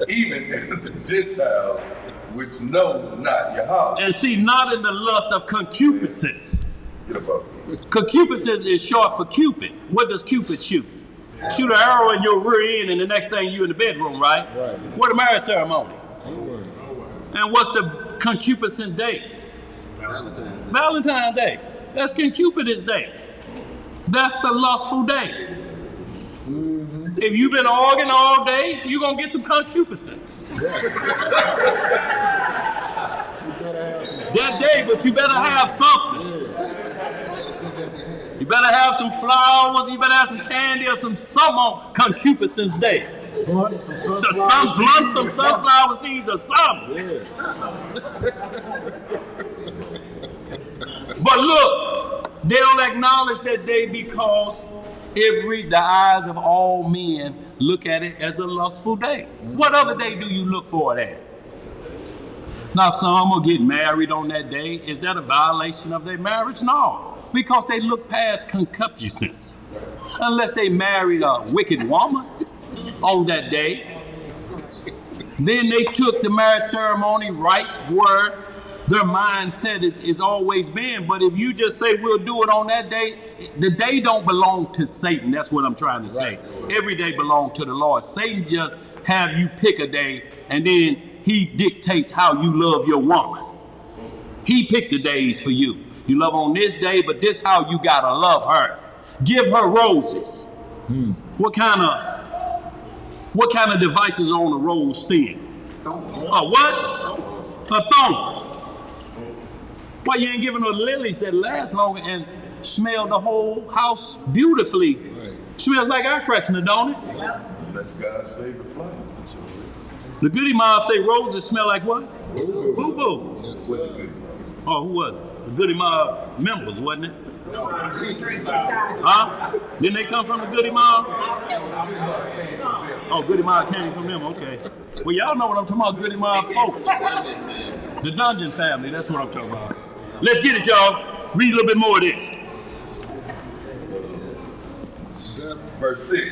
even as the Gentiles which know not Yahweh. And see, not in the lust of concupiscence. Get about it. Concupiscence is short for Cupid. What does Cupid shoot? Shoot an arrow in your rear end, and the next thing you in the bedroom, right? Right. What a marriage ceremony. Amen. And what's the concupiscent date? Valentine's Day. That's Concupid's day. That's the lustful day. If you've been arguing all day, you're going to get some concupiscence. That day, but you better have something. You better have some flowers, you better have some candy or some on concupiscence day. Blunt, some sunflower seeds or something. Yeah. But look, they don't acknowledge that day because the eyes of all men look at it as a lustful day. What other day do you look for it as? Now, some will get married on that day. Is that a violation of their marriage? No, because they look past concupiscence. Unless they married a wicked woman on that day. Then they took the marriage ceremony right where their mindset is always been. But if you just say we'll do it on that day, the day don't belong to Satan. That's what I'm trying to say. Right. Every day belongs to the Lord. Satan just have you pick a day and then he dictates how you love your woman. He picked the days for you. You love on this day, but this how you gotta love her. Give her roses. What kind of devices are on the road still? A what? A thorn. Why you ain't giving her lilies that last longer and smell the whole house beautifully? Right. Smells like air freshener, don't it? That's God's favorite flower. The goody mob say roses smell like what? Boo-boo. Boo-boo. Yes, Oh, who was it? The goody mob members, wasn't it? Huh? Didn't they come from the goody mob? Oh, goody mob came from them, okay. Well, y'all know what I'm talking about, goody mob folks. The Dungeon family, that's what I'm talking about. Let's get it, y'all. Read a little bit more of this. Verse 6.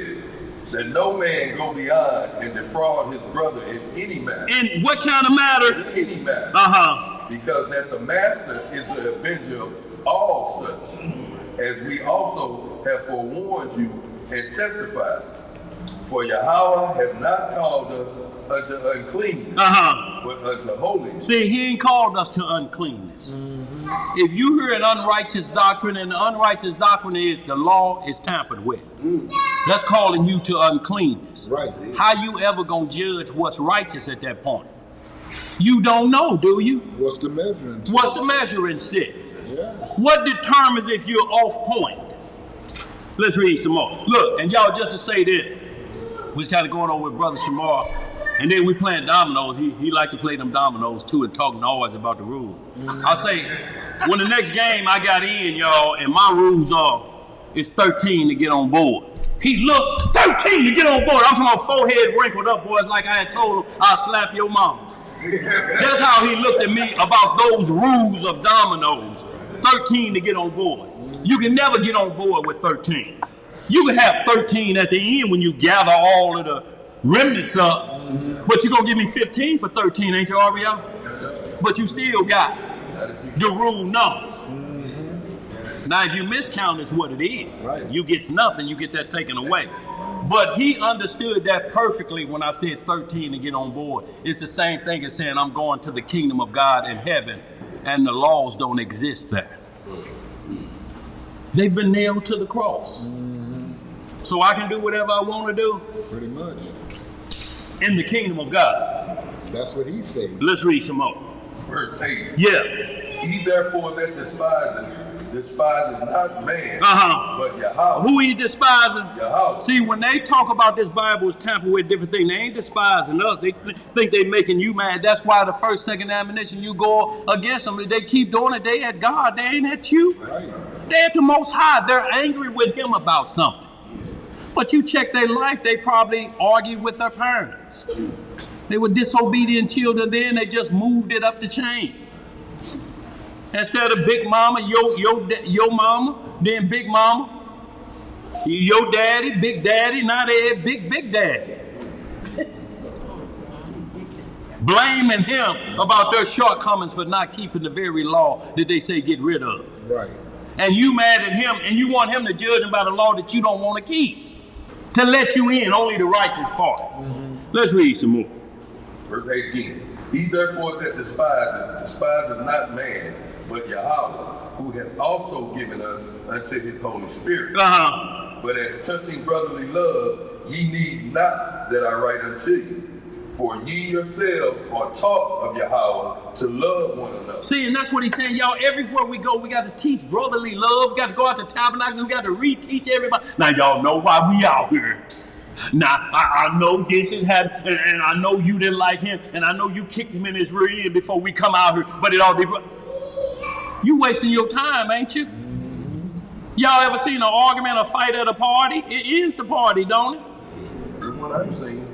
That no man go beyond and defraud his brother in any matter. In what kind of matter? In any matter. Because that the master is the avenger of all such, as we also have forewarned you and testified. For Yahweh hath not called us unto uncleanness, but unto holiness. See, he ain't called us to uncleanness. If you hear an unrighteous doctrine, and the unrighteous doctrine is the law is tampered with, that's calling you to uncleanness. Right. How you ever gonna judge what's righteous at that point? You don't know, do you? What's the measuring stick? What's the measuring stick? Yeah. What determines if you're off point? Let's read some more. Look, and y'all, just to say this, we was kind of going over with Brother Shamar, and then we playing dominoes. He liked to play them dominoes too and talk noise about the rules. I'll say, when the next game I got in, y'all, and my rules are, it's 13 to get on board. He looked, 13 to get on board. I'm talking about forehead wrinkled up, boys, like I had told him, I'll slap your mama. That's how he looked at me about those rules of dominoes. 13 to get on board. You can never get on board with 13. You can have 13 at the end when you gather all of the remnants up, but you're going to give me 15 for 13, ain't you, Ariel? But you still got the rule numbers. Now, if you miscount, it's what it is. Right. You get nothing, you get that taken away. But he understood that perfectly when I said 13 to get on board. It's the same thing as saying I'm going to the kingdom of God in heaven, and the laws don't exist there. They've been nailed to the cross. So I can do whatever I want to do. Pretty much. In the kingdom of God. That's what he said. Let's read some more. Verse 8. Yeah. He therefore that despises not man, but Yahweh. Who he despising? Yahweh. See, when they talk about this Bible is tampered with different things, they ain't despising us. They think they making you mad. That's why the first, second ammunition you go against them, they keep doing it. They at God. They ain't at you. Right. They at the Most High. They're angry with him about something. But you check their life, they probably argued with their parents. They were disobedient children then, they just moved it up the chain. Instead of big mama, your mama, then big mama, your daddy, big daddy, now they big daddy. Blaming him about their shortcomings for not keeping the very law that they say get rid of. Right. And you mad at him, and you want him to judge him by the law that you don't want to keep. To let you in, only the righteous part. Let's read some more. Verse 18. He therefore that despises not man, but Yahweh, who hath also given us unto his Holy Spirit. But as touching brotherly love, ye need not that I write unto you. For ye yourselves are taught of Yahweh to love one another. See, and that's what he's saying, y'all. Everywhere we go, we got to teach brotherly love. We got to go out to tabernacle. We got to reteach everybody. Now, y'all know why we out here. Now, I know this is happening, and I know you didn't like him, and I know you kicked him in his rear end before we come out here, but it all be... You wasting your time, ain't you? Y'all ever seen an argument or fight at a party? It is the party, don't it? That's what I've seen.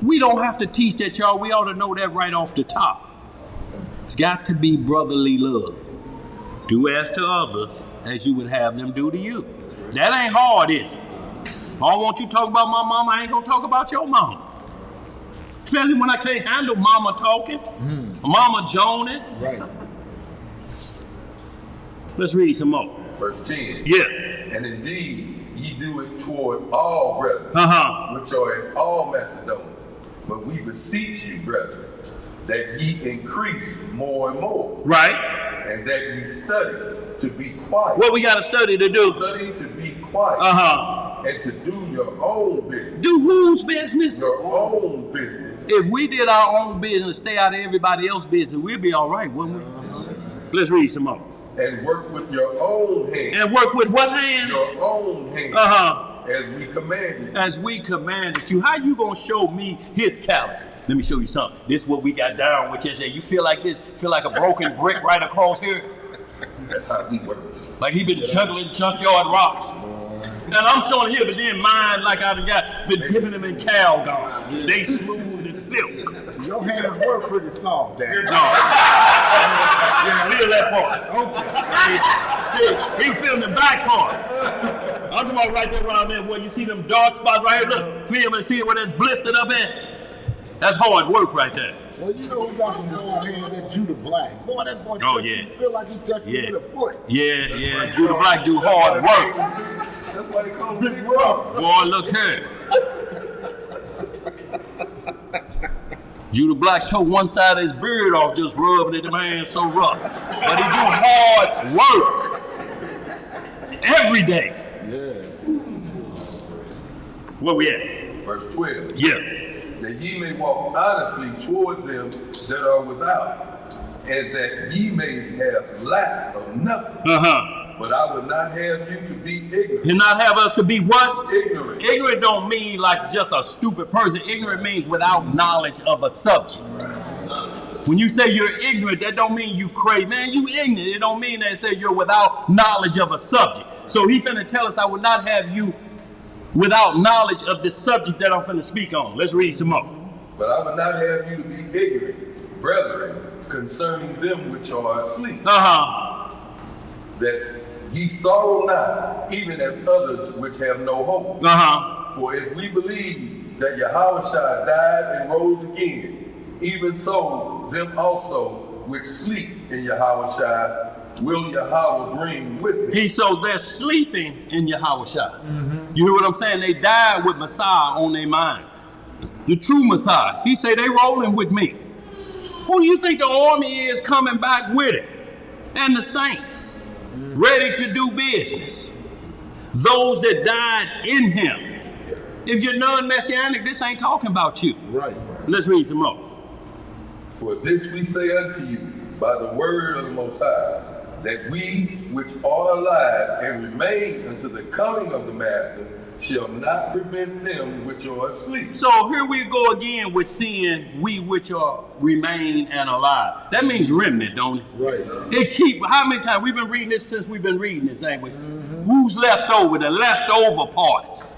We don't have to teach that, y'all. We ought to know that right off the top. It's got to be brotherly love. Do as to others as you would have them do to you. That ain't hard, is it? If I want you to talk about my mama, I ain't gonna talk about your mama. Especially when I can't handle mama talking, mama joning. Right. Let's read some more. Verse 10. Yeah. And indeed, ye do it toward all brethren, which are in all Macedonia. But we beseech you, brethren, that ye increase more and more. Right. And that ye study to be quiet. What we got to study to do? Study to be quiet. And to do your own business. Do whose business? Your own business. If we did our own business, stay out of everybody else's business, we'd be all right, wouldn't we? Let's read some more. And work with your own hands. And work with what hands? Your own hands. As we commanded you. As we commanded you. How you gonna show me his callous? Let me show you something. This is what we got down with you. You feel like this? Feel like a broken brick right across here? That's how we work. Like he been juggling junkyard rocks. And I'm showing here, but then mine like I been dipping them in Calgon. They smooth as silk. Your hands were pretty soft, Dad. No. You feel that part. Okay. He feeling the back part. I'm talking about right there around there where you see them dark spots right here. Look, feel and see where that's blistered up at. That's hard work right there. Well, you know, we got some hard hand, that Judah Black. Boy, that boy feel like he touched you with a foot. Yeah. Judah Black do hard work. That's why they call him Big rough. Boy, look here. Judah Black took one side of his beard off just rubbing it. The man so rough. But he do hard work. Every day. Yeah. Where we at? Verse 12. Yeah. That ye may walk honestly toward them that are without, and that ye may have lack of nothing. But I would not have you to be ignorant. You not have us to be what? Ignorant. Ignorant don't mean like just a stupid person. Ignorant means without knowledge of a subject. When you say you're ignorant, that don't mean you crazy. Man, you ignorant. It don't mean that say you're without knowledge of a subject. So he finna tell us I would not have you without knowledge of the subject that I'm finna speak on. Let's read some more. But I would not have you to be ignorant, brethren, concerning them which are asleep. That ye sorrow not, even as others which have no hope. For if we believe that Yahushua died and rose again, even so them also which sleep in Yahushua will Yahweh bring with him. So they're sleeping in Yahushua. You hear what I'm saying? They died with Messiah on their mind. The true Messiah. He say they rolling with me. Who do you think the army is coming back with it? And the saints. Ready to do business. Those that died in him. If you're non-messianic, this ain't talking about you. Right. Let's read some more. For this we say unto you by the word of the Most High, that we which are alive and remain unto the coming of the Master shall not prevent them which are asleep. So here we go again with seeing we which are remain and alive. That means remnant, don't it? Right. How many times? We've been reading this since we've been reading this, ain't we? Who's left over? The leftover parts.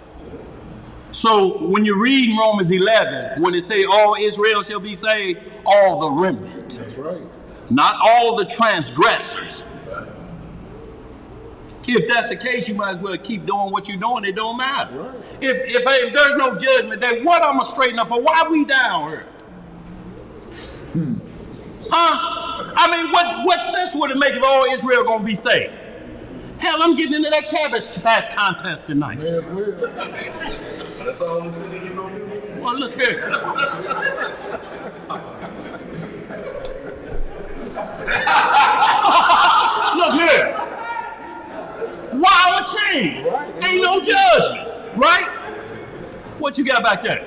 So when you read Romans 11, when it say all Israel shall be saved, all the remnant. That's right. Not all the transgressors. If that's the case, you might as well keep doing what you're doing. It don't matter. Right. If there's no judgment day, what I'm gonna straighten up for? Why we down here? I mean, what sense would it make if all Israel gonna be saved? Hell, I'm getting into that cabbage patch contest tonight. That's all the city you gonna do? Well, look here. Look here. Wild change. Right. Ain't no judgment. Right? What you got back there?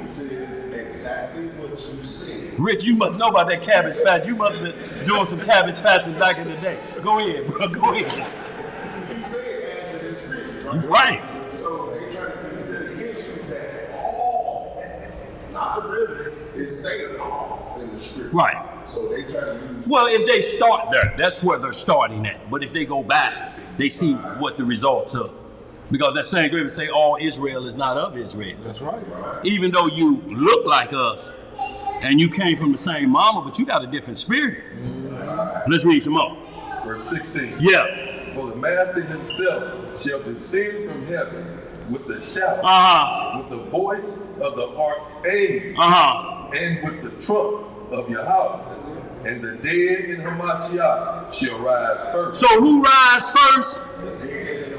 Exactly what you said. Rich, you must know about that cabbage patch. You must have been doing some cabbage patches back in the day. Go ahead, bro. Go ahead. You say it as it is written, right? Right. So they try to use that against you that all, not the river, is saying all in the script. Right. So they try to use. Well, if they start there, that's where they're starting at. But if they go back, they see what the results are. Because that same agreement say all Israel is not of Israel. That's right. Even though you look like us and you came from the same mama, but you got a different spirit. Let's read some more. Verse 16. Yeah. For the Master himself shall descend from heaven with the shout, with the voice of the archangel, and with the trump of Yahweh. And the dead in Hamashiach shall rise first. So who rise first?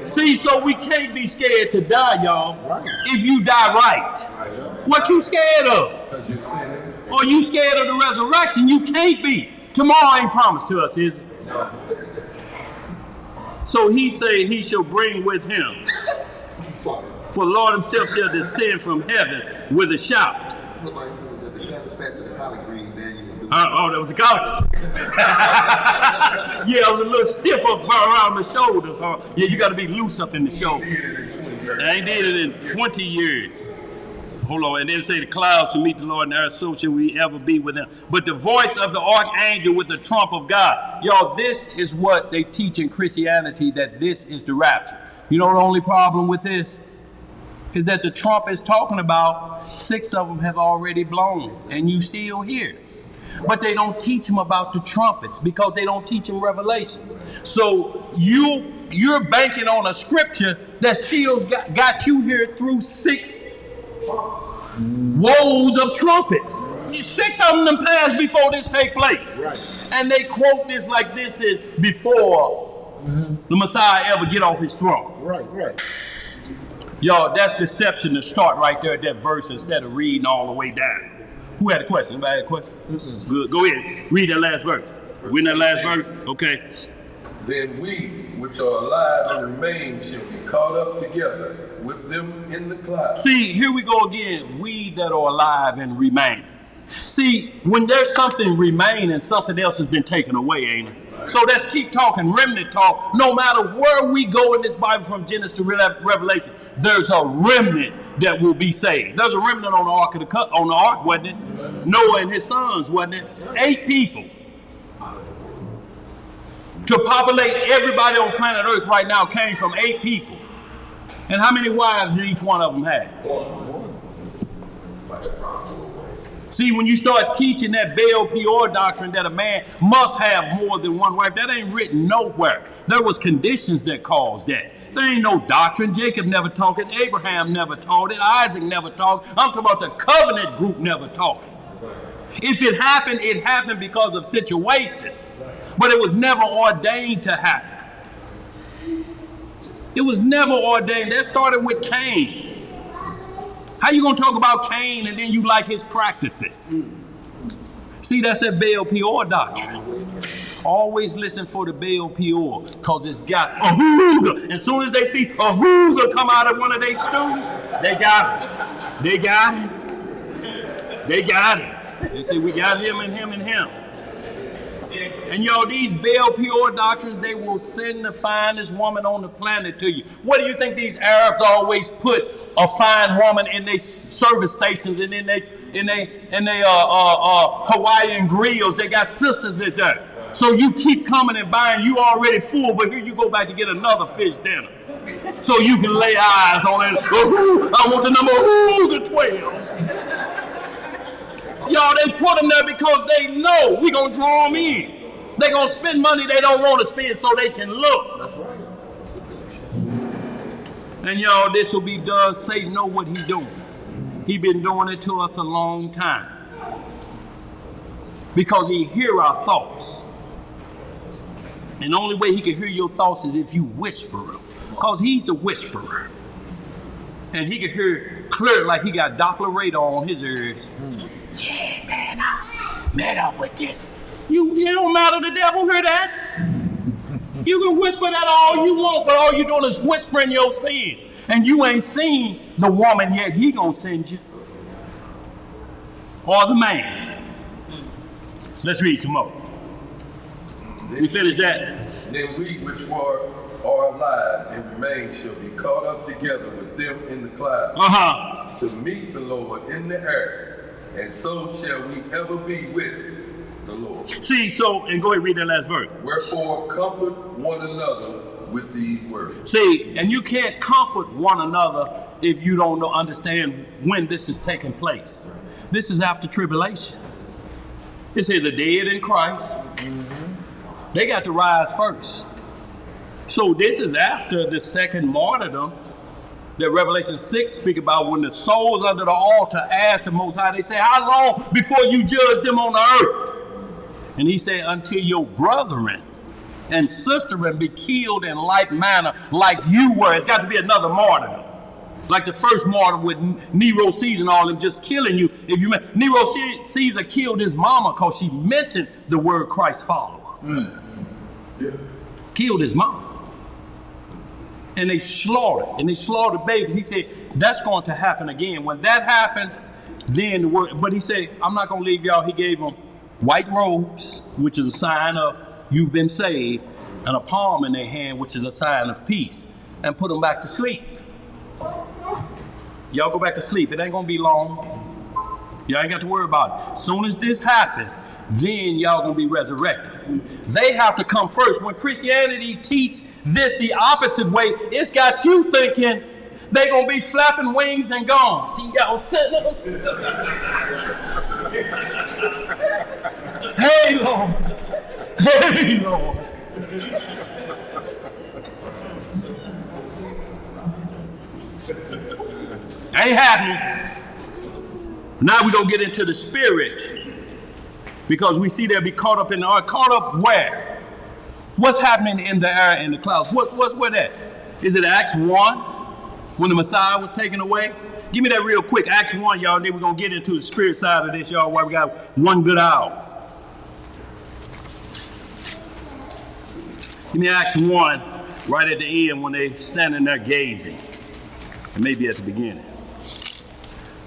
See, so we can't be scared to die, y'all. Right. If you die right. What you scared of? Because you're sinning. Or you scared of the resurrection? You can't be. Tomorrow ain't promised to us, is it? So he say he shall bring with him. For the Lord himself shall descend from heaven with a shout. Somebody said that the cabbage patch of the collard green, then you would do Oh, that was a collard. Yeah, it was a little stiff up around the shoulders. Huh? Yeah, you got to be loose up in the shoulder. I ain't did it in 20 years. Hold on, and then say the clouds to meet the Lord in the earth, so shall we ever be with him. But the voice of the archangel with the trump of God. Y'all, this is what they teach in Christianity, that this is the rapture. You know the only problem with this? Is that the trump is talking about 6 of them have already blown, and you still here. But they don't teach them about the trumpets because they don't teach them Revelations. So you're banking on a scripture that still got you here through 6 woes of trumpets. 6 of them passed before this take place. Right. And they quote this like this is before the Messiah ever get off his throne. Right. Y'all, that's deception to start right there at that verse instead of reading all the way down. Who had a question? Anybody had a question? Good. Go ahead. Read that last verse. We in that last verse? Okay. Then we, which are alive and remain, shall be caught up together with them in the clouds. See, here we go again. We that are alive and remain. See, when there's something remaining, something else has been taken away, ain't it? So let's keep talking remnant talk. No matter where we go in this Bible from Genesis to Revelation, there's a remnant that will be saved. There's a remnant on the ark, wasn't it? Noah and his sons, wasn't it? 8 people. To populate everybody on planet Earth right now came from 8 people. And how many wives did each one of them have? See, when you start teaching that Baal Peor doctrine that a man must have more than one wife, that ain't written nowhere. There was conditions that caused that. There ain't no doctrine. Jacob never taught it. Abraham never taught it. Isaac never taught it. I'm talking about the covenant group never taught it. If it happened because of situations. But it was never ordained to happen. It was never ordained. That started with Cain. How you gonna talk about Cain and then you like his practices? See, that's that Baal Peor doctrine. Always listen for the Baal Peor, because it's got a hooga. As soon as they see a hooga come out of one of their students, they got it. They got it. They got it. They say, we got him and him and him. And y'all, these Baal Peor doctrines, they will send the finest woman on the planet to you. What do you think these Arabs always put a fine woman in their service stations and in their Hawaiian grills? They got sisters in there. So you keep coming and buying, you already full, but here you go back to get another fish dinner. So you can lay eyes on it. I want the number 12. Y'all, they put them there because they know we're going to draw them in. They're going to spend money they don't want to spend so they can look. That's right. And y'all, this will be done. Satan know what he's doing. He been doing it to us a long time. Because he hear our thoughts. And the only way he can hear your thoughts is if you whisper them. Because he's the whisperer. And he can hear clear like he got Doppler radar on his ears. Yeah, man, I met up with this. You don't matter, the devil hear that. You can whisper that all you want, but all you're doing is whispering your sin. And you ain't seen the woman yet he gonna send you. Or the man. Let's read some more. We finish that. Then we which are alive and remain shall be caught up together with them in the clouds to meet the Lord in the air, and so shall we ever be with the Lord. See, so, and go ahead and read that last verse. Wherefore comfort one another with these words. See, and you can't comfort one another if you don't understand when this is taking place. This is after tribulation. It says the dead in Christ, they got to rise first. So this is after the second martyrdom that Revelation 6 speak about, when the souls under the altar asked the Most High, they say, how long before you judge them on the earth? And he said, until your brethren and sisterin be killed in like manner like you were. It's got to be another martyrdom. Like the first martyr with Nero Caesar and all them just killing you. If you Nero Caesar killed his mama because she mentioned the word Christ follower. Killed his mama. and they slaughtered babies. He said, that's going to happen again. When that happens, then the word, but he said, I'm not going to leave y'all. He gave them white robes, which is a sign of you've been saved, and a palm in their hand, which is a sign of peace, and put them back to sleep. Y'all go back to sleep. It ain't going to be long. Y'all ain't got to worry about it. As soon as this happens, then y'all going to be resurrected. They have to come first. When Christianity teach this the opposite way, it's got you thinking they going to be flapping wings and gone. See y'all sinners? Hey, Lord. Hey, Lord. Ain't happening. Now we're going to get into the spirit, because we see they'll be caught up in the ark. Caught up where? What's happening in the air and the clouds? Where that? Is it Acts 1 when the Messiah was taken away? Give me that real quick. Acts 1, y'all, and then we're going to get into the spirit side of this, y'all, while we got one good hour. Give me Acts 1 right at the end when they standing there gazing. And maybe at the beginning.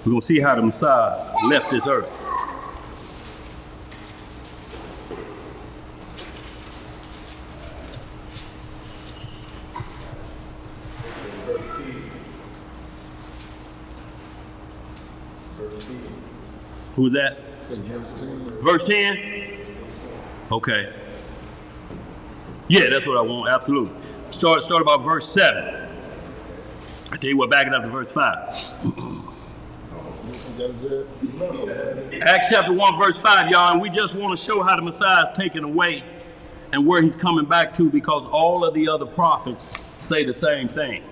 We're going to see how the Messiah left this earth. Who's that? Verse 10? Okay. Yeah, that's what I want, absolutely. Start about verse 7. I tell you what, back it up to verse 5. Acts chapter 1, verse 5, y'all, and we just want to show how the Messiah is taken away and where he's coming back to, because all of the other prophets say the same thing.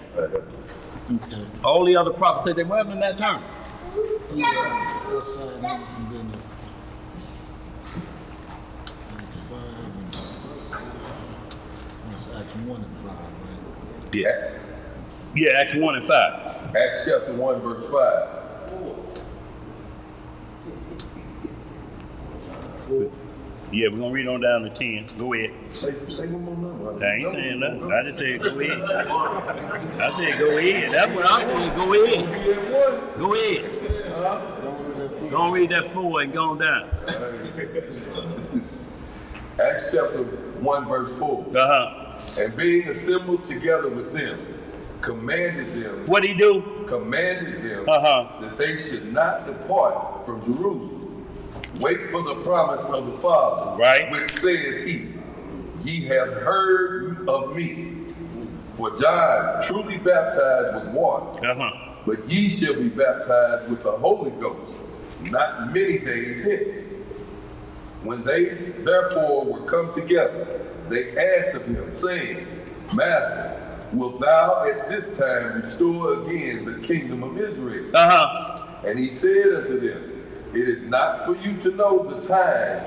All the other prophets say they were having that time. Yeah. Yeah, Acts 1 and 5. Acts chapter 1, verse 5. Yeah, we're going to read on down to 10. Go ahead. Say one more number. I ain't saying nothing. I just said go ahead. I said go ahead. That's what I said. Go ahead. Go ahead. Go on, read that 4 and go on down. Acts chapter 1, verse 4. And being assembled together with them, commanded them. What did he do? Commanded them that they should not depart from Jerusalem. Wait for the promise of the Father, right? Which said he, ye have heard of me. For John truly baptized with water, but ye shall be baptized with the Holy Ghost not many days hence. When they therefore were come together, they asked of him, saying, Master, wilt thou at this time restore again the kingdom of Israel? And he said unto them, it is not for you to know the time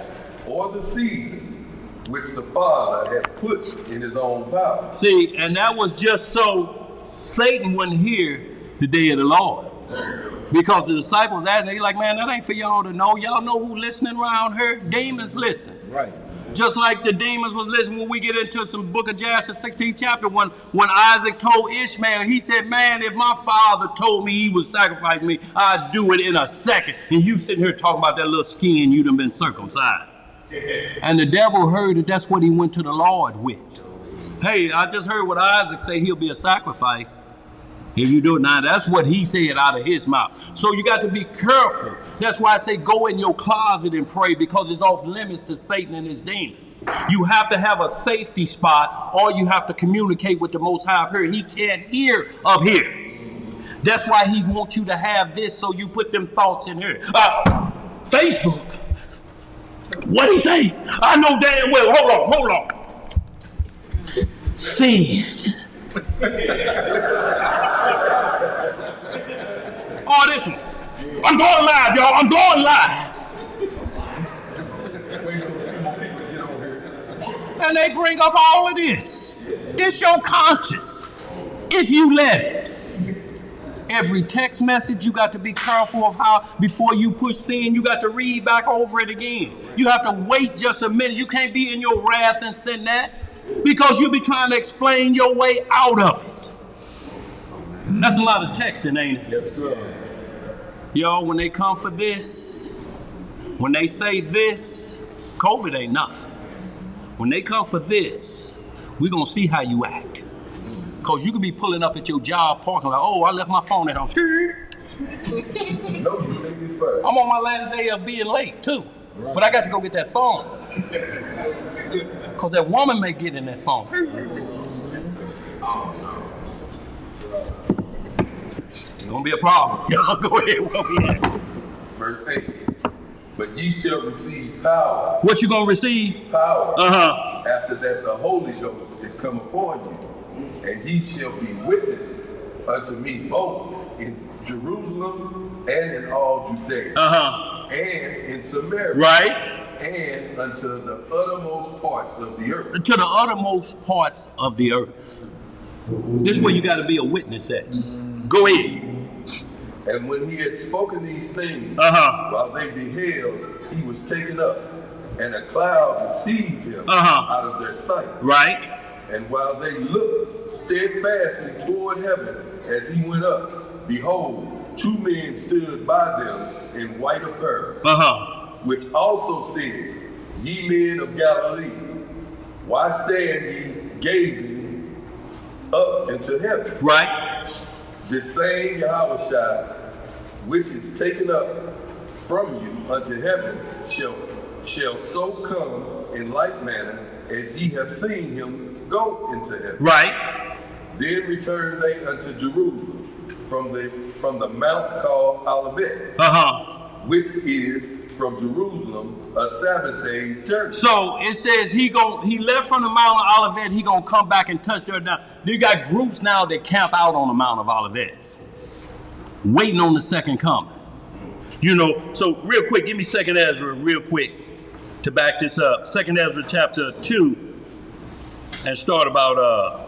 or the season which the Father hath put in his own power. See, and that was just so Satan wouldn't hear the day of the Lord. Because the disciples asked, they like, man, that ain't for y'all to know. Y'all know who listening around here? Demons listen. Right. Just like the demons was listening when we get into some book of Jasher, 16th chapter, when Isaac told Ishmael, he said, man, if my father told me he would sacrifice me, I'd do it in a second. And you sitting here talking about that little skin you done been circumcised. And the devil heard that that's what he went to the Lord with. Hey, I just heard what Isaac say, he'll be a sacrifice. If you do it now, that's what he said out of his mouth. So you got to be careful. That's why I say go in your closet and pray, because it's off limits to Satan and his demons. You have to have a safety spot, or you have to communicate with the Most High up here. He can't hear up here. That's why he wants you to have this, so you put them thoughts in here. Facebook. What'd he say? I know damn well. Hold on. Sin. Oh, this one. I'm going live, y'all. I'm going live. And they bring up all of this. It's your conscience, if you let it. Every text message, you got to be careful of how, before you push sin, you got to read back over it again. You have to wait just a minute. You can't be in your wrath and send that, because you'll be trying to explain your way out of it. That's a lot of texting, ain't it? Yes, sir. Y'all, when they come for this, when they say this, COVID ain't nothing. When they come for this, we're going to see how you act. Because you could be pulling up at your job parking lot, oh, I left my phone at home. No, you think it's fair. I'm on my last day of being late, too. But I got to go get that phone. Because that woman may get in that phone. It's going to be a problem. Y'all go ahead. Where we at? Verse 8. But ye shall receive power. What you going to receive? Power. Uh-huh. After that the Holy Ghost is come upon you. And ye shall be witness unto me both in Jerusalem and in all Judea. Uh-huh. And in Samaria. Right. And unto the uttermost parts of the earth. To the uttermost parts of the earth. This is where you got to be a witness at. Go ahead. And when he had spoken these things, while they beheld, he was taken up, and a cloud received him out of their sight. Right. And while they looked steadfastly toward heaven as he went up, behold, 2 men stood by them in white apparel, which also said, Ye men of Galilee, why stand ye gazing up into heaven? Right. This same Yahushua, which is taken up from you unto heaven, shall so come in like manner as ye have seen him go into heaven. Right. Then returned they unto Jerusalem from the mount called Olivet, which is from Jerusalem a Sabbath day's journey. So it says he left from the Mount of Olivet, he gonna come back and touch dirt down. You got groups now that camp out on the Mount of Olivets, waiting on the second coming. You know, so real quick, give me 2nd Ezra real quick to back this up. 2nd Ezra chapter 2 and start about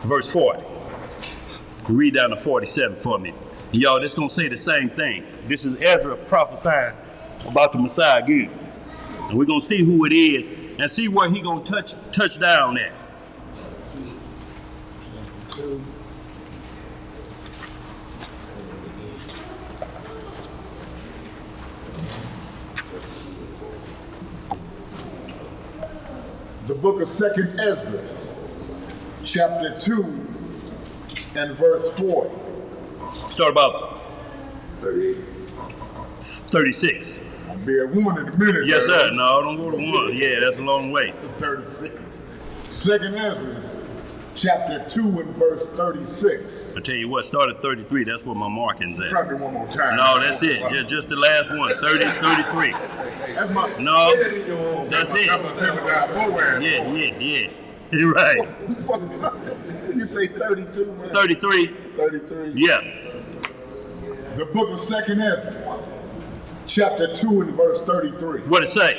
verse 40. Read down to 47 for me. Y'all, this gonna say the same thing. This is Ezra prophesying about the Messiah again. And we're gonna see who it is and see where he gonna touch down at. The book of 2nd Ezra, chapter 2 and verse 40. Start about 38. 36. I'll be at 1 in a minute. Yes, sir. No, don't go to 1. Yeah, that's a long way. 36. 2nd Ezra, chapter 2 and verse 36. I tell you what, start at 33. That's where my marking's at. Try me one more time. No, that's it. Just the last one. 33. That's my. No, that's it. Yeah. You're right. You say 32, man. 33. 33. Yeah. The book of 2nd Ezra, chapter 2 and verse 33. What it say?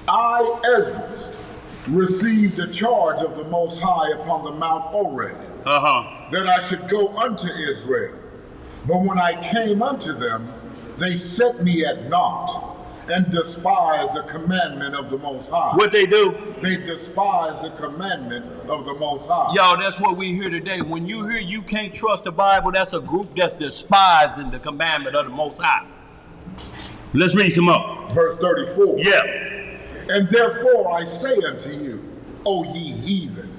I, Ezra, received a charge of the Most High upon the Mount Oreb, that I should go unto Israel. But when I came unto them, they set me at naught, and despised the commandment of the Most High. What they do? They despise the commandment of the Most High. Y'all, that's what we hear today. When you hear you can't trust the Bible, that's a group that's despising the commandment of the Most High. Let's read some up. Verse 34. Yeah. And therefore I say unto you, O ye heathen,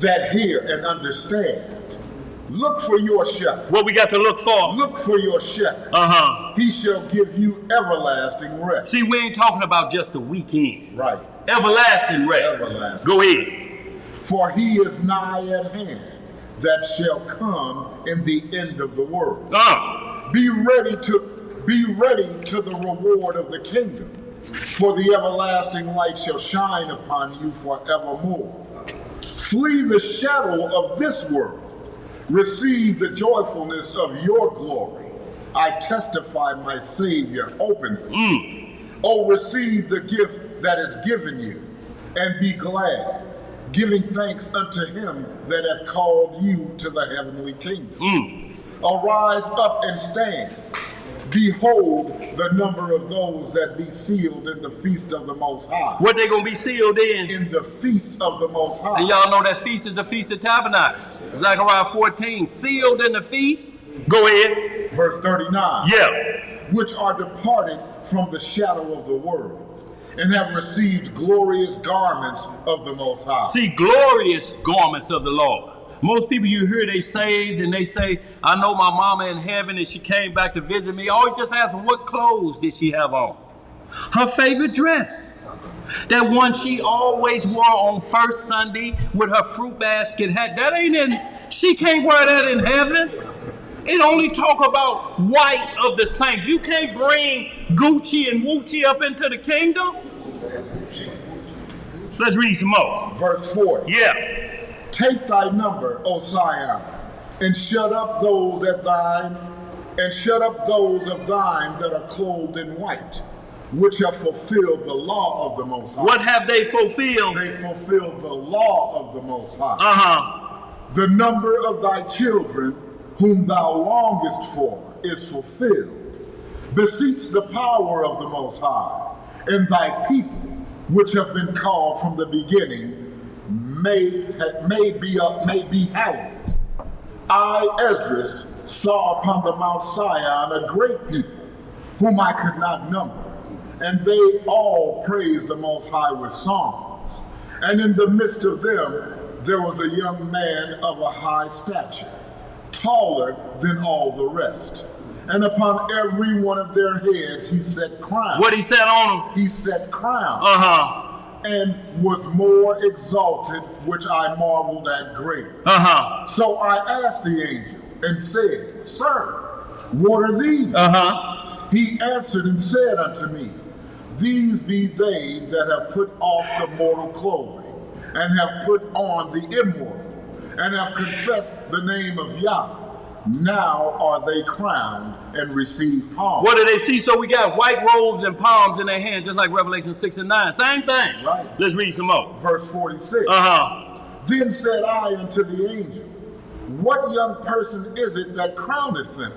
that hear and understand, look for your shepherd. What we got to look for? Look for your shepherd. He shall give you everlasting rest. See, we ain't talking about just the weekend. Right. Everlasting rest. Everlasting. Go ahead. For he is nigh at hand, that shall come in the end of the world. Be ready to the reward of the kingdom, for the everlasting light shall shine upon you forevermore. Flee the shadow of this world. Receive the joyfulness of your glory. I testify my Savior openly. Oh, receive the gift that is given you, and be glad, giving thanks unto him that hath called you to the heavenly kingdom. Arise up and stand, behold the number of those that be sealed in the feast of the Most High. What they gonna be sealed in? In the feast of the Most High. And y'all know that feast is the Feast of Tabernacles. Zechariah 14, sealed in the feast. Go ahead. Verse 39. Yeah. Which are departed from the shadow of the world, and have received glorious garments of the Most High. See, glorious garments of the Lord. Most people you hear they saved and they say, I know my mama in heaven and she came back to visit me. Always just ask, what clothes did she have on? Her favorite dress. That one she always wore on first Sunday with her fruit basket hat. That ain't in, she can't wear that in heaven. It only talk about white of the saints. You can't bring Gucci and Wucci up into the kingdom. Let's read some more. Verse 40. Yeah. Take thy number, O Zion, and shut up those of thine that are clothed in white, which have fulfilled the law of the Most High. What have they fulfilled? They fulfilled the law of the Most High. The number of thy children, whom thou longest for, is fulfilled. Beseech the power of the Most High, and thy people, which have been called from the beginning, may be hallowed. I, Esdras, saw upon the Mount Sion a great people, whom I could not number, and they all praised the Most High with songs. And in the midst of them there was a young man of a high stature, taller than all the rest. And upon every one of their heads he set crowns. What he said on them? He set crowns. And was more exalted, which I marveled at greatly. So I asked the angel and said, Sir, what are these? He answered and said unto me, These be they that have put off the mortal clothing, and have put on the immortal, and have confessed the name of Yah. Now are they crowned and receive palms. What do they see? So we got white robes and palms in their hands, just like Revelation 6 and 9. Same thing. Right. Let's read some more. Verse 46. Then said I unto the angel, What young person is it that crowneth them,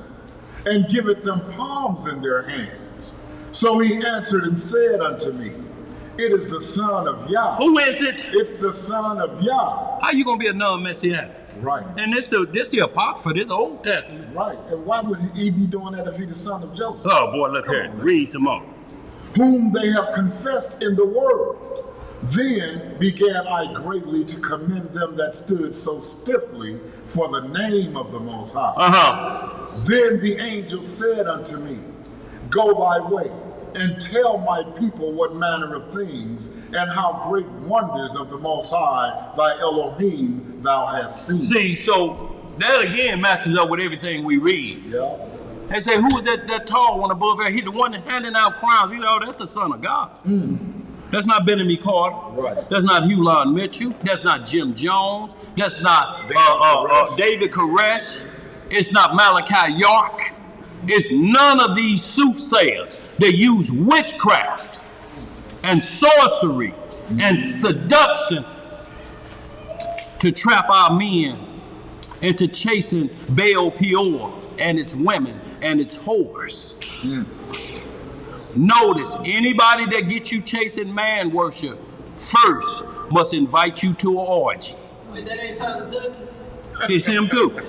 and giveth them palms in their hands? So he answered and said unto me, It is the Son of Yah. Who is it? It's the Son of Yah. How you gonna be a non-messianic? Right. And this the Apocrypha, this Old Testament. Right. And why would he be doing that if he's the son of Joseph? Oh boy, look here. Read some more. Whom they have confessed in the world. Then began I greatly to commend them that stood so stiffly for the name of the Most High. Then the angel said unto me, Go thy way, and tell my people what manner of things and how great wonders of the Most High, thy Elohim, thou hast seen. See, so that again matches up with everything we read. Yeah. They say, who is that tall one above there? He the one that's handing out crowns. You know, that's the Son of God. That's not Benjamin Carter. Right. That's not Hulon Mitchell. That's not Jim Jones. That's not David Koresh. It's not Malachi York. It's none of these soothsayers that use witchcraft and sorcery and seduction to trap our men into chasing Baal Peor and its women and its whores. Notice, anybody that gets you chasing man worship first must invite you to an orgy. Wait, that ain't Tyler Ducky? It's him too.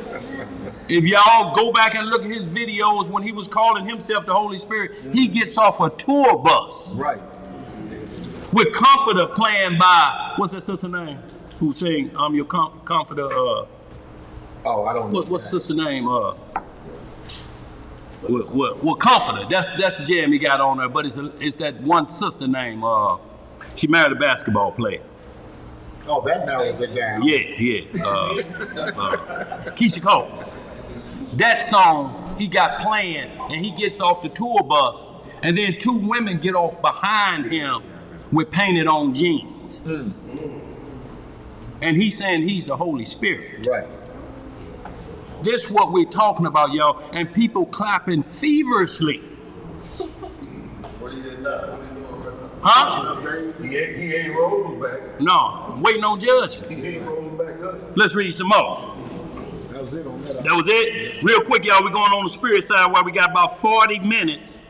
If y'all go back and look at his videos when he was calling himself the Holy Spirit, he gets off a tour bus. Right. With Comforter playing by, what's that sister name? Who sang, I'm your comforter, Oh, I don't know. what's sister name? Well, Comforter. That's the jam he got on there, but it's that one sister name. She married a basketball player. Oh, that narrows it down. Yeah. Keisha Cole. That song he got playing, and he gets off the tour bus, and then two women get off behind him with painted on jeans. And he's saying he's the Holy Spirit. Right. This what we're talking about, y'all, and people clapping feverishly. What are you getting now? What are you doing right now? Huh? He ain't rolling back. No, waiting on judgment. He ain't rolling back up. Let's read some more. That was was it on that. That was it? Real quick, y'all, we're going on the spirit side while we got about 40 minutes.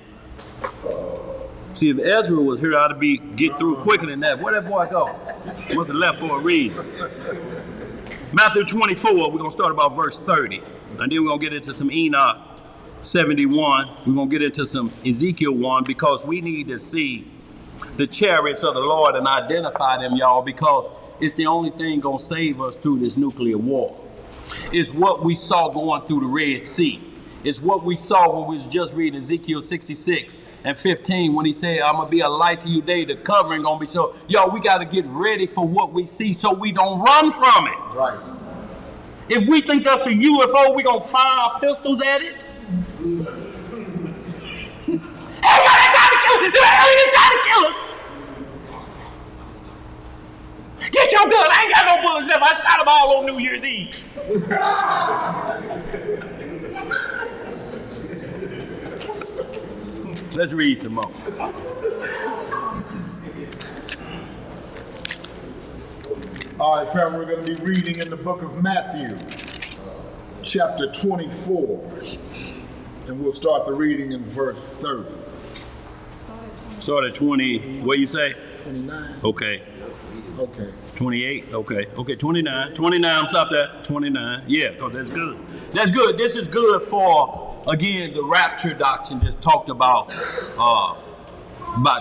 See, if Ezra was here, I'd get through quicker than that. Where'd that boy go? Must have left for a reason. Matthew 24, we're going to start about verse 30. And then we're going to get into some Enoch 71. We're going to get into some Ezekiel 1 because we need to see the chariots of the Lord and identify them, y'all, because it's the only thing going to save us through this nuclear war. It's what we saw going through the Red Sea. It's what we saw when we was just reading Ezekiel 66 and 15 when he said, I'm going to be a light to you day, the covering going to be so. Y'all, we got to get ready for what we see so we don't run from it. Right. If we think that's a UFO, we going to fire our pistols at it. Hey, y'all, they're trying to kill us. The aliens trying to kill us. Get your gun. I ain't got no bullets left. I shot them all on New Year's Eve. Let's read some more. All right, family, we're going to be reading in the book of Matthew, chapter 24. And we'll start the reading in verse 30. Start at 20, what you say? 29. Okay. Okay. 28, okay. Okay, 29. 29, stop that. 29. Yeah, because that's good. That's good. This is good for, again, the rapture doctrine just talked about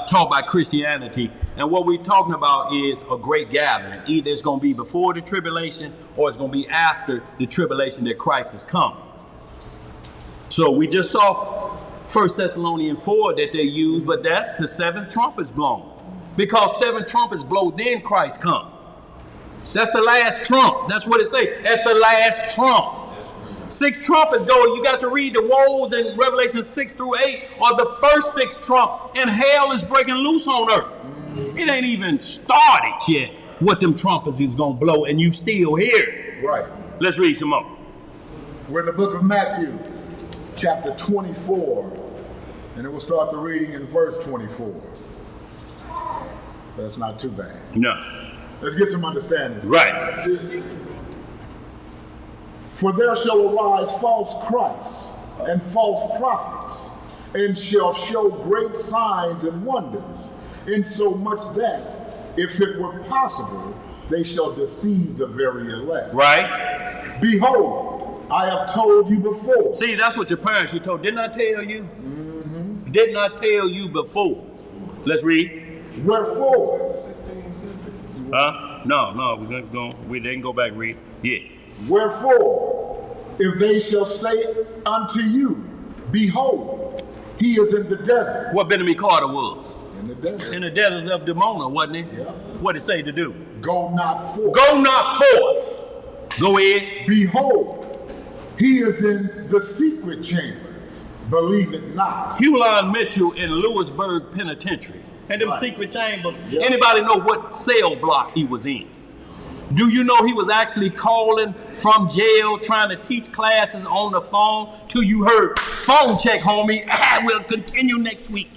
taught by Christianity. And what we're talking about is a great gathering. Either it's going to be before the tribulation or it's going to be after the tribulation that Christ has come. So we just saw 1 Thessalonians 4 that they use, but that's the seventh trumpet's blown. Because 7 trumpets blow, then Christ come. That's the last trump. That's what it say. At the last trump. 6 trumpets go. You got to read the woes in Revelation 6 through 8 or the first 6 trump, and hell is breaking loose on earth. It ain't even started yet what them trumpets is going to blow, and you still hear it. Right. Let's read some more. We're in the book of Matthew, chapter 24, and then we'll start the reading in verse 24. That's not too bad. No. Let's get some understanding. Right. For there shall arise false Christs and false prophets, and shall show great signs and wonders, insomuch that, if it were possible, they shall deceive the very elect. Right. Behold, I have told you before. See, that's what your parents you told. Didn't I tell you? Mm-hmm. Didn't I tell you before? Let's read. Wherefore? No, we didn't go back and read. Yeah. Wherefore, if they shall say unto you, behold, he is in the desert. What Benjamin Carter was? In the desert. In the deserts of Dimona, wasn't he? Yeah. What did it say to do? Go not forth. Go not forth. Go ahead. Behold, he is in the secret chambers. Believe it not. Hulan Mitchell in Lewisburg Penitentiary. And them secret chambers. Yep. Anybody know what cell block he was in? Do you know he was actually calling from jail, trying to teach classes on the phone, till you heard, phone check, homie, we'll continue next week.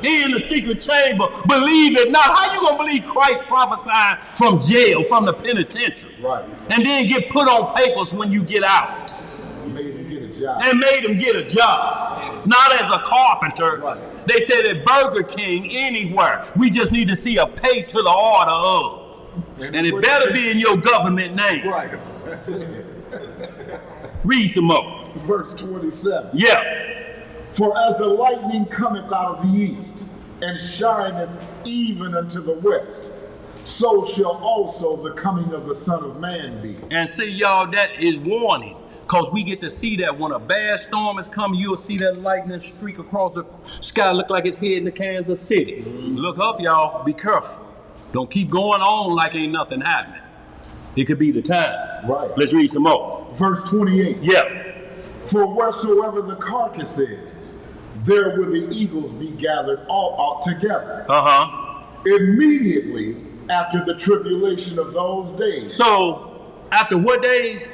He in the secret chamber, believe it not. How you gonna believe Christ prophesying from jail, from the penitentiary? Right. And then get put on papers when you get out? Made him get a job. And made him get a job. Not as a carpenter. Right. They said at Burger King, anywhere. We just need to see a pay to the order of. And it better be in your government name. Right. Read some more. Verse 27. Yeah. For as the lightning cometh out of the east, and shineth even unto the west, so shall also the coming of the Son of Man be. And see, y'all, that is warning. Because we get to see that when a bad storm is coming, you'll see that lightning streak across the sky, look like it's heading to Kansas City. Look up, y'all. Be careful. Don't keep going on like ain't nothing happening. It could be the time. Right. Let's read some more. Verse 28. Yeah. For wheresoever the carcass is, there will the eagles be gathered all together. Immediately after the tribulation of those days. So, after what days?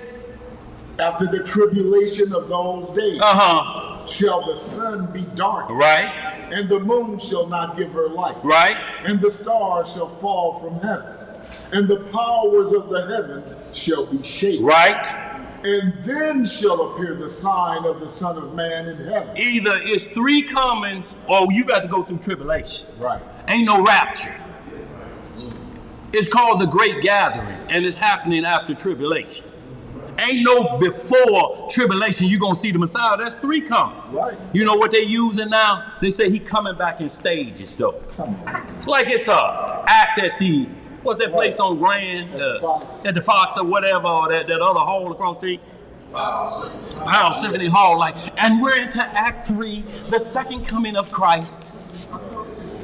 After the tribulation of those days, shall the sun be darkened, right? And the moon shall not give her light, right? And the stars shall fall from heaven, And the powers of the heavens shall be shaken. Right? And then shall appear the sign of the Son of Man in heaven. Either it's three comings or you got to go through tribulation. Right. Ain't no rapture. It's called the Great Gathering, and it's happening after tribulation. Ain't no before tribulation you gonna see the Messiah. That's three comings. Right. You know what they using now? They say he coming back in stages though. Come on. Like it's a act at the, what's that place on Grand? At the Fox or whatever, or that other hall across the street. Powell Symphony Hall, like, and we're into Act 3, the second coming of Christ.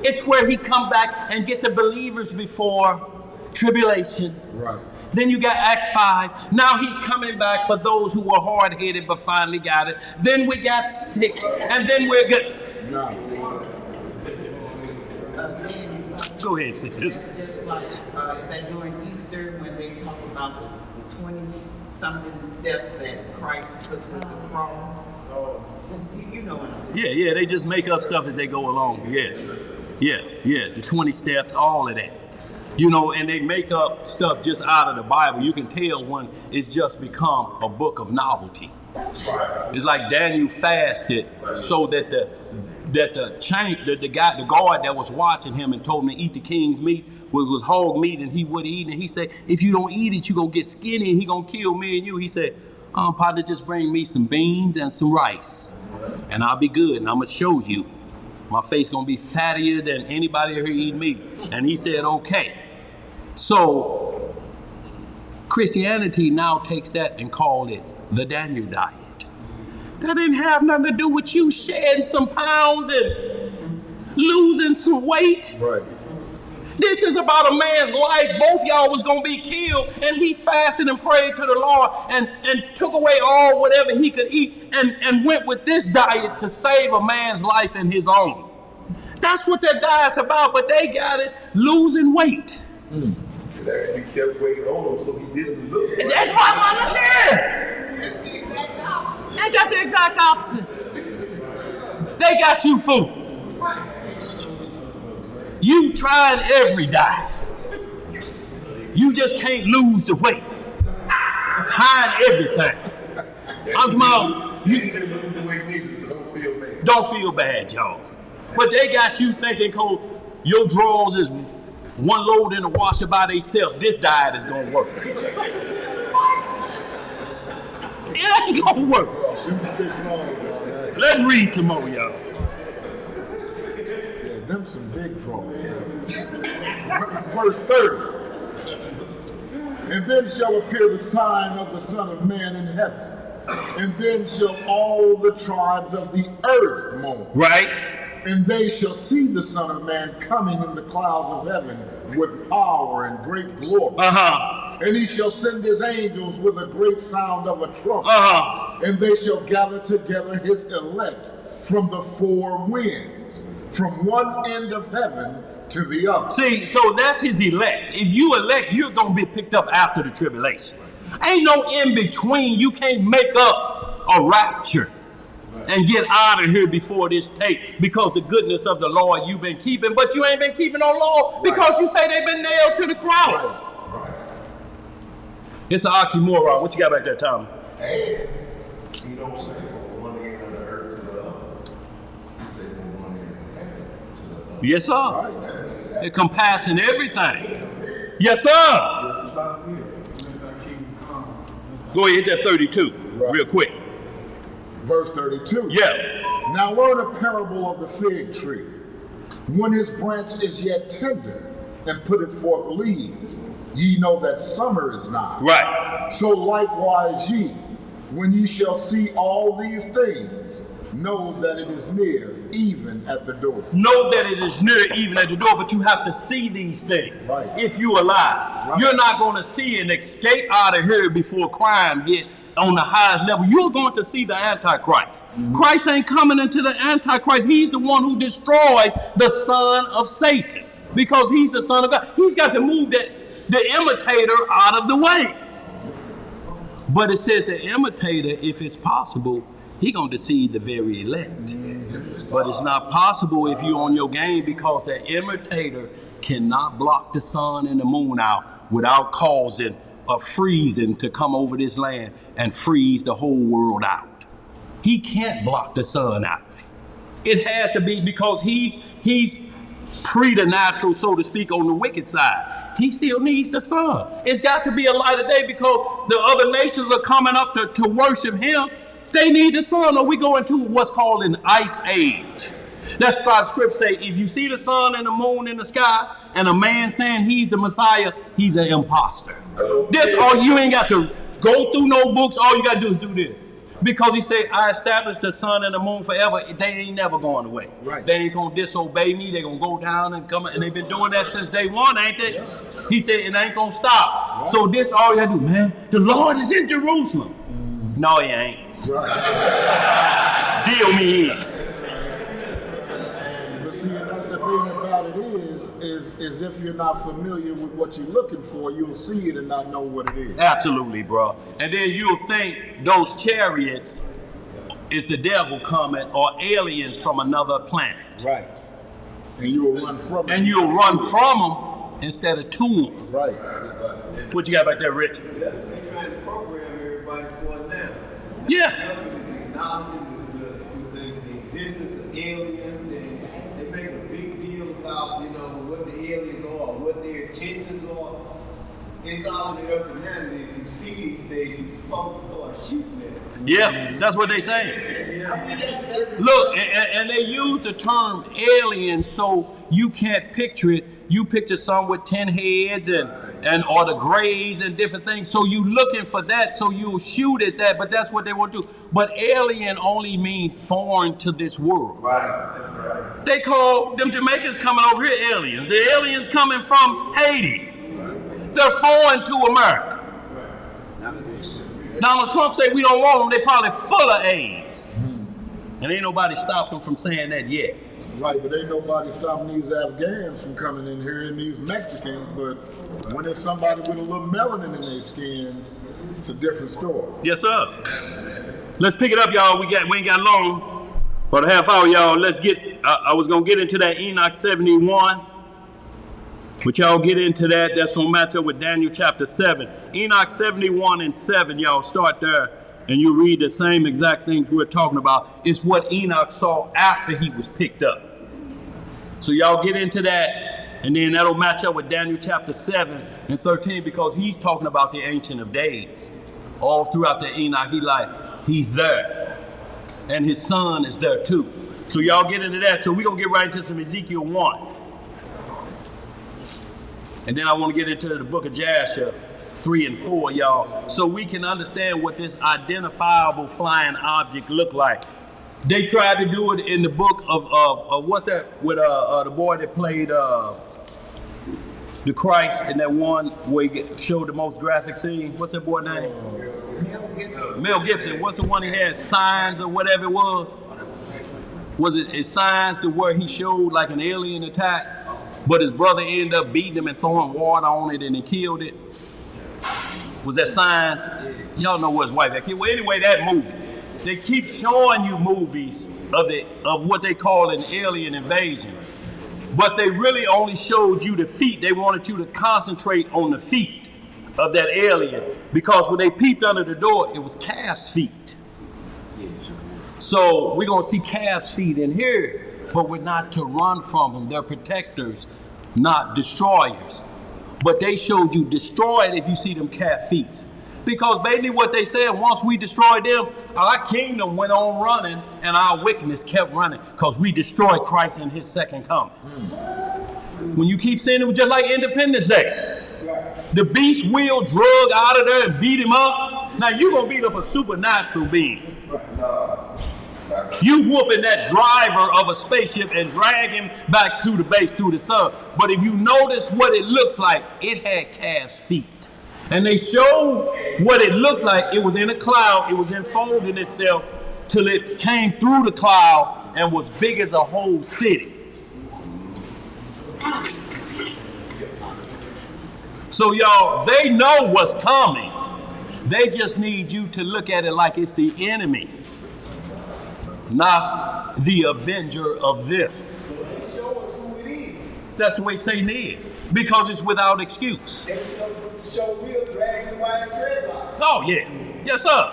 It's where he come back and get the believers before tribulation. Right. Then you got Act 5. Now he's coming back for those who were hard-headed but finally got it. Then we got 6, and then we're good. No. Go ahead, sis. It's just like, is that during Easter when they talk about the 20-something steps that Christ took with the cross? You know what I'm doing. Yeah, they just make up stuff as they go along. Yeah, the 20 steps, all of that. You know, and they make up stuff just out of the Bible. You can tell when it's just become a book of novelty. It's like Daniel fasted so that the guard that was watching him and told him to eat the king's meat was hog meat, and he would eat. And he said, if you don't eat it, you're going to get skinny and he going to kill me and you. He said, partner, just bring me some beans and some rice and I'll be good. And I'm going to show you. My face going to be fattier than anybody here eat meat. And he said, okay. So Christianity now takes that and call it the Daniel diet. That didn't have nothing to do with you shedding some pounds and losing some weight. Right. This is about a man's life. Both y'all was going to be killed, and he fasted and prayed to the Lord and took away all whatever he could eat and went with this diet to save a man's life and his own. That's what that diet's about, but they got it losing weight. It actually kept weight on him, so he didn't look. That's what I'm understanding. They got the exact opposite. They got you food. You trying every diet. You just can't lose the weight. Hide everything. I'm talking about You didn't lose the weight neither, so don't feel bad. don't feel bad, y'all. But they got you thinking, Cole, your drawers is one load in the washer by themselves. This diet is gonna work. It ain't gonna work. Let's read some more, y'all. Yeah, them some big draws. Verse 30. And then shall appear the sign of the Son of Man in heaven. And then shall all the tribes of the earth mourn. Right? And they shall see the Son of Man coming in the clouds of heaven with power and great glory. And he shall send his angels with a great sound of a trumpet. And they shall gather together his elect from the four winds, from one end of heaven to the other. See, so that's his elect. If you elect, you're going to be picked up after the tribulation. Ain't no in between. You can't make up a rapture and get out of here before this tape because the goodness of the Lord you've been keeping, but you ain't been keeping no law because you say they've been nailed to the cross. It's an oxymoron. What you got back there, Thomas? And you don't say from one end of the earth to the other. You say from one end of heaven to the other. Yes, sir. It compassing everything. Yes, sir. Go ahead, hit that 32 real quick. Verse 32. Yeah. Now learn a parable of the fig tree. When his branch is yet tender and putteth forth leaves, ye know that summer is nigh. Right. So likewise ye, when ye shall see all these things, know that it is near, even at the door. Know that it is near, even at the door, but you have to see these things. Right. If you alive. Right. You're not going to see an escape out of here before crime hit on the highest level. You're going to see the Antichrist. Christ ain't coming into the Antichrist. He's the one who destroys the son of Satan because he's the son of God. He's got to move the imitator out of the way. But it says the imitator, if it's possible, he gonna deceive the very elect. But it's not possible if you're on your game because the imitator cannot block the sun and the moon out without causing a freezing to come over this land and freeze the whole world out. He can't block the sun out. It has to be because he's preternatural, so to speak, on the wicked side. He still needs the sun. It's got to be a light of day because the other nations are coming up to worship him. They need the sun, or we go into what's called an ice age. That's why the script say, if you see the sun and the moon in the sky, and a man saying he's the Messiah, he's an imposter. This, or you ain't got to go through no books. All you got to do is do this. Because he said, I established the sun and the moon forever. They ain't never going away. Right. They ain't going to disobey me. They're going to go down and come. And they've been doing that since day one, ain't they? Yeah. He said, it ain't going to stop. Right. So this all you got to do, man. The Lord is in Jerusalem. No, he ain't. Right. Deal me in. But see, the thing about it is if you're not familiar with what you're looking for, you'll see it and not know what it is. Absolutely, bro. And then you'll think those chariots is the devil coming or aliens from another planet. Right. And you'll run from them. And you'll run from them instead of to them. Right. What you got back there, Rich? That's what they're trying to program everybody for now. Yeah. Acknowledging the existence of aliens, and they're making a big deal about, what the aliens are, what their intentions are. It's already up and down, and if you see these things, you're supposed to start shooting at them. Yeah, that's what they saying. Look, and they use the term alien so you can't picture it. You picture some with 10 heads and or the grays and different things. So you looking for that, so you'll shoot at that, but that's what they want to do. But alien only means foreign to this world. Right. They call them Jamaicans coming over here aliens. The aliens coming from Haiti. They're foreign to America. Donald Trump said we don't want them. They probably full of AIDS. And ain't nobody stopped them from saying that yet. Right, but ain't nobody stopping these Afghans from coming in here and these Mexicans, but when it's somebody with a little melanin in their skin, it's a different story. Yes, sir. Let's pick it up, y'all. We ain't got long. For a half hour, y'all. Let's get, I was going to get into that Enoch 71. But y'all get into that. That's going to match up with Daniel chapter 7. Enoch 71 and 7, y'all start there. And you read the same exact things we're talking about. It's what Enoch saw after he was picked up. So y'all get into that, and then that'll match up with Daniel chapter 7 and 13, because he's talking about the Ancient of Days. All throughout the Enoch, he's there. And his son is there too. So y'all get into that. So we're going to get right into some Ezekiel 1. And then I want to get into the book of Jasher 3 and 4, y'all, so we can understand what this identifiable flying object looked like. They tried to do it in the book of what's that, with the boy that played the Christ in that one where he showed the most graphic scene. What's that boy name? Mel Gibson. What's the one he had? Signs or whatever it was. Was it Signs to where he showed like an alien attack, but his brother ended up beating him and throwing water on it and he killed it? Was that Signs? Y'all know what's white back here. Well, anyway, that movie. They keep showing you movies of what they call an alien invasion. But they really only showed you the feet. They wanted you to concentrate on the feet of that alien. Because when they peeped under the door, it was calf's feet. So we're going to see calf's feet in here. But we're not to run from them. They're protectors, not destroyers. But they showed you destroy it if you see them calf feet. Because basically what they said, once we destroyed them, our kingdom went on running and our wickedness kept running because we destroyed Christ in his second coming. When you keep seeing them, just like Independence Day, the beast will drug out of there and beat him up. Now you're going to beat up a supernatural being. You whooping that driver of a spaceship and drag him back through the base, through the sun. But if you notice what it looks like, it had calf's feet. And they showed what it looked like. It was in a cloud. It was enfolding itself till it came through the cloud and was big as a whole city. So y'all, they know what's coming. They just need you to look at it like it's the enemy, not the avenger of them. They show us who it is. That's the way Satan is. Because it's without excuse. They show Will dragging him by his dreadlocks. Oh, yeah. Yes, sir.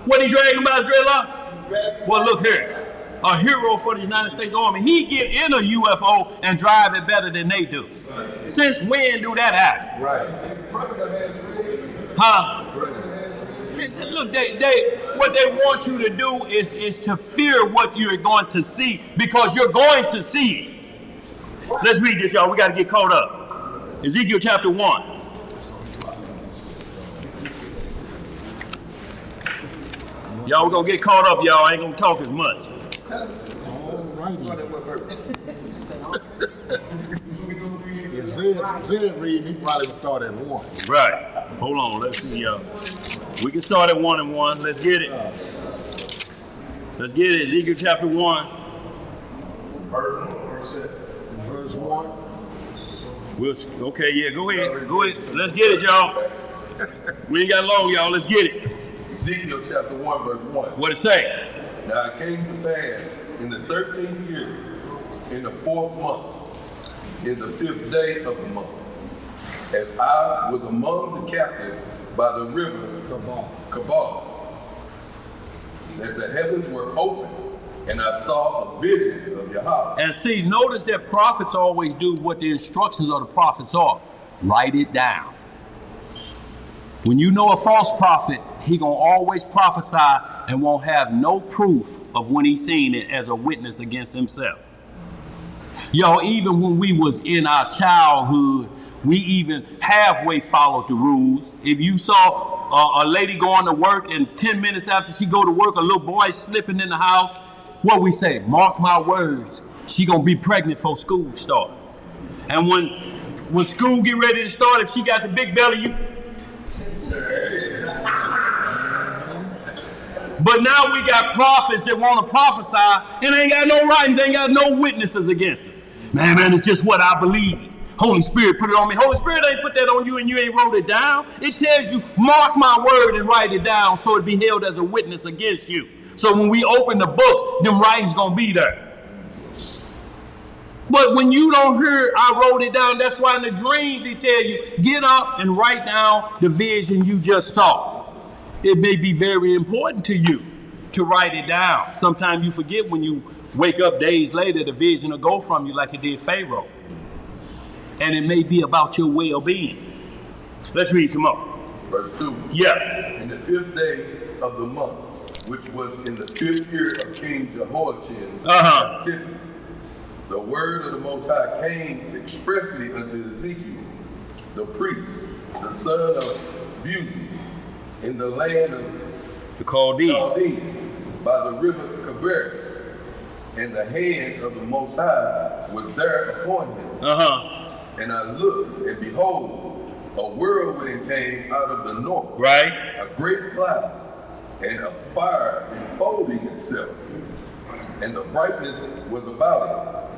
What he dragging by his dreadlocks? Well, look here. A hero for the United States Army. He get in a UFO and drive it better than they do. Since when do that happen? Right. Huh? Look, what they want you to do is to fear what you're going to see, because you're going to see it. Let's read this, y'all. We got to get caught up. Ezekiel chapter 1. Y'all, we're going to get caught up, y'all. I ain't going to talk as much. If Zed read, he probably would start at 1. Right. Hold on. Let's see, y'all. We can start at 1 and 1. Let's get it. Let's get it. Ezekiel chapter 1. Verse 1. Okay, yeah, go ahead. Go ahead. Let's get it, y'all. We ain't got long, y'all. Let's get it. Ezekiel chapter 1, verse 1. What it say? Now it came to pass in the 13th year, in the 4th month, in the 5th day of the month, as I was among the captives by the river Kabal, that the heavens were open, and I saw a vision of Yahweh. And see, notice that prophets always do what the instructions of the prophets are. Write it down. When you know a false prophet, he gonna always prophesy and won't have no proof of when he seen it as a witness against himself. Y'all, even when we was in our childhood, we even halfway followed the rules. If you saw a lady going to work and 10 minutes after she go to work, a little boy slipping in the house, what we say, mark my words, she gonna be pregnant before school start. And when school get ready to start, if she got the big belly, you. But now we got prophets that want to prophesy and ain't got no writings, ain't got no witnesses against it. Man, it's just what I believe. Holy Spirit put it on me. Holy Spirit ain't put that on you and you ain't wrote it down. It tells you, mark my word and write it down so it be held as a witness against you. So when we open the books, them writings gonna be there. But when you don't hear, I wrote it down, that's why in the dreams he tell you, get up and write down the vision you just saw. It may be very important to you to write it down. Sometimes you forget when you wake up days later, the vision will go from you like it did Pharaoh. And it may be about your well-being. Let's read some more. Verse 2. Yeah. In the 5th day of the month, which was in the 5th year of King Jehoiachin, captivity, the word of the Most High came expressly unto Ezekiel, the priest, the son of Buzi, in the land of the Chaldees, by the river Kebar, and the hand of the Most High was there upon him. And I looked, and behold, a whirlwind came out of the north, right? A great cloud, and a fire enfolding itself, and the brightness was about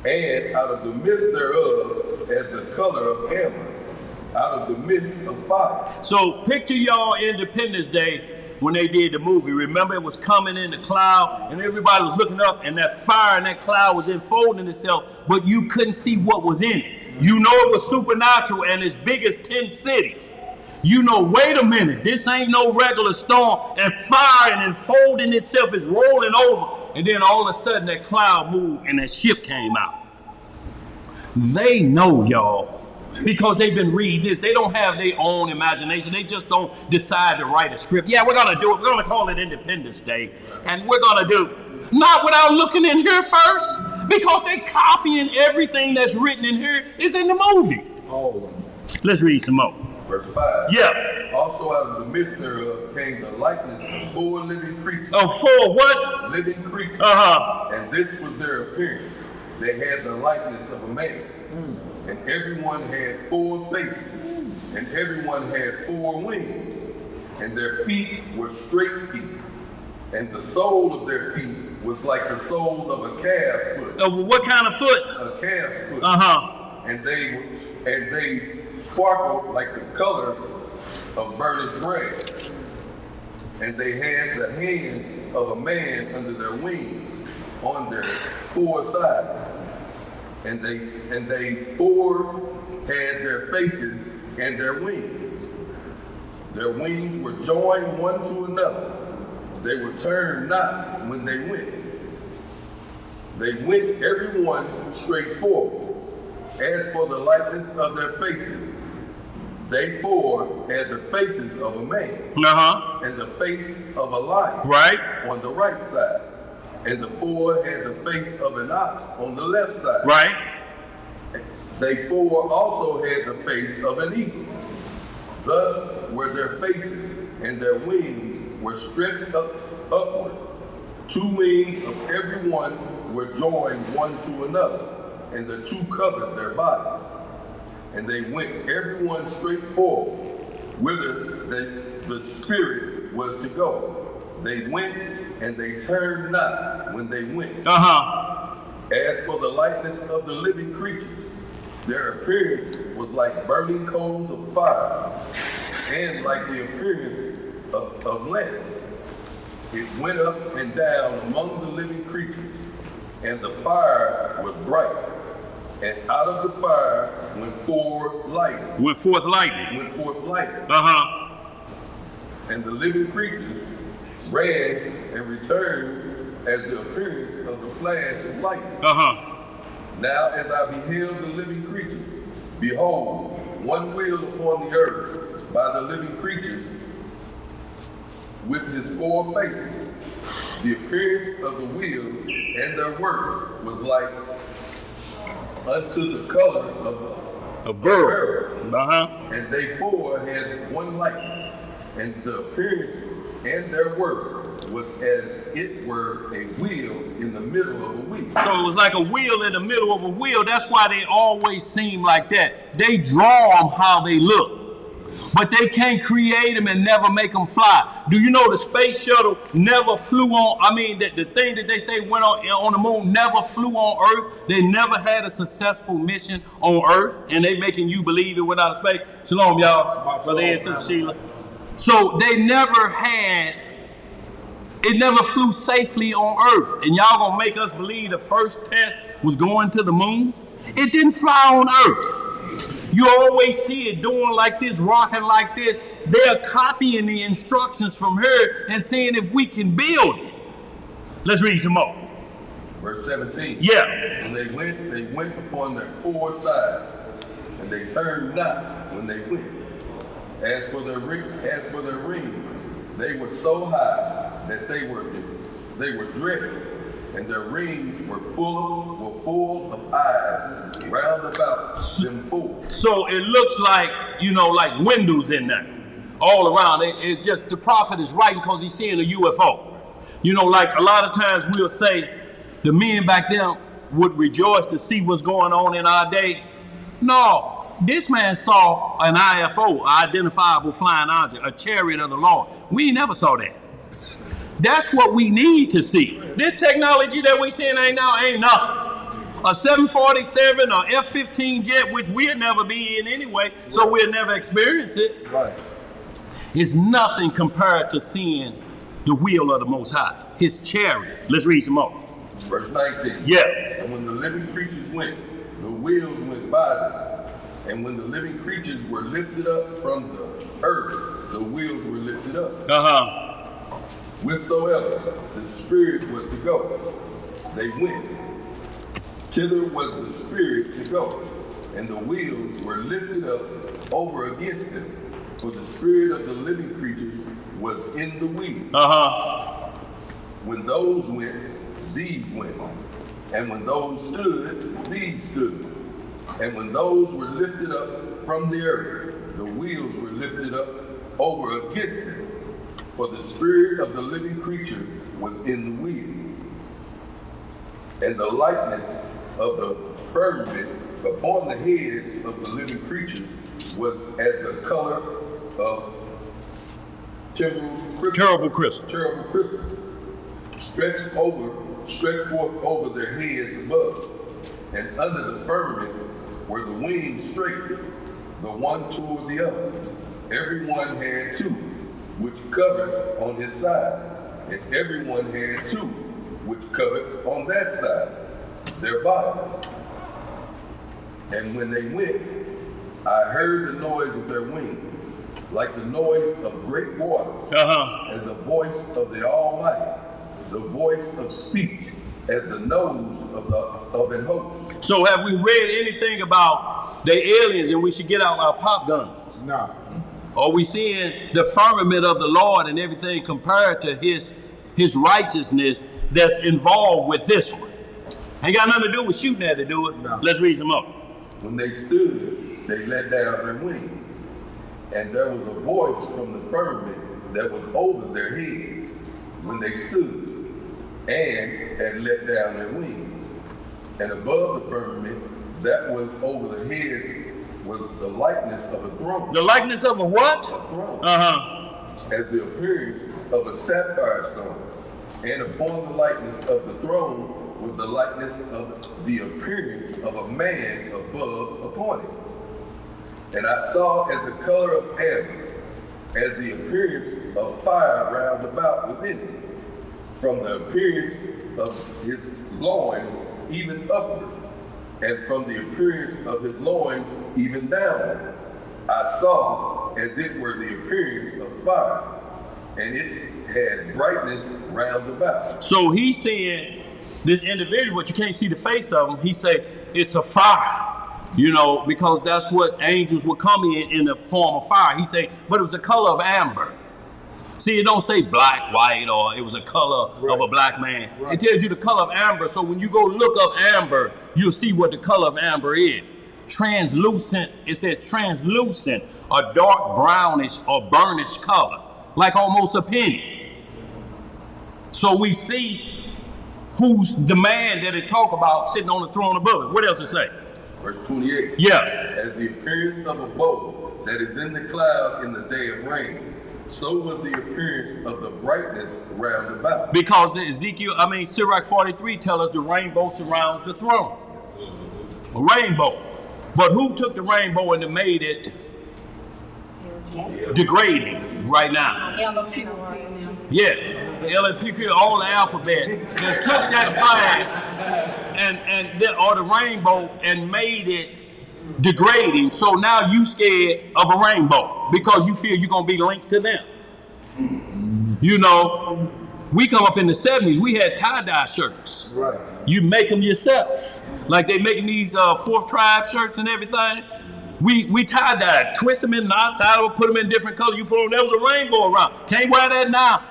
it, and out of the midst thereof, as the color of amber, out of the midst of fire. So picture y'all Independence Day when they did the movie. Remember, it was coming in the cloud and everybody was looking up and that fire and that cloud was enfolding itself, but you couldn't see what was in it. You know it was supernatural and as big as 10 cities. You know, wait a minute, this ain't no regular storm, and fire and enfolding itself is rolling over. And then all of a sudden that cloud moved and that ship came out. They know, y'all. Because they've been reading this. They don't have their own imagination. They just don't decide to write a script. Yeah, we're going to do it. We're going to call it Independence Day. And we're going to do it. Not without looking in here first. Because they copying everything that's written in here is in the movie. Oh. Let's read some more. Verse 5. Yeah. Also out of the midst thereof came the likeness of 4 living creatures. Oh, 4 what? Living creatures. And this was their appearance. They had the likeness of a man. And everyone had 4 faces, and everyone had 4 wings, and their feet were straight feet, and the sole of their feet was like the soles of a calf foot. Of what kind of foot? A calf foot. And they sparkled like the color of burnished brass. And they had the hands of a man under their wings on their 4 sides. And they 4 had their faces and their wings. Their wings were joined one to another. They were turned not when they went. They went every one straight forward. As for the likeness of their faces, they four had the faces of a man, and the face of a lion on the right side, and the four had the face of an ox on the left side. They four also had the face of an eagle. Thus were their faces, and their wings were stretched upward. Two wings of every one were joined one to another, and the two covered their bodies. And they went every one straight forward, whither the Spirit was to go. They went, and they turned not when they went. As for the likeness of the living creatures, their appearance was like burning coals of fire, and like the appearance of lamps. It went up and down among the living creatures, and the fire was bright. And out of the fire went forth lightning. And the living creatures ran and returned as the appearance of the flash of lightning. Now as I beheld the living creatures, behold, one wheel upon the earth by the living creatures with his four faces. The appearance of the wheels and their work was like unto the color of a bird. And they four had one likeness, and the appearance and their work was as it were a wheel in the middle of a wheel. So it was like a wheel in the middle of a wheel. That's why they always seem like that. They draw them how they look, but they can't create them and never make them fly. Do you know the space shuttle never flew on? I mean, the thing that they say went on the moon never flew on Earth. They never had a successful mission on Earth, and they making you believe it without space. Shalom, y'all. Brother and Sister Sheila. So they never had. It never flew safely on Earth. And y'all gonna make us believe the first test was going to the moon? It didn't fly on Earth. You always see it doing like this, rocking like this. They're copying the instructions from her and seeing if we can build it. Let's read some more. Verse 17. Yeah. When they went upon their four sides, and they turned not when they went. As for their rings, they were so high that they were dreadful, and their rings were full of eyes round about them four. So it looks like, like windows in there all around. It's just the prophet is writing because he's seeing a UFO. Like a lot of times we'll say the men back then would rejoice to see what's going on in our day. No. This man saw an IFO, identifiable flying object, a chariot of the Lord. We never saw that. That's what we need to see. This technology that we seeing ain't nothing. A 747 or F-15 jet, which we'll never be in anyway, so we'll never experience it. It's nothing compared to seeing the wheel of the Most High, his chariot. Let's read some more. Verse 19. Yeah. And when the living creatures went, the wheels went by them. And when the living creatures were lifted up from the earth, the wheels were lifted up. Whithersoever the Spirit was to go, they went. Thither was the Spirit to go, and the wheels were lifted up over against them, for the spirit of the living creatures was in the wheels. When those went, these went. And when those stood, these stood. And when those were lifted up from the earth, the wheels were lifted up over against them. For the spirit of the living creature was in the wheels. And the likeness of the firmament upon the heads of the living creature was as the color of terrible crystals, stretched forth over their heads above. And under the firmament were the wings straight, the one toward the other. Every one had two, which covered on his side, and every one had two, which covered on that side, their bodies. And when they went, I heard the noise of their wings, like the noise of great waters, as the voice of the Almighty, the voice of speech, as the nose of an host. So have we read anything about the aliens and we should get out our pop guns? No. Are we seeing the firmament of the Lord and everything compared to his righteousness that's involved with this one? Ain't got nothing to do with shooting at to do it. No. Let's read some up. When they stood, they let down their wings, and there was a voice from the firmament that was over their heads when they stood and had let down their wings. And above the firmament that was over the heads was the likeness of a throne. The likeness of a what? A throne. As the appearance of a sapphire stone. And upon the likeness of the throne was the likeness of the appearance of a man above upon it. And I saw as the color of amber, as the appearance of fire round about within it, from the appearance of his loins even upward, and from the appearance of his loins even downward. I saw as it were the appearance of fire, and it had brightness round about. So he's saying this individual, but you can't see the face of him. He say it's a fire, you know, because that's what angels would come in the form of fire. He say, but it was the color of amber. See, it don't say black, white, or it was a color of a black man. It tells you the color of amber. So when you go look up amber, you'll see what the color of amber is. Translucent, it says translucent, a dark brownish or burnished color, like almost a penny. So we see who's the man that it talk about sitting on the throne above it. What else it say? Verse 28. Yeah. As the appearance of a bow that is in the cloud in the day of rain, so was the appearance of the brightness round about. Because the Sirach 43 tell us the rainbow surrounds the throne. A rainbow. But who took the rainbow and made it degrading right now? Yeah, the LPQ, all the alphabet. They took that flag or the rainbow and made it degrading. So now you scared of a rainbow because you feel you're gonna be linked to them. You know, we come up in the 70s, we had tie-dye shirts. Right. You make them yourself. Like they making these Fourth Tribe shirts and everything. We tie-dye, twist them in knots, put them in different colors. You put on, there was a rainbow around. Can't wear that now,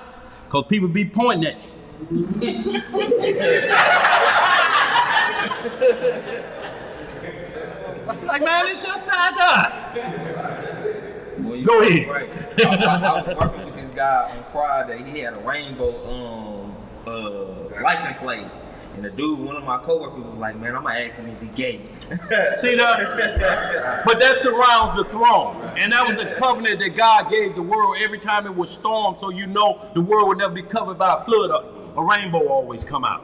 because people be pointing at you. Like, man, it's just tie-dye. Well, Go ahead. Right. I was working with this guy on Friday. He had a rainbow license plates. And the dude, one of my coworkers was like, man, I'm gonna ask him, is he gay? See that? But that surrounds the throne. And that was the covenant that God gave the world every time it was storm, so you know the world would never be covered by a flood. A rainbow always come out.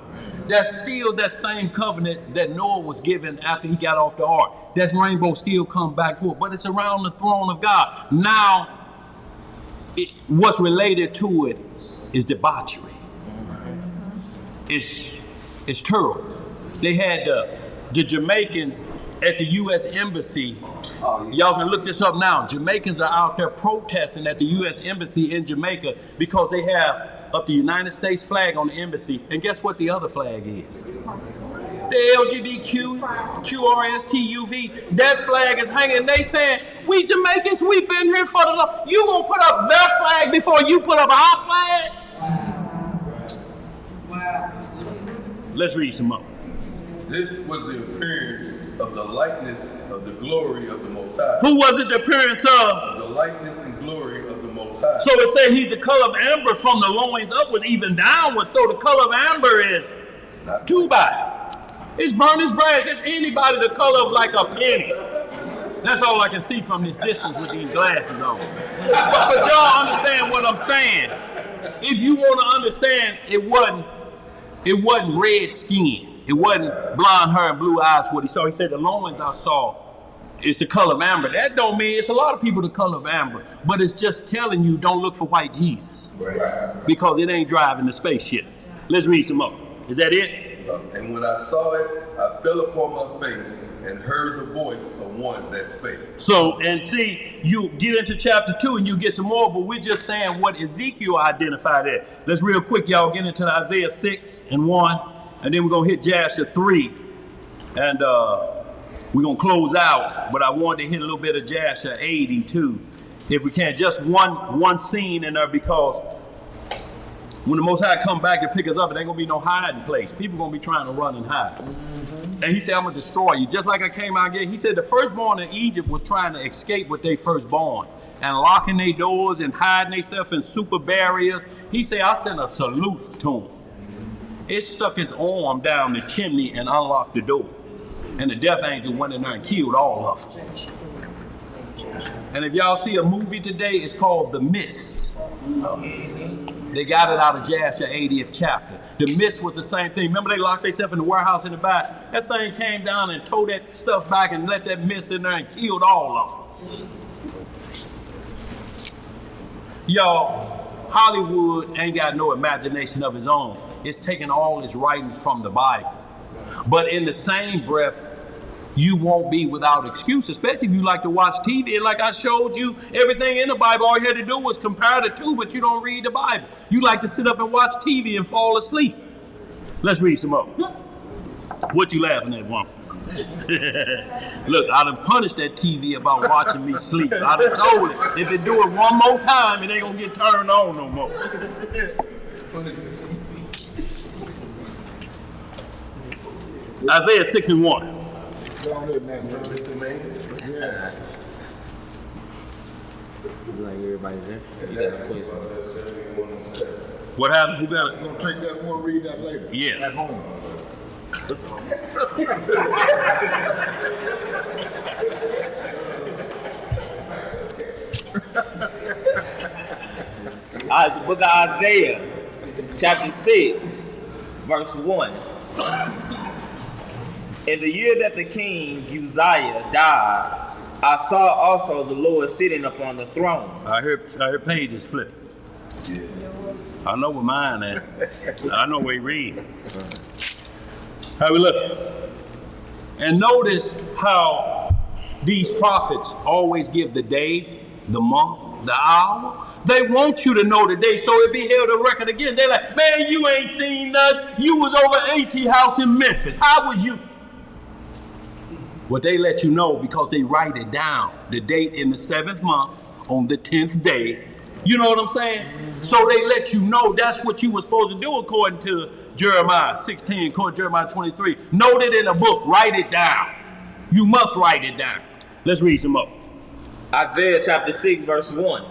That's still that same covenant that Noah was given after he got off the ark. That rainbow still come back forth, but it's around the throne of God. Now, what's related to it is debauchery. It's terrible. They had the Jamaicans at the U.S. Embassy. Y'all can look this up now. Jamaicans are out there protesting at the U.S. Embassy in Jamaica because they have up the United States flag on the embassy. And guess what the other flag is? The LGBTQ, QRSTUV. That flag is hanging. They saying, we Jamaicans, we've been here for the long. You gonna put up their flag before you put up our flag? Wow. Let's read some more. This was the appearance of the likeness of the glory of the Most High. Who was it the appearance of? The likeness and glory of the Most High. So it says he's the color of amber from the loins upward, even downward. So the color of amber is 2x. It's burnished brass. It's anybody the color of like a penny. That's all I can see from this distance with these glasses on. But y'all understand what I'm saying. If you want to understand, it wasn't red skin. It wasn't blonde hair and blue eyes what he saw. He said the loins I saw is the color of amber. That don't mean it's a lot of people the color of amber, but it's just telling you don't look for white Jesus. Right. Because it ain't driving the spaceship. Let's read some more. Is that it? And when I saw it, I fell upon my face and heard the voice of one that spake. So, and see, you get into chapter 2 and you get some more, but we're just saying what Ezekiel identified there. Let's real quick, y'all, get into Isaiah 6 and 1, and then we're going to hit Jasher 3, and we're going to close out, but I wanted to hit a little bit of Jasher 80 too, if we can. Just one scene in there, because when the Most High come back to pick us up, it ain't going to be no hiding place. People going to be trying to run and hide. And he said, I'm going to destroy you. Just like I came out again. He said the firstborn in Egypt was trying to escape with their firstborn and locking their doors and hiding themselves in super barriers. He said, I sent a salute to him. It stuck its arm down the chimney and unlocked the door. And the death angel went in there and killed all of them. And if y'all see a movie today, it's called The Mist. They got it out of Jasher 80th chapter. The Mist was the same thing. Remember they locked themselves in the warehouse in the back? That thing came down and towed that stuff back and let that mist in there and killed all of them. Y'all, Hollywood ain't got no imagination of its own. It's taking all its writings from the Bible. But in the same breath, you won't be without excuse, especially if you like to watch TV. And like I showed you, everything in the Bible, all you had to do was compare the two, but you don't read the Bible. You like to sit up and watch TV and fall asleep. Let's read some more. What you laughing at, woman? Look, I done punished that TV about watching me sleep. I done told it, if it do it one more time, it ain't gonna get turned on no more. Isaiah 6 and 1. Go ahead, man. Yeah. Like everybody there. You got a question. What happened? Who got it? You're gonna take that one, read that later. Yeah. At home. The book of Isaiah, chapter 6, verse 1. In the year that the king Uzziah died, I saw also the Lord sitting upon the throne. I heard pages flip. I know where mine at. I know where he read. How we look? And notice how these prophets always give the day, the month, the hour. They want you to know the day, so it be held a record again. They're like, man, you ain't seen nothing. You was over AT House in Memphis. How was you? Well, they let you know because they write it down. The date in the 7th month on the 10th day. You know what I'm saying? So they let you know that's what you were supposed to do according to Jeremiah 16, according to Jeremiah 23. Note it in a book. Write it down. You must write it down. Let's read some more. Isaiah chapter 6, verse 1.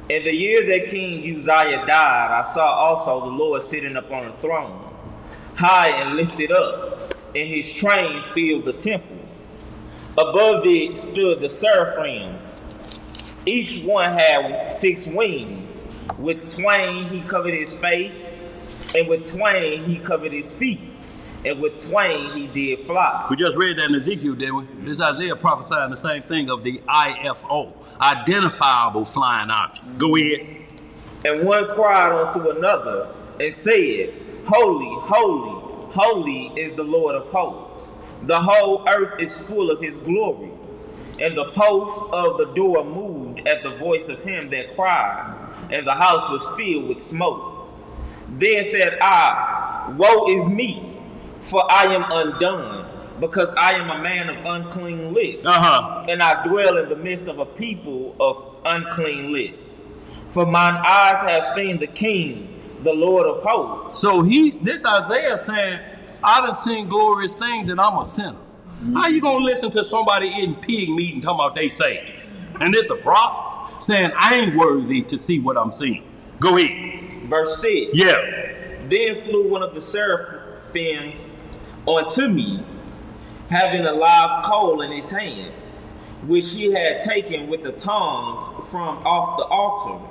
In the year that King Uzziah died, I saw also the Lord sitting upon a throne, high and lifted up, and his train filled the temple. Above it stood the seraphims. Each one had 6 wings. With twain he covered his face, and with twain he covered his feet, and with twain he did fly. We just read that in Ezekiel, didn't we? This Isaiah prophesying the same thing of the IFO, identifiable flying object. Go ahead. And one cried unto another and said, Holy, holy, holy is the Lord of hosts. The whole earth is full of his glory. And the post of the door moved at the voice of him that cried, and the house was filled with smoke. Then said I, Woe is me, for I am undone, because I am a man of unclean lips, and I dwell in the midst of a people of unclean lips. For mine eyes have seen the King, the Lord of hosts. So this Isaiah saying, I done seen glorious things and I'm a sinner. How you gonna listen to somebody eating pig meat and talking about they say? And this a prophet saying, I ain't worthy to see what I'm seeing. Go ahead. Verse 6. Yeah. Then flew one of the seraphims unto me, having a live coal in his hand, which he had taken with the tongs from off the altar.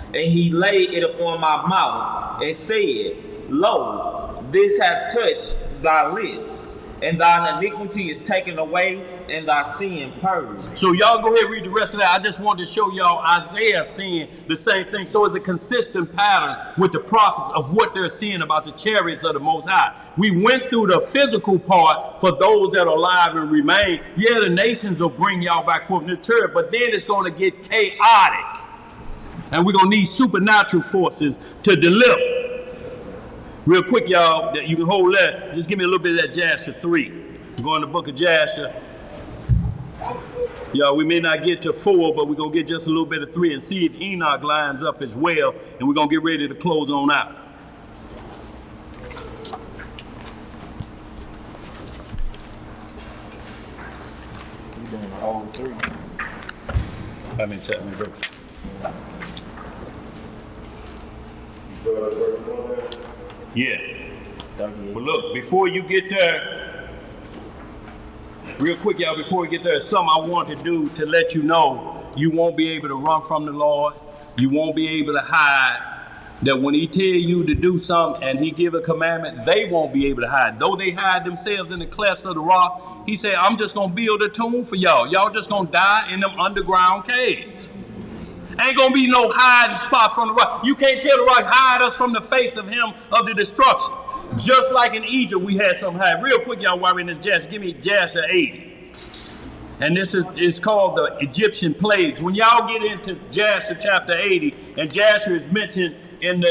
And he laid it upon my mouth and said, Lo, this hath touched thy lips, and thine iniquity is taken away, and thy sin purged. So y'all go ahead and read the rest of that. I just wanted to show y'all Isaiah seeing the same thing. So it's a consistent pattern with the prophets of what they're seeing about the chariots of the Most High. We went through the physical part for those that are alive and remain. Yeah, the nations will bring y'all back forth in the church, but then it's going to get chaotic. And we're going to need supernatural forces to deliver. Real quick, y'all, that you can hold that. Just give me a little bit of that Jasher 3. We're going to the book of Jasher. Y'all, we may not get to 4, but we're going to get just a little bit of 3 and see if Enoch lines up as well. And we're going to get ready to close on out. We're doing the whole 3. Let me check my book. You started working on that? Yeah. But look, before you get there, real quick, y'all, before we get there, something I want to do to let you know you won't be able to run from the Lord. You won't be able to hide. That when he tell you to do something and he give a commandment, they won't be able to hide. Though they hide themselves in the clefts of the rock, he said, I'm just going to build a tomb for y'all. Y'all just going to die in them underground caves. Ain't gonna be no hiding spot from the rock. You can't tell the rock, hide us from the face of him of the destruction. Just like in Egypt, we had some hide. Real quick, y'all, while we're in this Jasher, give me Jasher 80. And this is called the Egyptian plagues. When y'all get into Jasher chapter 80, and Jasher is mentioned in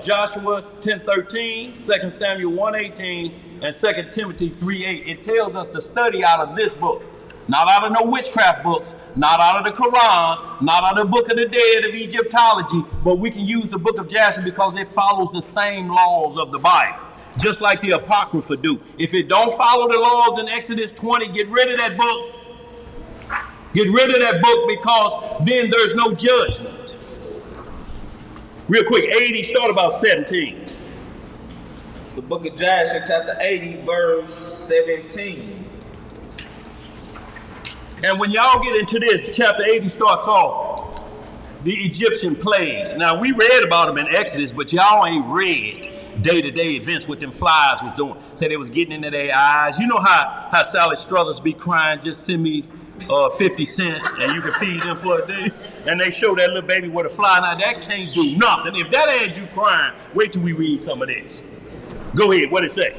Joshua 10:13, 2 Samuel 1:18, and 2 Timothy 3:8, it tells us to study out of this book. Not out of no witchcraft books, not out of the Quran, not out of the Book of the Dead of Egyptology, but we can use the book of Jasher because it follows the same laws of the Bible, just like the Apocrypha do. If it don't follow the laws in Exodus 20, get rid of that book. Get rid of that book because then there's no judgment. Real quick, 80, start about 17. The book of Jasher, chapter 80, verse 17. And when y'all get into this, chapter 80 starts off the Egyptian plagues. Now, we read about them in Exodus, but y'all ain't read day-to-day events what them flies was doing. Said they was getting into their eyes. You know how Sally Struthers be crying, just send me 50 cents and you can feed them for a day. And they show that little baby with a fly. Now, that can't do nothing. If that ain't you crying, wait till we read some of this. Go ahead, what it say?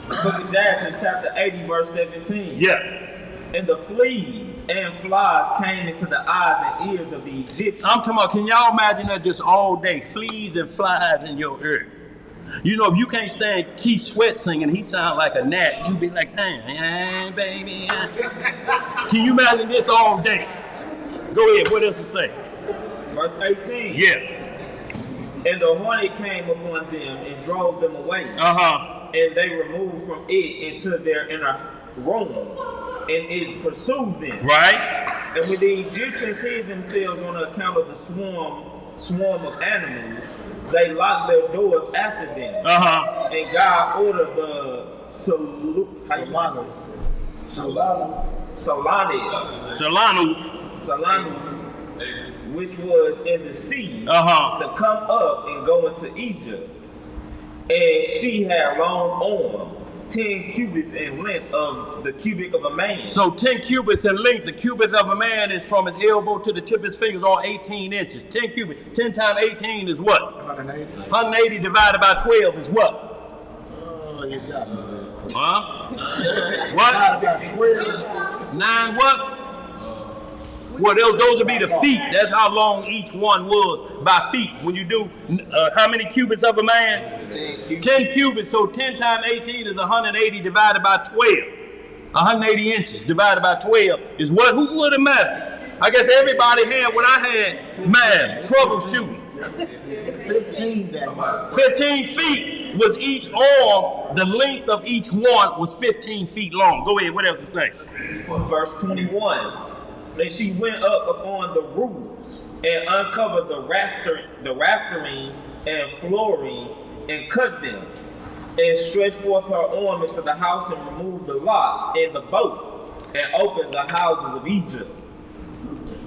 The book of Jasher, chapter 80, verse 17. Yeah. And the fleas and flies came into the eyes and ears of the Egyptians. I'm talking about, can y'all imagine that just all day? Fleas and flies in your ear. You know, if you can't stand Keith Sweat singing, he sound like a gnat. You be like, hey, baby. Can you imagine this all day? Go ahead, what else to say? Verse 18. Yeah. And the hornet came upon them and drove them away. And they removed from it into their inner room, and it pursued them. Right. And when the Egyptians hid themselves on account of the swarm of animals, they locked their doors after them. And God ordered the Solanus, which was in the sea, to come up and go into Egypt. And she had long arms, 10 cubits in length of the cubit of a man. So 10 cubits in length, the cubit of a man is from his elbow to the tip of his fingers, all 18 inches. 10 cubits, 10 times 18 is what? 180. 180 divided by 12 is what? You got me. Huh? What? 9 what? Well, those would be the feet. That's how long each one was by feet. When you do, how many cubits of a man? 10 cubits. So 10 times 18 is 180 divided by 12. 180 inches divided by 12 is what? Who would have mastered? I guess everybody had what I had. Man, troubleshooting. 15 feet was each arm. The length of each one was 15 feet long. Go ahead. What else to say? Verse 21. And she went up upon the roofs and uncovered the raftering and flooring and cut them, and stretched forth her arm into the house and removed the lock in the boat and opened the houses of Egypt.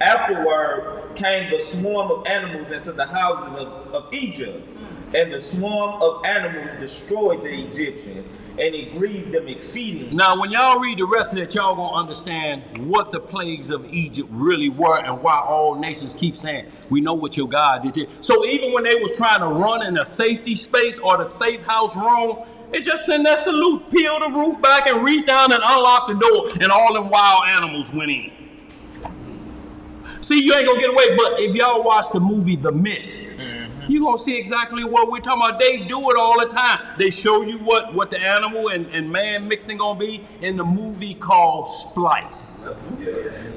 Afterward came the swarm of animals into the houses of Egypt, and the swarm of animals destroyed the Egyptians, and it grieved them exceedingly. Now, when y'all read the rest of that, y'all gonna understand what the plagues of Egypt really were and why all nations keep saying, we know what your God did. So even when they was trying to run in a safety space or the safe house room, it just sent that salute, peeled the roof back and reached down and unlocked the door, and all them wild animals went in. See, you ain't gonna get away, but if y'all watch the movie The Mist, you're gonna see exactly what we're talking about. They do it all the time. They show you what the animal and man mixing gonna be in the movie called Splice.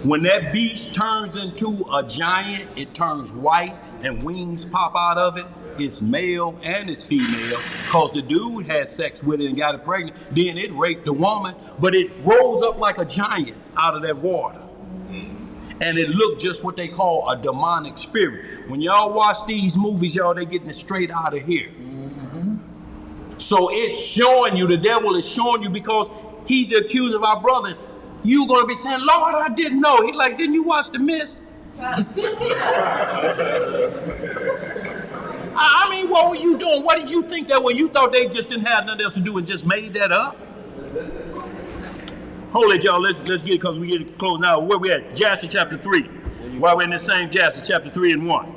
When that beast turns into a giant, it turns white and wings pop out of it. It's male and it's female, because the dude had sex with it and got it pregnant. Then it raped the woman, but it rose up like a giant out of that water. And it looked just what they call a demonic spirit. When y'all watch these movies, y'all, they getting it straight out of here. So it's showing you, the devil is showing you, because he's the accuser of our brother. You're going to be saying, Lord, I didn't know. He like, didn't you watch The Mist? I mean, what were you doing? What did you think that when you thought they just didn't have nothing else to do and just made that up? Hold it, y'all. Let's get it, because we get close now. Where we at? Jasher chapter 3. While we're in the same Jasher chapter 3 and 1.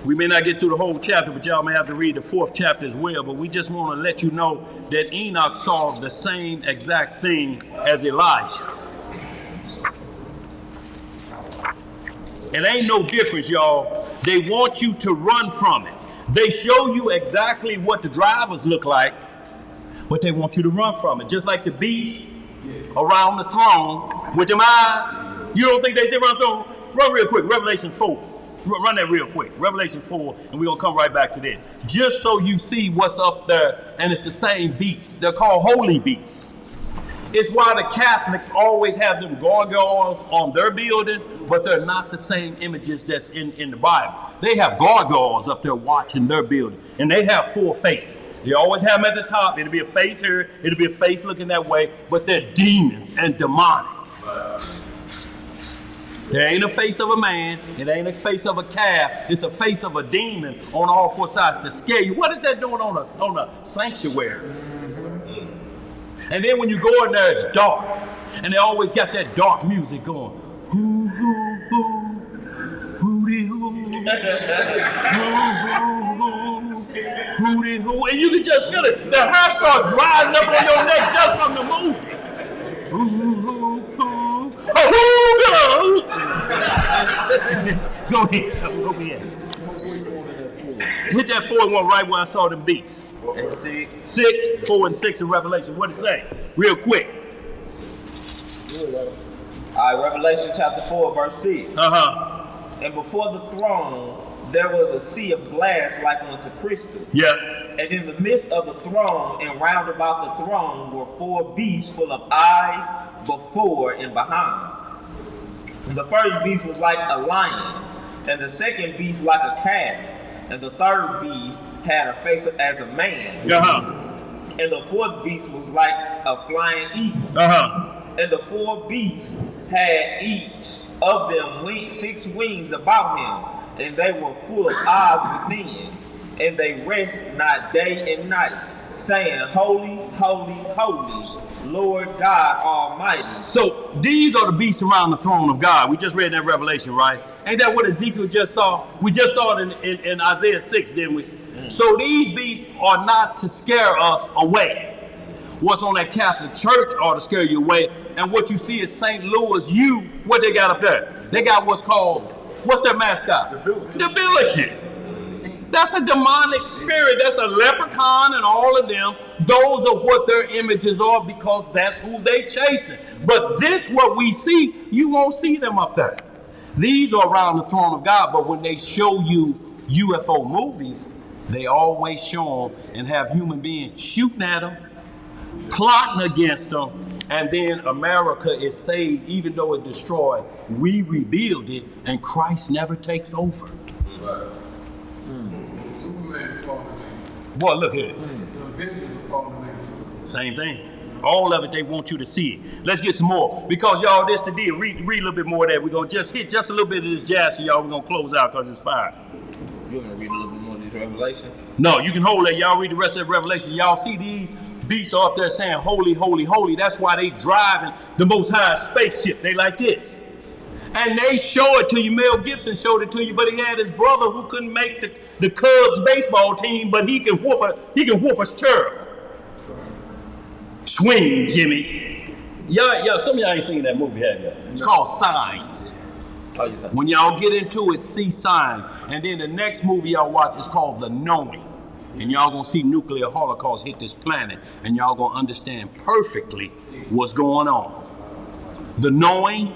We may not get through the whole chapter, but y'all may have to read the 4th chapter as well. But we just want to let you know that Enoch saw the same exact thing as Elijah. It ain't no difference, y'all. They want you to run from it. They show you exactly what the drivers look like, but they want you to run from it. Just like the beasts around the throne with them eyes. You don't think they did run through? Run real quick. Revelation 4. Run that real quick. Revelation 4, and we're going to come right back to that. Just so you see what's up there, and it's the same beasts. They're called holy beasts. It's why the Catholics always have them gargoyles on their building, but they're not the same images that's in the Bible. They have gargoyles up there watching their building, and they have 4 faces. They always have them at the top. It'll be a face here, it'll be a face looking that way, but they're demons and demonic. There ain't a face of a man, it ain't a face of a calf, it's a face of a demon on all 4 sides to scare you. What is that doing on a sanctuary? And then when you go in there, it's dark. And they always got that dark music going. Hoo, hoo, hoo. Hooty, hoo. Hoo, hoo, hoo. Hooty, hoo. And you can just feel it. The hair starts rising up on your neck just from the movie. Hoo, hoo, hoo. Oh, go ahead, tell me, go ahead. Hit that 4 and 1 right where I saw them beats. 6, 4 and 6 in Revelation. What it say? Real quick. All right, Revelation chapter 4, verse 6. And before the throne there was a sea of glass like unto crystal. Yeah. And in the midst of the throne and round about the throne were 4 beasts full of eyes before and behind. And the first beast was like a lion, and the second beast like a calf, and the third beast had a face as a man. And the 4th beast was like a flying eagle. And the 4 beasts had each of them 6 wings about him, and they were full of eyes within, and they rest not day and night, saying, Holy, holy, holy, Lord God Almighty. So these are the beasts around the throne of God. We just read that Revelation, right? Ain't that what Ezekiel just saw? We just saw it in Isaiah 6, didn't we? So these beasts are not to scare us away. What's on that Catholic church ought to scare you away. And what you see is St. Louis what they got up there? They got what's their mascot? The Billiken. That's a demonic spirit. That's a leprechaun and all of them. Those are what their images are, because that's who they chasing. But this, what we see, you won't see them up there. These are around the throne of God, but when they show you UFO movies, they always show them and have human beings shooting at them, plotting against them, and then America is saved even though it's destroyed. We rebuild it, and Christ never takes over. Right. Superman fallen angel. Boy, look here. The Avengers are fallen angels. Same thing. All of it, they want you to see it. Let's get some more. Because y'all, this the deal. Read a little bit more of that. We're going to just hit just a little bit of this jazz, so y'all, we're going to close out because it's fire. You want me to read a little bit more of this Revelation? No, you can hold that. Y'all read the rest of the Revelation. Y'all see these beasts are up there saying, holy, holy, holy. That's why they driving the Most High spaceship. They like this. And they show it to you. Mel Gibson showed it to you, but he had his brother who couldn't make the Cubs baseball team, but he can whoop us terrible. Swing, Jimmy. Y'all, some of y'all ain't seen that movie, have y'all? It's called Signs. When y'all get into it, see Signs. And then the next movie y'all watch is called The Knowing. And y'all gonna see nuclear holocaust hit this planet, and y'all gonna understand perfectly what's going on. The Knowing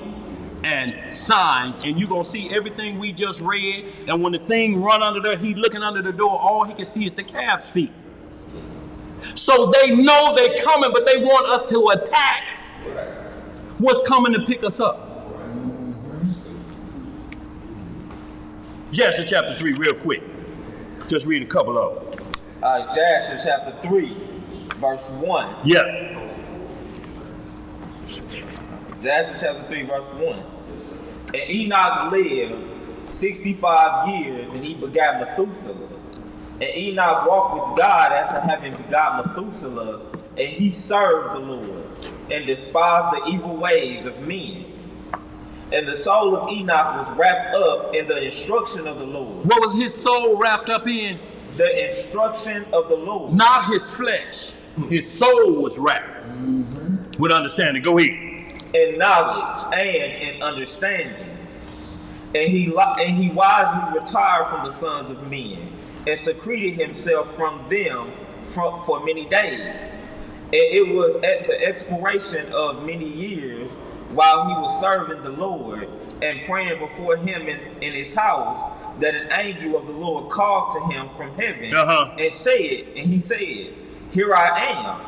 and Signs, and you're gonna see everything we just read. And when the thing run under there, he looking under the door, all he can see is the calf's feet. So they know they coming, but they want us to attack what's coming to pick us up. Jasher chapter 3 real quick. Just read a couple of them. All right, Jasher chapter 3, verse 1. Yeah. Jasher chapter 3, verse 1. And Enoch lived 65 years, and he begat Methuselah. And Enoch walked with God after having begot Methuselah, and he served the Lord, and despised the evil ways of men. And the soul of Enoch was wrapped up in the instruction of the Lord. What was his soul wrapped up in? The instruction of the Lord. Not his flesh. His soul was wrapped with understanding. Go ahead. In knowledge and in understanding. And he wisely retired from the sons of men, and secreted himself from them for many days. And it was at the expiration of many years, while he was serving the Lord and praying before him in his house, that an angel of the Lord called to him from heaven and he said, Here I am.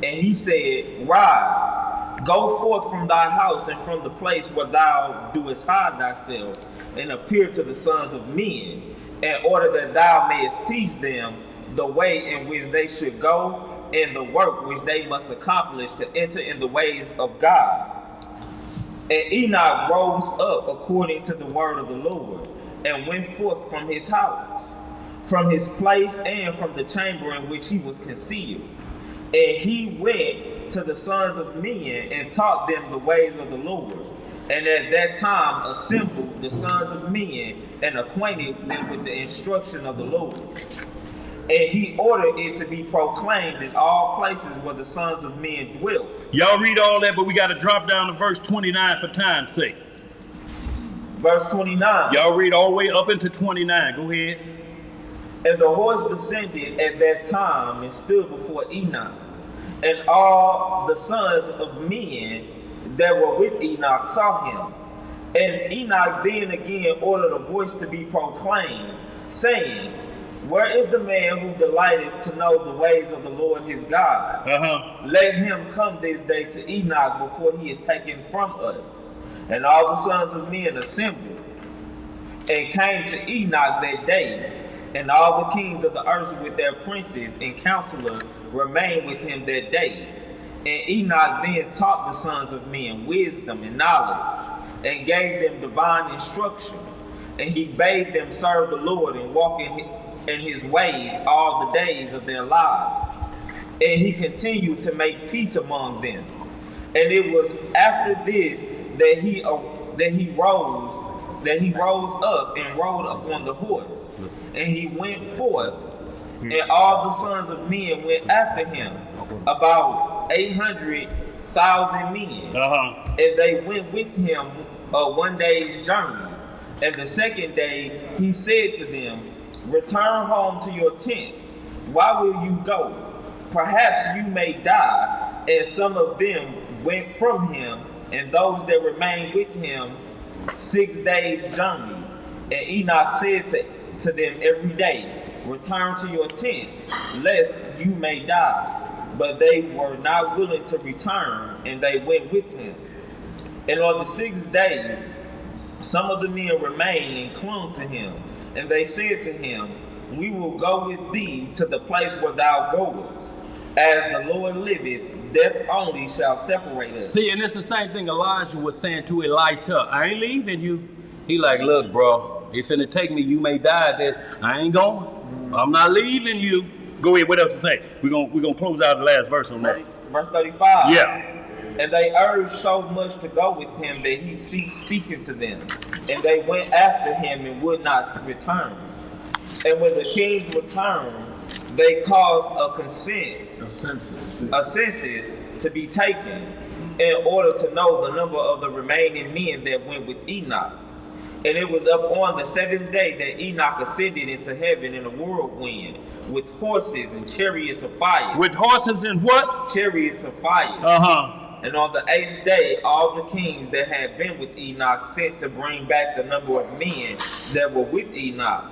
And he said, Rise, go forth from thy house and from the place where thou doest hide thyself, and appear to the sons of men, in order that thou mayest teach them the way in which they should go, and the work which they must accomplish to enter in the ways of God. And Enoch rose up according to the word of the Lord, and went forth from his house, from his place, and from the chamber in which he was concealed. And he went to the sons of men, and taught them the ways of the Lord. And at that time assembled the sons of men, and acquainted them with the instruction of the Lord. And he ordered it to be proclaimed in all places where the sons of men dwelt. Y'all read all that, but we got to drop down to verse 29 for time's sake. Verse 29. Y'all read all the way up into 29. Go ahead. And the horse descended at that time and stood before Enoch. And all the sons of men that were with Enoch saw him. And Enoch then again ordered a voice to be proclaimed, saying, Where is the man who delighted to know the ways of the Lord his God? Let him come this day to Enoch before he is taken from us. And all the sons of men assembled and came to Enoch that day. And all the kings of the earth with their princes and counselors remained with him that day. And Enoch then taught the sons of men wisdom and knowledge, and gave them divine instruction. And he bade them serve the Lord and walk in his ways all the days of their lives. And he continued to make peace among them. And it was after this that he rose up and rode upon the horse. And he went forth, and all the sons of men went after him, about 800,000 men. And they went with him one day's journey. And the second day he said to them, Return home to your tents. Why will you go? Perhaps you may die. And some of them went from him, and those that remained with him 6 days' journey. And Enoch said to them every day, Return to your tents, lest you may die. But they were not willing to return, and they went with him. And on the 6th day, some of the men remained and clung to him. And they said to him, We will go with thee to the place where thou goest. As the Lord liveth, death only shall separate us. See, and it's the same thing Elijah was saying to Elisha. I ain't leaving you. He like, look, bro, it's finna take me. You may die there. I ain't going. I'm not leaving you. Go ahead. What else to say? We're gonna close out the last verse on that. Verse 35. Yeah. And they urged so much to go with him that he ceased speaking to them. And they went after him and would not return. And when the kings returned, they caused a census to be taken in order to know the number of the remaining men that went with Enoch. And it was up on the 7th day that Enoch ascended into heaven in a whirlwind with horses and chariots of fire. With horses and what? Chariots of fire. And on the 8th day, all the kings that had been with Enoch sent to bring back the number of men that were with Enoch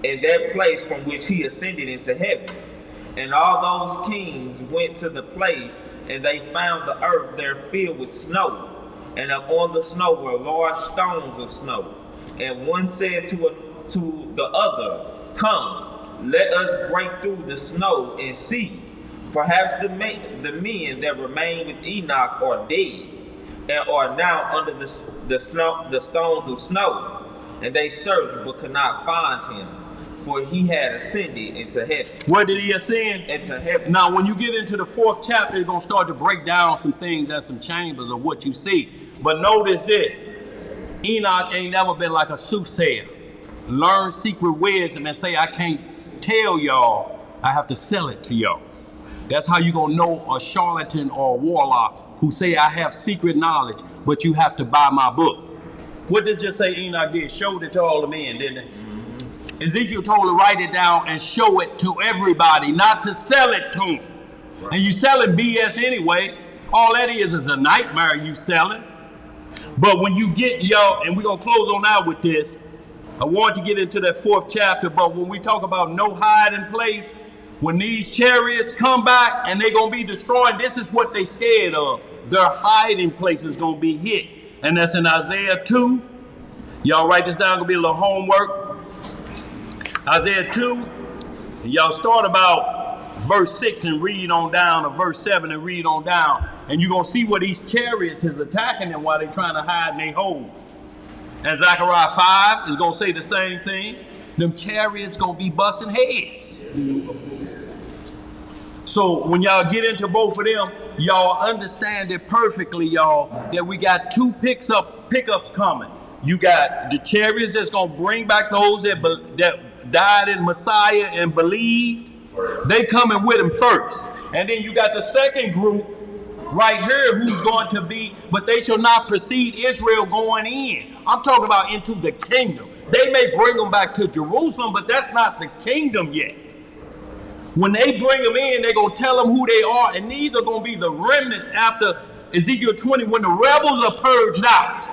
in that place from which he ascended into heaven. And all those kings went to the place, and they found the earth there filled with snow. And upon the snow were large stones of snow. And one said to the other, "Come, let us break through the snow and see. Perhaps the men that remain with Enoch are dead, and are now under the stones of snow." And they searched, but could not find him, for he had ascended into heaven. Where did he ascend? Into heaven. Now, when you get into the 4th chapter, you're going to start to break down some things and some chambers of what you see. But notice this. Enoch ain't never been like a soothsayer. Learn secret wisdom and say, I can't tell y'all. I have to sell it to y'all. That's how you're going to know a charlatan or a warlock who say, I have secret knowledge, but you have to buy my book. What does just say Enoch did? Showed it to all the men, didn't it? Ezekiel told to write it down and show it to everybody, not to sell it to them. Right. And you selling BS anyway. All that is a nightmare you selling. But when you get, y'all, and we're going to close on out with this. I want to get into that 4th chapter, but when we talk about no hiding place, when these chariots come back and they're going to be destroyed, this is what they scared of. Their hiding place is going to be hit. And that's in Isaiah 2. Y'all write this down, going to be a little homework. Isaiah 2, and y'all start about verse 6 and read on down, or verse 7 and read on down. And you're going to see where these chariots is attacking them while they're trying to hide in their hole. And Zechariah 5 is going to say the same thing. Them chariots going to be busting heads. So when y'all get into both of them, y'all understand it perfectly, y'all, that we got 2 pickups coming. You got the chariots that's going to bring back those that died in Messiah and believed. They coming with him first. And then you got the second group right here who's going to be, but they shall not precede Israel going in. I'm talking about into the kingdom. They may bring them back to Jerusalem, but that's not the kingdom yet. When they bring them in, they're going to tell them who they are. And these are going to be the remnants after Ezekiel 20 when the rebels are purged out.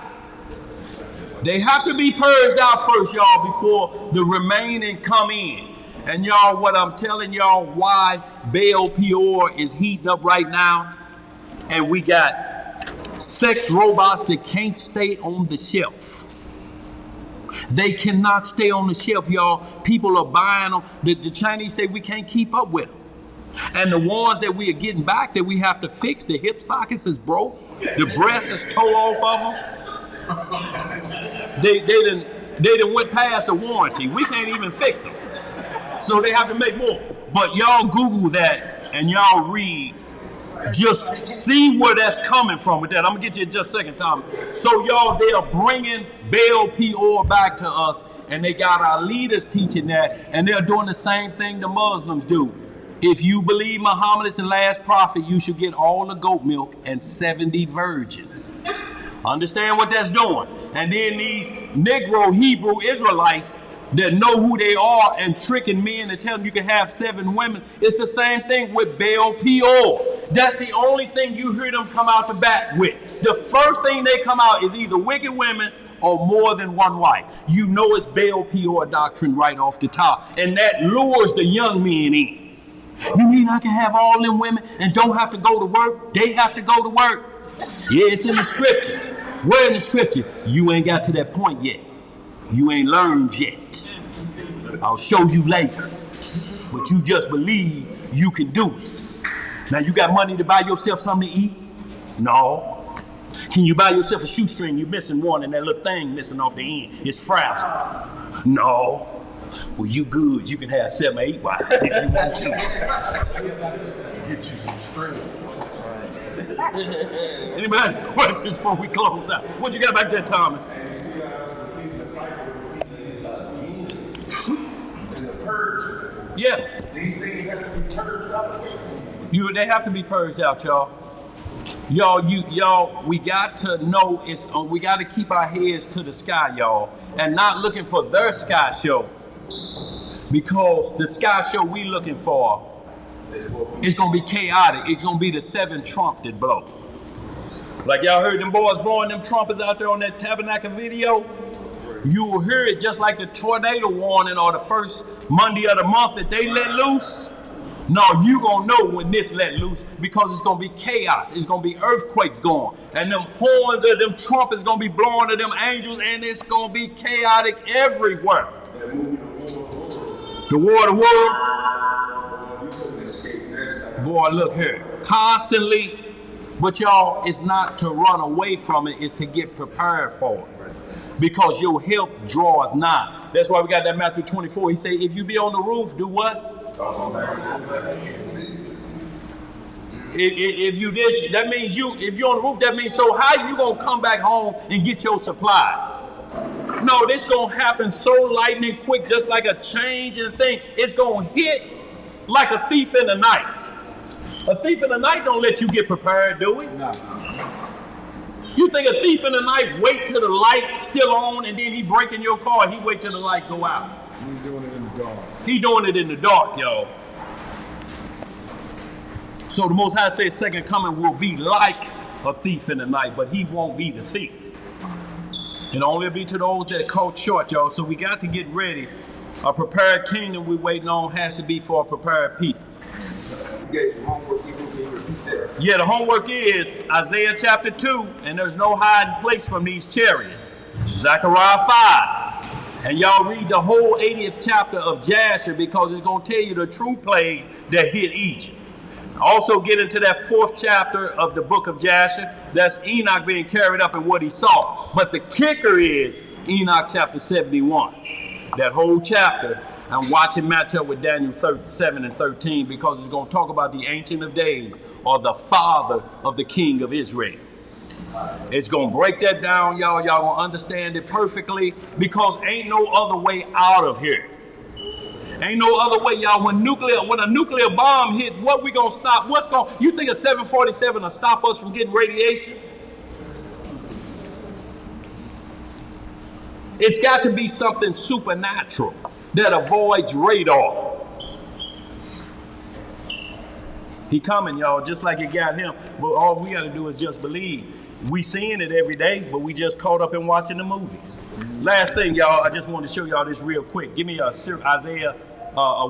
They have to be purged out first, y'all, before the remaining come in. And y'all, what I'm telling y'all, why Baal Peor is heating up right now, and we got sex robots that can't stay on the shelf. They cannot stay on the shelf, y'all. People are buying them. The Chinese say we can't keep up with them. And the ones that we are getting back that we have to fix, the hip sockets is broke. The breast is tore off of them. They done went past the warranty. We can't even fix them. So they have to make more. But y'all Google that and y'all read. Just see where that's coming from with that. I'm going to get you in just a second, Tom. So y'all, they are bringing Baal Peor back to us. And they got our leaders teaching that. And they're doing the same thing the Muslims do. If you believe Muhammad is the last prophet, you should get all the goat milk and 70 virgins. Understand what that's doing. And then these Negro Hebrew Israelites that know who they are and tricking men and telling them you can have 7 women. It's the same thing with Baal Peor. That's the only thing you hear them come out the bat with. The first thing they come out is either wicked women or more than one wife. You know it's Baal Peor doctrine right off the top. And that lures the young men in. You mean I can have all them women and don't have to go to work? They have to go to work. Yeah, it's in the scripture. Where in the scripture? You ain't got to that point yet. You ain't learned yet. I'll show you later. But you just believe you can do it. Now you got money to buy yourself something to eat? No. Can you buy yourself a shoestring? You're missing one and that little thing missing off the end. It's frazzled. No. Well, you good. You can have 7 or 8 wives if you want to. Get you some strings. Anybody have questions before we close out? What you got back there, Thomas? And you see how repeating the cycle, repeating again. And the purge. Yeah. These things have to be purged out away from you. They have to be purged out, y'all. Y'all, we got to know we got to keep our heads to the sky, y'all, and not looking for their sky show. Because the sky show we looking for, it's gonna be chaotic. It's gonna be the 7 trumpet blow. Like y'all heard them boys blowing them trumpets out there on that tabernacle video. You will hear it just like the tornado warning or the first Monday of the month that they let loose. No, you gonna know when this let loose because it's gonna be chaos. It's gonna be earthquakes going, and them horns of them trumpets gonna be blowing to them angels, and it's gonna be chaotic everywhere. That movie, The War of the World. you couldn't escape that side. Boy, look here, constantly. But y'all, it's not to run away from it. It's to get prepared for it. Because your help draweth nigh. That's why we got that Matthew 24. He say, if you be on the roof, do what? If you this, that means if you're on the roof, that means so how you gonna come back home and get your supplies? No, this gonna happen so lightning quick, just like a change in thing. It's gonna hit like a thief in the night. A thief in the night don't let you get prepared, do it? No. You think a thief in the night wait till the light's still on and then he break in your car and he wait till the light go out? He's doing it in the dark. He doing it in the dark, y'all. So the Most High says second coming will be like a thief in the night, but he won't be the thief. It'll only be to those that caught short, y'all. So we got to get ready. A prepared kingdom we're waiting on has to be for a prepared people. You gave some homework, can you repeat that? Yeah, the homework is Isaiah chapter 2, and there's no hiding place from these chariots. Zechariah 5. And y'all read the whole 80th chapter of Jasher because it's going to tell you the true plague that hit Egypt. Also get into that 4th chapter of the book of Jasher. That's Enoch being carried up in what he saw. But the kicker is Enoch chapter 71. That whole chapter, and watch it match up with Daniel 7 and 13 because it's going to talk about the Ancient of Days or the father of the king of Israel. It's going to break that down, y'all. Y'all going to understand it perfectly because ain't no other way out of here. Ain't no other way, y'all. When a nuclear bomb hit, what we going to stop? You think a 747 will stop us from getting radiation? It's got to be something supernatural that avoids radar. He coming, y'all, just like it got him. But all we got to do is just believe. We seeing it every day, but we just caught up in watching the movies. Last thing, y'all, I just want to show y'all this real quick. Give me Isaiah,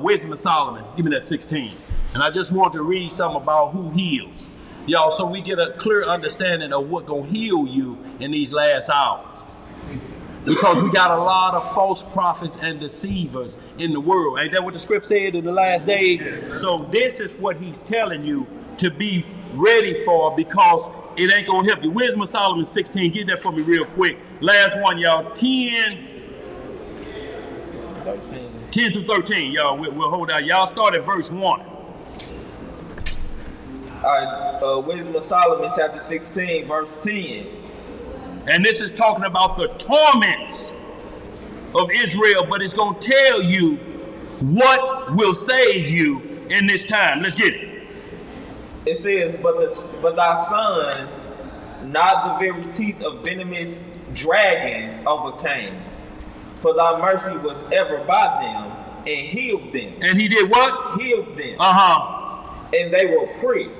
Wisdom of Solomon. Give me that 16. And I just want to read something about who heals. Y'all, so we get a clear understanding of what gonna heal you in these last hours. Because we got a lot of false prophets and deceivers in the world. Ain't that what the script said in the last days? So this is what he's telling you to be ready for because it ain't gonna help you. Wisdom of Solomon 16, get that for me real quick. Last one, y'all, 10 through 13, y'all, we'll hold out. Y'all start at verse 1. All right, Wisdom of Solomon chapter 16, verse 10. And this is talking about the torments of Israel, but it's going to tell you what will save you in this time. Let's get it. It says, but thy sons, not the very teeth of venomous dragons overcame. For thy mercy was ever by them, and healed them. And he did what? Healed them. And they were pricked,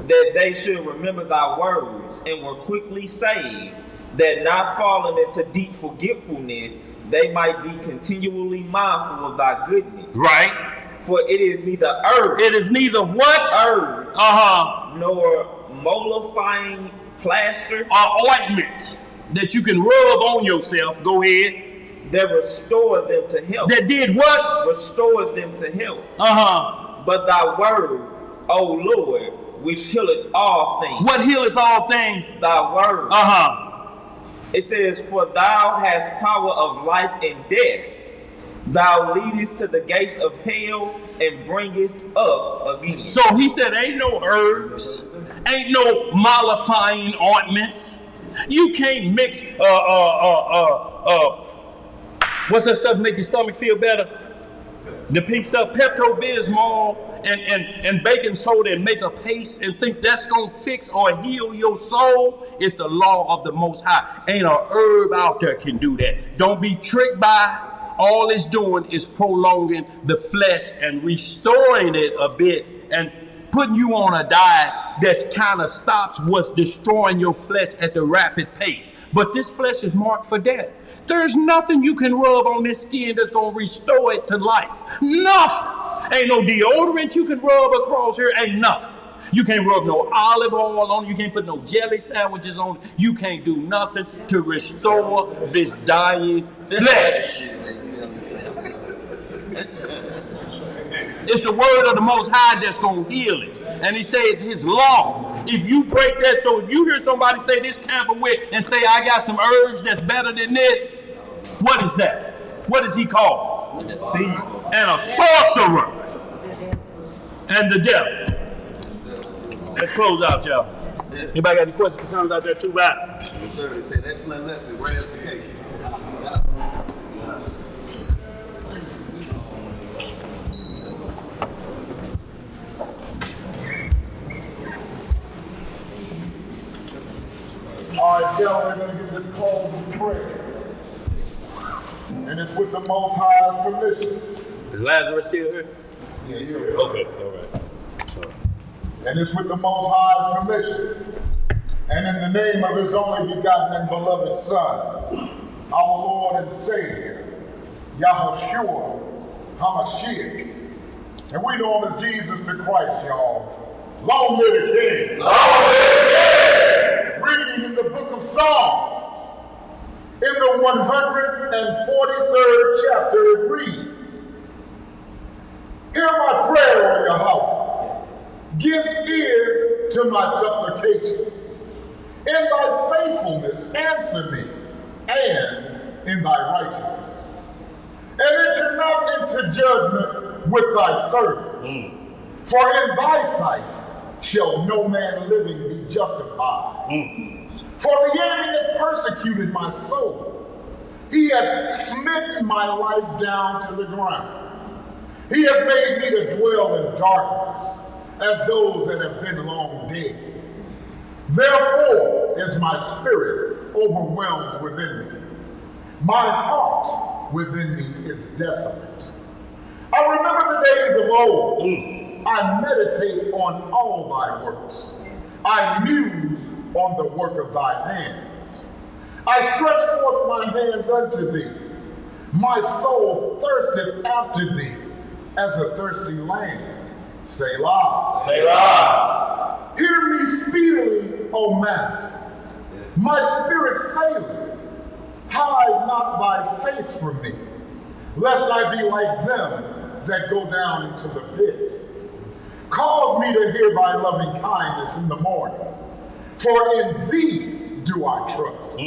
that they should remember thy words, and were quickly saved, that not falling into deep forgetfulness, they might be continually mindful of thy goodness. Right. For it is neither herb. It is neither what? Herb. Nor mollifying plaster. Or ointment that you can rub on yourself. Go ahead. That restored them to health. That did what? Restored them to health. But thy word, O Lord, which healeth all things. What healeth all things? Thy word. It says, for thou hast power of life and death. Thou leadest to the gates of hell and bringest up again. So he said, ain't no herbs, ain't no mollifying ointments. You can't mix what's that stuff make your stomach feel better? The pink stuff, Pepto-Bismol and baking soda, and make a paste and think that's gonna fix or heal your soul. It's the law of the Most High. Ain't a herb out there can do that. Don't be tricked by. All it's doing is prolonging the flesh and restoring it a bit and putting you on a diet that kind of stops what's destroying your flesh at the rapid pace. But this flesh is marked for death. There's nothing you can rub on this skin that's going to restore it to life. Nothing. Ain't no deodorant you can rub across here. Ain't nothing. You can't rub no olive oil on it. You can't put no jelly sandwiches on it. You can't do nothing to restore this dying flesh. It's the word of the Most High that's going to heal it. And he says his law. If you break that, so if you hear somebody say this tamper with and say, I got some herbs that's better than this, what is that? What is he called? And a sorcerer. And the devil. Let's close out, y'all. Anybody got any questions, concerns out there too, right? Yes, sir. They said excellent lesson, great edification. All right, gentlemen, we're going to get this closed in prayer. And it's with the Most High's permission. Is Lazarus still here? Yeah, here. Okay, all right. And it's with the Most High's permission. And in the name of his only begotten and beloved Son, our Lord and Savior, Yahushua HaMashiach. And we know him as Jesus the Christ, y'all. Long live the King. Long live the King. Reading in the book of Psalms, in the 143rd chapter, it reads, hear my prayer, O Yahweh. Give ear to my supplications. In thy faithfulness answer me, and in thy righteousness. And enter not into judgment with thy servants. For in thy sight shall no man living be justified. For the enemy hath persecuted my soul. He hath smitten my life down to the ground. He hath made me to dwell in darkness, as those that have been long dead. Therefore is my spirit overwhelmed within me. My heart within me is desolate. I remember the days of old. I meditate on all thy works. I muse on the work of thy hands. I stretch forth my hands unto thee. My soul thirsteth after thee, as a thirsty land. Selah. Selah. Hear me speedily, O Master. My spirit faileth. Hide not thy face from me, lest I be like them that go down into the pit. Cause me to hear thy loving kindness in the morning, for in thee do I trust.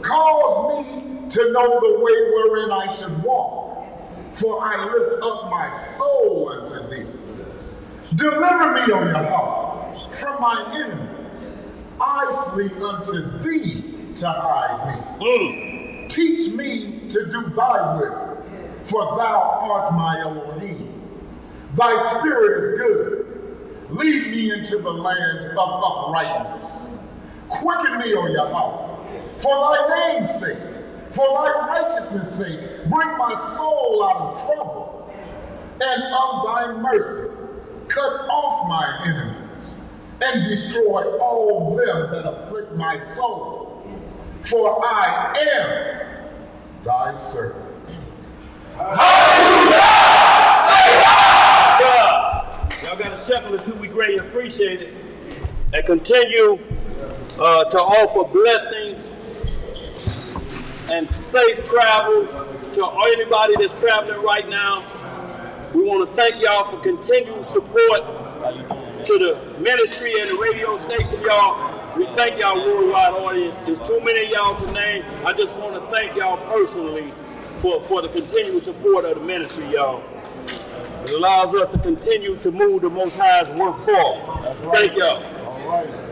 Cause me to know the way wherein I should walk, for I lift up my soul unto thee. Deliver me, O Yahweh, from my enemies. I flee unto thee to hide me. Teach me to do thy will, for thou art my Elohim. Thy spirit is good. Lead me into the land of uprightness. Quicken me, O Yahweh, for thy name's sake, for thy righteousness' sake. Bring my soul out of trouble, and of thy mercy cut off my enemies, and destroy all them that afflict my soul. For I am thy servant. Hallelujah! Y'all got a shekel or two, we greatly appreciate it. And continue to offer blessings and safe travel to anybody that's traveling right now. We want to thank y'all for continued support. to the ministry and the radio station, y'all. We thank y'all worldwide audience. There's too many of y'all to name. I just want to thank y'all personally for the continued support of the ministry, y'all. It allows us to continue to move the Most High's work forward. Thank y'all. All right.